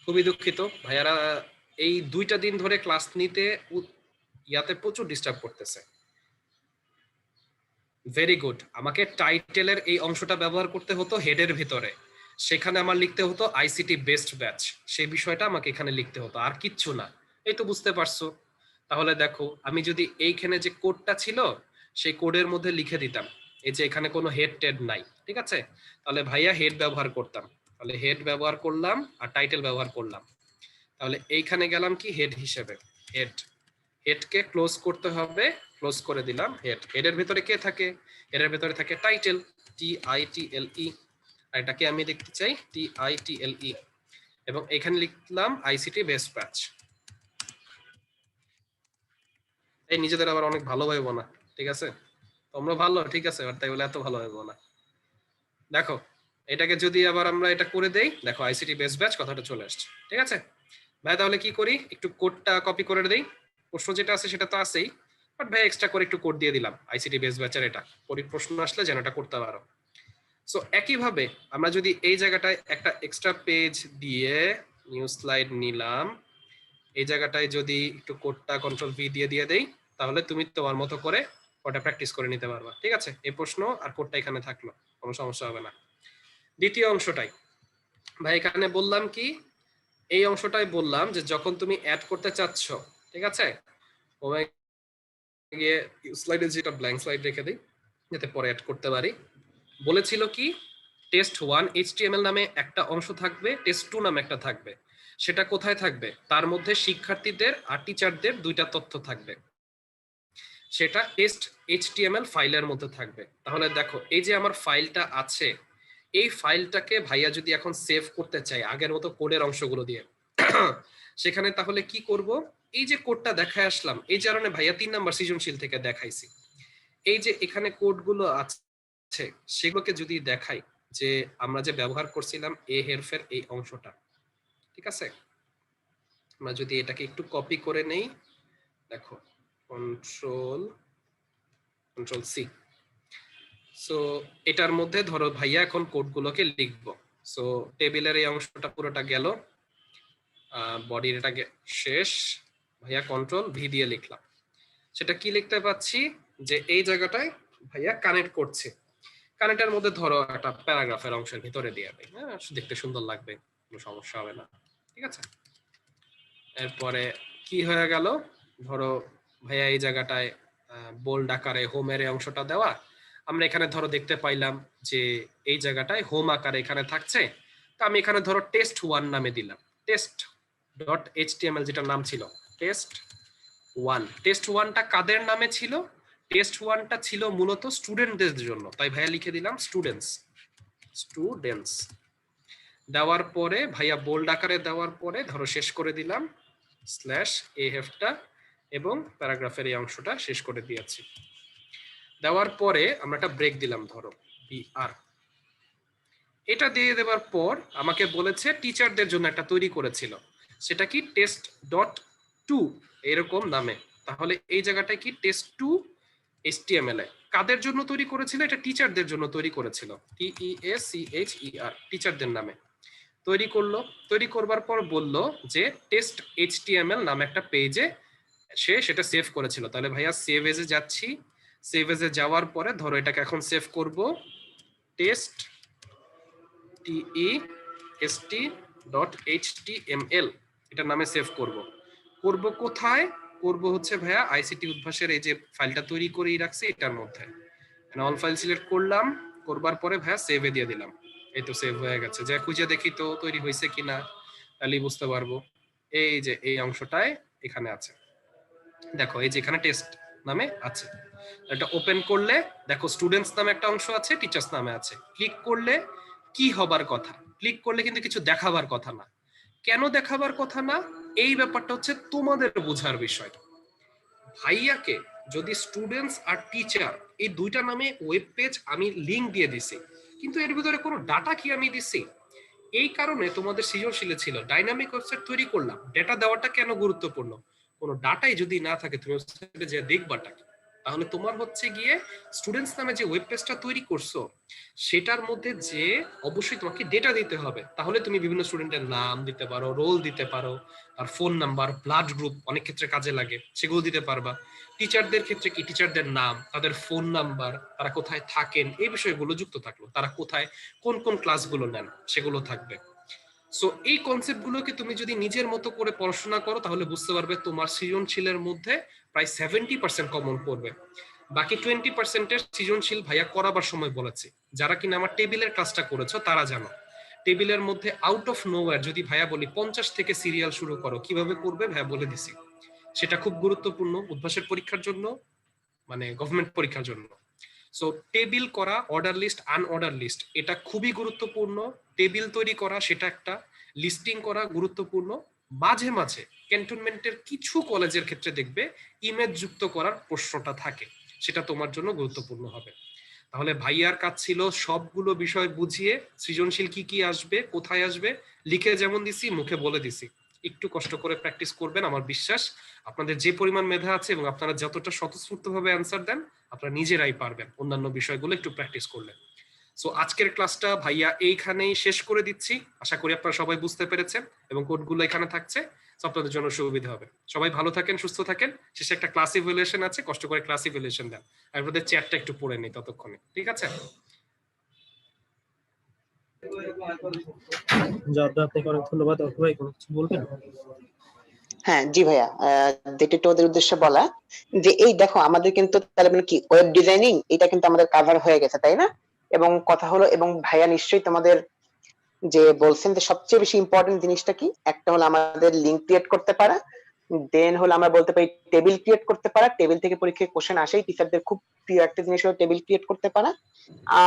খুবই দুঃখিত ভাইয়ারা, এই 2টা দিন ধরে ক্লাস নিতে ইয়াতে প্রচুর ডিস্টার্ব করতেছে। ভেরি গুড, আমাকে টাইটেলের এই অংশটা ব্যবহার করতে হতো হেডের ভিতরে, সেখানে আমার লিখতে হতো আইসিটি বেস্ট ব্যাচ, সেই বিষয়টা আমাকে এখানে লিখতে হতো, আর কিচ্ছু না। এই তো বুঝতে পারছো। তাহলে দেখো আমি যদি এইখানে যে কোডটা ছিল সেই কোডের মধ্যে লিখে দিতাম এই যে এখানে কোনো হেড টেড নাই, ঠিক আছে, তাহলে ভাইয়া হেড ব্যবহার করতাম, তাহলে হেড ব্যবহার করলাম আর টাইটেল ব্যবহার করলাম, তাহলে এইখানে গেলাম কি হেড হিসেবে, হেড, হেডকে ক্লোজ করতে হবে, ক্লোজ করে দিলাম হেড। হেডের ভিতরে কে থাকে, হেডের ভিতরে থাকে টাইটেল, TITLE, আর এটাকে আমি দেখতে চাই TITLE, এবং এখানে লিখলাম আইসিটি বেস্ট ব্যাচ। এই নিজেদের আবার অনেক ভালো ভাইব না, ঠিক আছে, তোমরা ভালো ঠিক আছে, আর তাই বলে এত ভালো ভাইব না। দেখো এটাকে যদি আবার আমরা এটা করে দেই, দেখো আইসিটি বেস্ট ব্যাচ কথাটা চলে আসছে, ঠিক আছে ভাই। তাহলে কি করি, একটু কোডটা কপি করে দেই, প্রশ্ন যেটা আছে সেটা তো আছেই, বাট ভাই এক্সট্রা করে একটু কোড দিয়ে দিলাম আইসিটি বেস ব্যাচের, এটা প্রশ্ন আসলে যেন এটা করতে পারো। সো একইভাবে আমরা যদি এই জায়গাটায় একটা এক্সট্রা পেজ দিয়ে নিউ স্লাইড নিলাম, এই জায়গাটায় যদি একটু কোডটা কন্ট্রোল ভি দিয়ে দিয়ে দেই, তাহলে তুমি তোমার মতো করে ওটা প্র্যাকটিস করে নিতে পারবা, ঠিক আছে। এই প্রশ্ন আর কোডটা এখানে থাকলো, কোনো সমস্যা হবে না। দ্বিতীয় অংশটাই ভাই এখানে বললাম কি, এই অংশটাই বললাম যে যখন তুমি অ্যাড করতে চাচ্ছ, ঠিক আছে, গিয়ে স্লাইডে যেটা ব্ল্যাঙ্ক স্লাইড রেখে দিই যাতে পরে অ্যাড করতে পারি। বলেছিল কি test1 HTML নামে একটা অংশ থাকবে, test2 নামে একটা থাকবে, সেটা কোথায় থাকবে, তার মধ্যে শিক্ষার্থীদের আর টিচারদের 2টা তথ্য থাকবে, সেটা টেস্ট HTML ফাইলের মধ্যে থাকবে। তাহলে দেখো এই যে আমার ফাইলটা আছে, এই ফাইলটাকে ভাইয়া যদি এখন সেভ করতে চাই আগের মতো কোডের অংশগুলো দিয়ে, সেখানে তাহলে কি করব, এই যে কোডটা দেখায় আসলাম, এই কারণে ভাইয়া 3 নাম্বার সৃজনশীল থেকে দেখাইছি, এই যে এখানে কোডগুলো আছে সেগুলোকে যদি দেখাই, যে আমরা যে ব্যবহার করছিলাম এ হেরফের এই অংশটা, ঠিক আছে, আমরা যদি এটাকে একটু কপি করে নেই, দেখো কন্ট্রোল কন্ট্রোল সি, সো এটার মধ্যে ধরো ভাইয়া এখন কোডগুলোকে লিখবো। সো টেবিলের এই অংশটা পুরোটা গেল, বডির এটা শেষ, ভাইয়া কন্ট্রোল ভি দিয়ে লিখলাম, সেটা কি লিখতে পাচ্ছি যে এই জায়গাটায় ভাইয়া কানেক্ট করছে, কানেক্টের মধ্যে ধরো একটা প্যারাগ্রাফের অংশের ভিতরে দিয়ে দেয়, হ্যাঁ দেখতে সুন্দর লাগবে, কোনো সমস্যা হবে না, ঠিক আছে। এরপরে কি হয়ে গেল, ধরো ভাইয়া এই জায়গাটায় বোল্ড আকারে হোমের এই অংশটা দেওয়া, আমরা এখানে ধরো দেখতে পাইলাম যে এই জায়গাটায় হোম আকারে এখানে থাকছে, তো আমি এখানে ধরো test1 নামে দিলাম, test.html যেটা নাম ছিল test1, test1টা কাদের নামে ছিল, test1টা ছিল মূলত স্টুডেন্টদের জন্য, তাই ভাইয়া লিখে দিলাম স্টুডেন্টস, দেওয়ার পরে ভাইয়া বোল্ড আকারে দেওয়ার পরে ধরো শেষ করে দিলাম স্ল্যাশ এফটা, এবং প্যারাগ্রাফের এই অংশটা শেষ করে দিয়েছি। দেওয়ার পরে আমরা একটা ব্রেক দিলাম ধরো BR, এটা দিয়ে দেওয়ার পর আমাকে বলেছে টিচারদের জন্য একটা তৈরি করেছিল, সেটা কি টেস্ট ডট টু এরকম নামে। তাহলে এই জায়গাটায় কি টেস্ট টু HTML এ কাদের জন্য তৈরি করেছিল? এটা টিচারদের জন্য তৈরি করেছিল, TEACHER, টিচারদের নামে তৈরি করলো। তৈরি করবার পর বলল যে টেস্ট HTML নামে একটা পেজে সে সেটা সেভ করেছিল। তাহলে ভাইয়া সেভ এজে যাচ্ছি, সেভ এজে যাওয়ার পরে ধরো এটাকে এখন সেভ করব টেস্ট TEST.HTML এটার নামে সেভ করব। করব কোথায়? করব হচ্ছে ভাইয়া আইসিটি উদ্ভাসের এই যে ফাইলটা তৈরি করেই রাখছি এটার মধ্যে। অল ফাইল সিলেক্ট করলাম, করবার পরে ভাইয়া সেভে দিয়ে দিলাম। এই তো সেভ হয়ে গেছে। যে খুঁজে দেখি তো তৈরি হয়েছে কিনা, তাহলেই বুঝতে পারবো। এই যে এই অংশটায় এখানে আছে, দেখো এই যে এখানে টেস্ট নামে আছে। এটা ওপেন করলে দেখো স্টুডেন্টস নামে একটা অংশ আছে, টিচার্স নামে আছে। ক্লিক করলে কি হবার কথা? ক্লিক করলে কিন্তু কিছু দেখাবার কথা না। কেন দেখাবার কথা না? এই ব্যাপারটা হচ্ছে তোমাদের বোঝার বিষয়। ভাইয়াকে যদি স্টুডেন্টস আর টিচার এই দুইটা নামে ওয়েব পেজ আমি লিংক দিয়ে দিছি, কিন্তু এর ভিতরে কোনো ডাটা কি আমি দিছি? এই কারণে তোমাদের সৃজনশীলে ছিল ডাইনামিক ওয়েবসাইট তৈরি করলাম। ডেটা দেওয়াটা কেন গুরুত্বপূর্ণ? কোনো ডাটাই যদি না থাকে তুমি ওয়েবসাইটে যে দেখবাটা কি? তাহলে তোমার হচ্ছে গিয়ে স্টুডেন্টস নামে যে ওয়েব পেজটা তৈরি করছো সেটার মধ্যে যে অবশ্যই তোমাকে ডেটা দিতে হবে। তাহলে তুমি বিভিন্ন স্টুডেন্টের নাম দিতে পারো, রোল দিতে পারো, আর ফোন নাম্বার, ব্লাড গ্রুপ অনেক ক্ষেত্রে কাজে লাগে, সেগুলো দিতে পারবা। টিচারদের ক্ষেত্রে কি টিচারদের নাম, তাদের ফোন নাম্বার, তারা কোথায় থাকেন এই বিষয়গুলো যুক্ত থাকলো, তারা কোথায় কোন কোন ক্লাসগুলো নেন সেগুলো থাকবে। সো এই কনসেপ্টগুলোকে তুমি যদি নিজের মতো করে পড়াশোনা করো তাহলে বুঝতে পারবে তোমার সৃজনশীলের মধ্যে প্রায় 70% কমন পড়বে। বাকি 20%-এর সৃজনশীল ভাইয়া করাবার সময় বলেছি। যারা কিনা আমার টেবিলের ক্লাসটা করেছো তারা জানো টেবিলের মধ্যে আউট অফ নোওয়্যার যদি ভাইয়া বলি 50 থেকে সিরিয়াল শুরু করো, কিভাবে করবে ভাইয়া বলে দিছি। সেটা খুব গুরুত্বপূর্ণ উদ্ভাসের পরীক্ষার জন্য, মানে গভর্নমেন্ট পরীক্ষার জন্য। সো টেবিল করা, অর্ডার লিস্ট, আনঅর্ডার লিস্ট, এটা খুবই গুরুত্বপূর্ণ। টেবিল তৈরি করা সেটা একটা, লিস্টিং করা গুরুত্বপূর্ণ। মাঝে মাঝে ক্যান্টনমেন্টের কিছু কলেজের ক্ষেত্রে দেখবে ইমেজ যুক্ত করার প্রশ্নটা থাকে, সেটা তোমার জন্য গুরুত্বপূর্ণ হবে। তাহলে ভাইয়ার কাজ ছিল সবগুলো বিষয় বুঝিয়ে সৃজনশীল কি কি আসবে, কোথায় আসবে, লিখে যেমন দিছি মুখে বলে দিছি। একটু কষ্ট করে প্র্যাকটিস করবেন, আমার বিশ্বাস আপনাদের যে পরিমাণ মেধা আছে এবং আপনারা যতটা স্বতঃস্ফূর্ত ভাবে অ্যান্সার দেন আপনারা নিজেরাই পারবেন অন্যান্য বিষয়গুলো একটু প্র্যাকটিস করলে। সো আজকের ক্লাসটা ভাইয়া এইখানেই শেষ করে দিচ্ছি। আশা করি আপনারা সবাই বুঝতে পেরেছেন এবং কোডগুলো এখানে থাকছে, আপনাদের জন্য সুবিধা হবে। সবাই ভালো থাকেন, সুস্থ থাকেন। শেষে একটা ক্লাস ইভ্যালুয়েশন আছে, কষ্ট করে ক্লাস ইভ্যালুয়েশন দেন। আপনাদের চ্যাটটা একটু পড়ে নিই ততক্ষণে, ঠিক আছে? আপনাকে অনেক ধন্যবাদ। ভাই কোনো কিছু বলবেন? হ্যাঁ জি ভাইয়া, যেটা ওদের উদ্দেশ্যে বলা যে এই দেখো আমাদের কিন্তু তার মানে কি ওয়েব ডিজাইনিং এটা কিন্তু আমাদের কাভার হয়ে গেছে তাই না? এবং কথা হলো, এবং ভাইয়া নিশ্চয়ই তোমাদের যে বলছেন যে সবচেয়ে বেশি ইম্পর্টেন্ট জিনিসটা কি, একটা হলো আমাদের লিংক ক্রিয়েট করতে পারা, দেন হলো আমরা বলতে পারি টেবিল ক্রিয়েট করতে পারা। টেবিল থেকে পরীক্ষায় কোশ্চেন আসেই, টিচারদের খুব প্রিয় একটা জিনিস হলো টেবিল ক্রিয়েট করতে পারা।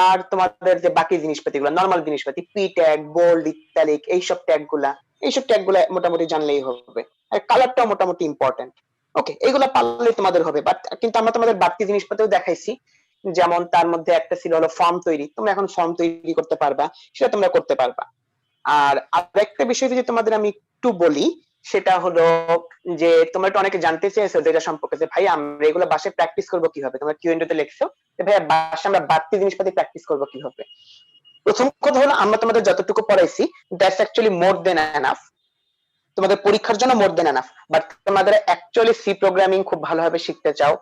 আর তোমাদের যে বাকি জিনিসপাতি গুলো, নর্মাল জিনিসপাতি, পি ট্যাগ, বোল্ড, ইটালিক, এইসব ট্যাগ গুলা মোটামুটি জানলেই হবে। আর কালারটাও মোটামুটি ইম্পর্টেন্ট। ওকে, এগুলা পারলে তোমাদের হবে। বাট কিন্তু আমরা তোমাদের বাড়তি জিনিসপাতিও দেখাইছি, যেমন তার মধ্যে একটা ছিল হলো ফর্ম তৈরি। তোমরা এখন ফর্ম তৈরি করতে পারবা, সেটা তোমরা করতে পারবা। আর আরেকটা বিষয় যদি তোমাদের আমি একটু বলি, সেটা হলো যে তোমরা একটু অনেকে জানতে চেয়েছো যেটা সম্পর্কে যে ভাই আমরা এগুলো বাসায় প্র্যাকটিস করবো কিভাবে। তোমরা কিউএনডি তে লিখছো যে ভাই বাসায় আমরা বাড়তি জিনিসপাতি প্র্যাকটিস করবো কিভাবে। প্রথম কথা হলো আমরা তোমাদের যতটুকু পড়াইছি that's actually more than enough, তোমাদের পরীক্ষার জন্য মোর দেন এনাফ। বাট তোমাদের অ্যাকচুয়ালি সি প্রোগ্রামিং খুব ভালোভাবে শিখতে চাও,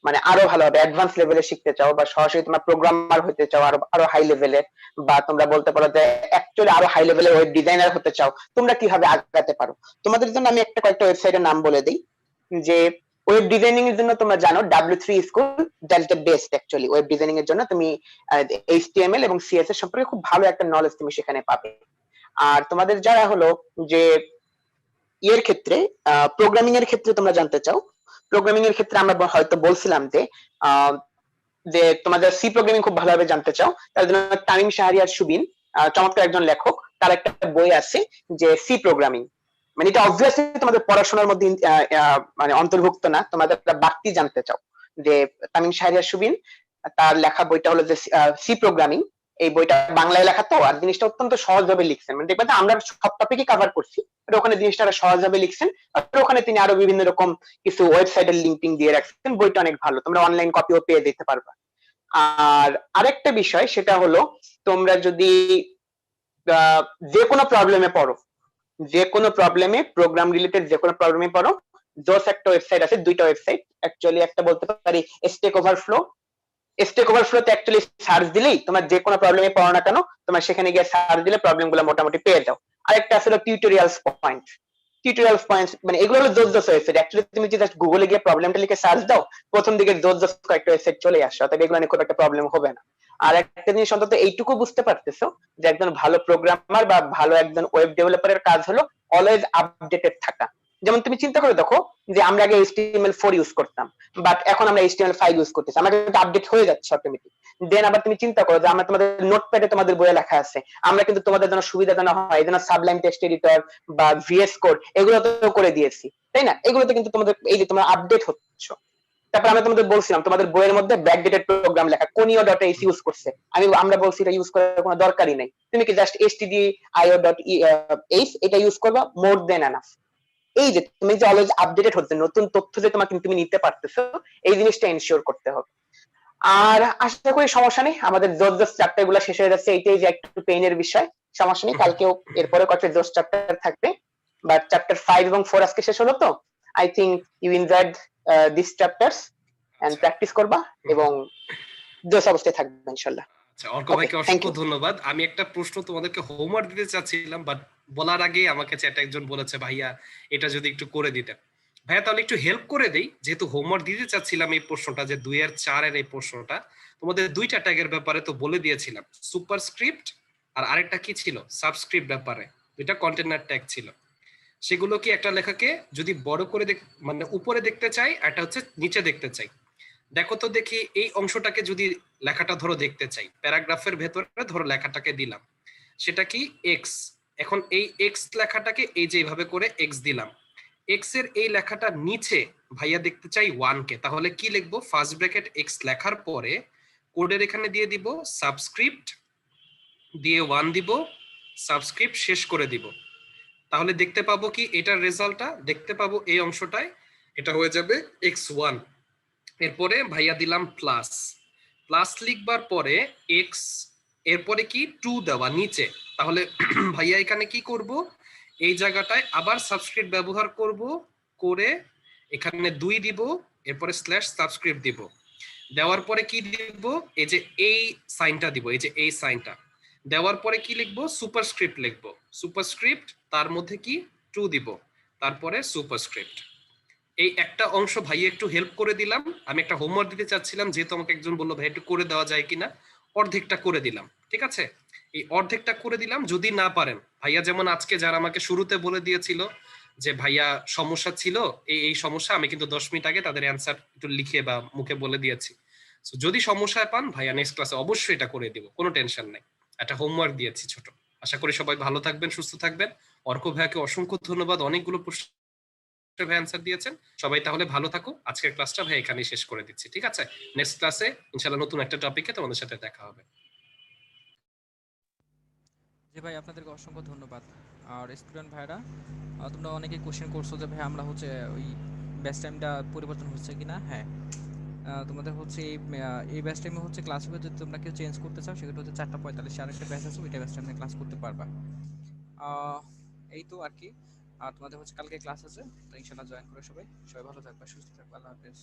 মানে আরো ভালোভাবে অ্যাডভান্স লেভেলে শিখতে চাও, বা সরাসরি তোমরা প্রোগ্রামার হতে চাও আরো আরো হাই লেভেলের, বা তোমরা বলতে পারো যে অ্যাকচুয়ালি আরো হাই লেভেলের ওয়েব ডিজাইনার হতে চাও, তোমরা কিভাবে আগাতে পারো। তোমাদের জন্য আমি একটা কয়েকটা ওয়েবসাইটের নাম বলে দিই। যে ওয়েব ডিজাইনিং এর জন্য তোমরা জানো W3 school, that's the best actually web designing এর জন্য। তুমি HTML এবং CSS সম্পর্কে খুব ভালো একটা নলেজ তুমি সেখানে পাবে। আর তোমাদের যারা হলো যে এর ক্ষেত্রে প্রোগ্রামিং এর ক্ষেত্রে তোমরা জানতে চাও, প্রোগ্রামিং এর ক্ষেত্রে আমরা হয়তো বলছিলাম যে যে তোমাদের সি প্রোগ্রামিং খুব ভালোভাবে জানতে চাও, তার জন্য তামিম শাহরিয়ার সুবিন চমৎকার একজন লেখক, তার একটা বই আছে যে সি প্রোগ্রামিং। মানে এটা অবভিয়াসলি তোমাদের পড়াশোনার মধ্যে মানে অন্তর্ভুক্ত না, তোমাদের বাড়তি জানতে চাও যে তামিম শাহরিয়ার সুবিন তার লেখা বইটা হলো যে সি প্রোগ্রামিং। এই বইটা বাংলায় লেখা তো, আর জিনিসটা অত্যন্ত সহজভাবে লিখছেন, মানে দেখবেন যে আমরা সব টপিকই কভার করছি, আর ওখানে জিনিসটা আরো সহজভাবে লিখছেন। আর ওখানে তিনি আরো বিভিন্ন রকম কিছু ওয়েবসাইটের লিঙ্কিং দিয়ে রাখছেন। বইটা অনেক ভালো, তোমরা অনলাইন কপিও পেয়ে দিতে পারবা। আর আরেকটা বিষয় সেটা হলো, তোমরা যদি যে কোনো প্রবলেমে পড়ো, যে কোনো প্রবলেমে, প্রোগ্রাম রিলেটেড যে কোনো প্রবলেমে পড়ো, জোস একটা ওয়েবসাইট আছে, দুইটা ওয়েবসাইট অ্যাকচুয়ালি, একটা বলতে পারি স্টেক ওভারফ্লো। স্টেক ওভারফ্লোতে অ্যাকচুয়ালি সার্চ দিলেই তোমার যে কোনো প্রবলেমে পড়ো না কেন, তোমার সেখানে গিয়ে সার্চ দিলে প্রবলেম গুলো মোটামুটি পেয়ে যাও। আরেকটা আছে টিউটোরিয়ালস পয়েন্ট। টিউটোরিয়ালস পয়েন্ট মানে এগুলো হলো জোস ওয়েবসাইট। অ্যাকচুয়ালি তুমি যদি জাস্ট গুগলে গিয়ে প্রবলেমটা লিখে সার্চ দাও, প্রথম দিকে জোস কয়েকটা ওয়েবসাইট চলে আসে, অতএব এগুলো নিয়ে খুব একটা প্রবলেম হবে না। আর একটা জিনিস অন্তত এইটুকু বুঝতে পারতেছো যে একজন ভালো প্রোগ্রামার বা ভালো একজন ওয়েব ডেভেলপারের কাজ হলো অলওয়েজ আপডেটেড থাকা। যেমন তুমি চিন্তা করে দেখো যে আমরা আগে HTML4 ইউজ করতাম, বাট এখন আমরা HTML5 ইউজ করতেছি, আমাদের কিন্তু আপডেট হয়ে যাচ্ছে অটোমেটিক। দেন আবার তুমি চিন্তা করো যে আমরা তোমাদের নোটপ্যাডে তোমাদের বইয়ে লেখা আছে, আমরা কিন্তু তোমাদের জন্য সুবিধাজনক হয় এই জন্য সাবলাইম টেক্সট এডিটর বা VS কোড এগুলো তো করে দিয়েছি, তাই না? এগুলোতে কিন্তু তোমাদের এই যে তোমরা আপডেট হচ্ছ। তারপর আমরা তোমাদের বলছিলাম তোমাদের বইয়ের মধ্যে ব্যাকডেটেড প্রোগ্রাম লেখা, conio.h ইউজ করছে, আমরা বলছি এটা ইউজ করার কোনো দরকারই নাই, তুমি কি জাস্ট stdio.h এটা ইউজ করবা, মোর দেন এনাফ। এই যে তুমি যে অলওয়েজ আপডেটেড হচ্ছে, নতুন তথ্য যে তোমাকে তুমি নিতে পারতেছো, এই জিনিসটা এনশিওর করতে হবে। আর আশা করি সমস্যা নেই, আমাদের জোস চ্যাপ্টার গুলো শেষ হয়ে যাচ্ছে, এইটাই যে একটু পেইনের বিষয়, সমস্যা নেই, কালকেও এরপরে কয়েকটা জোস চ্যাপ্টার থাকবে, বাট চ্যাপ্টার 5 এবং 4 আজকে শেষ হলো তো, I think you enjoyed this chapters and practice করবা এবং জোস অবস্থায় থাকবে ইনশাআল্লাহ। আচ্ছা, অর্ক ভাইকে অসংখ্য ধন্যবাদ। আমি একটা প্রশ্ন তোমাদেরকে হোমওয়ার্ক দিতে চাচ্ছিলাম, বাট বলার আগে আমাকে চ্যাটে একজন বলেছে ভাইয়া এটা যদি একটু করে দিতেন। ভাইয়া তাহলে একটু হেল্প করে দেই, যেহেতু হোমওয়ার্ক দিতে চাচ্ছিলাম এই প্রশ্নটা, যে 2 এর 4 এর এই প্রশ্নটা, তোমাদের দুইটা ট্যাগের ব্যাপারে তো বলে দিয়েছিলাম, সুপারস্ক্রিপ্ট আর আরেকটা কি ছিল, সাবস্ক্রিপ্ট ব্যাপারে, দুইটা কন্টেনার ট্যাগ ছিল। সেগুলো কি একটা লেখাকে যদি বড় করে মানে উপরে দেখতে চাই, একটা হচ্ছে নিচে দেখতে চাই, দেখো তো দেখি এই অংশটাকে যদি লেখাটা ধরো দেখতে চাই, প্যারাগ্রাফের ভেতরে ধরো লেখাটাকে দিলাম, সেটা কি এক্স। এখন এই এক্স লেখাটাকে এই যে এইভাবে করে এক্স দিলাম, এক্স এর এই লেখাটা নিচে ভাইয়া দেখতে চাই 1 কে, তাহলে কি লিখবো, ফার্স্ট ব্র্যাকেট এক্স লেখার পরে কোডের এখানে দিয়ে দিব সাবস্ক্রিপ্ট, দিয়ে 1 দিব, সাবস্ক্রিপ্ট শেষ করে দিব। তাহলে দেখতে পাবো কি, এটার রেজাল্টটা দেখতে পাবো এই অংশটায়, এটা হয়ে যাবে x1। এরপরে ভাইয়া দিলাম প্লাস, প্লাস লিখবার পরে এক্স, এরপরে কি 2 দেওয়া নিচে, তাহলে ভাইয়া এখানে কি করব, এই জায়গাটায় আবার সাবস্ক্রিপ্ট ব্যবহার করব, করে এখানে 2 দিব, এরপরে স্ল্যাশ সাবস্ক্রিপ্ট দিব, দেওয়ার পরে কি দিব, এই যে এই সাইনটা দিব, এই যে এই সাইনটা দেওয়ার পরে কি লিখবো, সুপারস্ক্রিপ্ট লিখবো, সুপারস্ক্রিপ্ট তার মধ্যে কি 2 দিব, তারপরে সুপারস্ক্রিপ্ট। এই একটা অংশ ভাই একটু হেল্প করে দিলাম, আমি একটা হোমওয়ার্ক দিতে চাচ্ছিলাম, যেহেতু আমাকে একজন বললো ভাই একটু করে দেওয়া যায় কিনা, অর্ধেকটা করে দিলাম, ঠিক আছে? এই অর্ধেকটা করে দিলাম, যদি না পারেন ভাইয়া, যেমন আজকে যারা আমাকে শুরুতে বলে দিয়েছিল যে ভাইয়া সমস্যা ছিল এই সমস্যা, আমি কিন্তু 10 মিনিট আগে তাদের অ্যান্সার একটু লিখে বা মুখে বলে দিয়েছি। যদি সমস্যায় পান ভাইয়া নেক্সট ক্লাসে অবশ্যই এটা করে দিব, কোনো টেনশন নাই, একটা হোমওয়ার্ক দিয়েছি ছোট। আশা করি সবাই ভালো থাকবেন, সুস্থ থাকবেন। অর্ক ভাইয়াকে অসংখ্য ধন্যবাদ, অনেকগুলো প্রশ্ন ভাই অ্যান্সার দিয়েছেন। সবাই তাহলে ভালো থাকো, আজকের ক্লাসটা ভাই এখানেই শেষ করে দিচ্ছি, ঠিক আছে? নেক্সট ক্লাসে ইনশাআল্লাহ নতুন একটা টপিকে তোমাদের সাথে দেখা হবে। জি ভাই, আপনাদেরকে অসংখ্য ধন্যবাদ। আর স্টুডেন্ট ভাইরা, তোমরা অনেকেই কোশ্চেন করছো যে ভাই আমরা হচ্ছে ওই ব্যাচ টাইমটা পরিবর্তন হচ্ছে কিনা। হ্যাঁ, তোমাদের হচ্ছে এই ব্যাচ টাইমে হচ্ছে ক্লাস হবে, যদি তোমরা কেউ চেঞ্জ করতে চাও সেটা হচ্ছে 4:45 আরেকটা ব্যাচ আছে, ওইটা ব্যাচ টাইমে ক্লাস করতে পারবা। এই তো আর কি। আর তোমাদের হচ্ছে কালকে ক্লাস আছে, তো ইনশাআল্লাহ জয়েন করে সবাই সবাই ভালো থাকবা, সুস্থ থাকবা, আল্লাহ হাফেজ।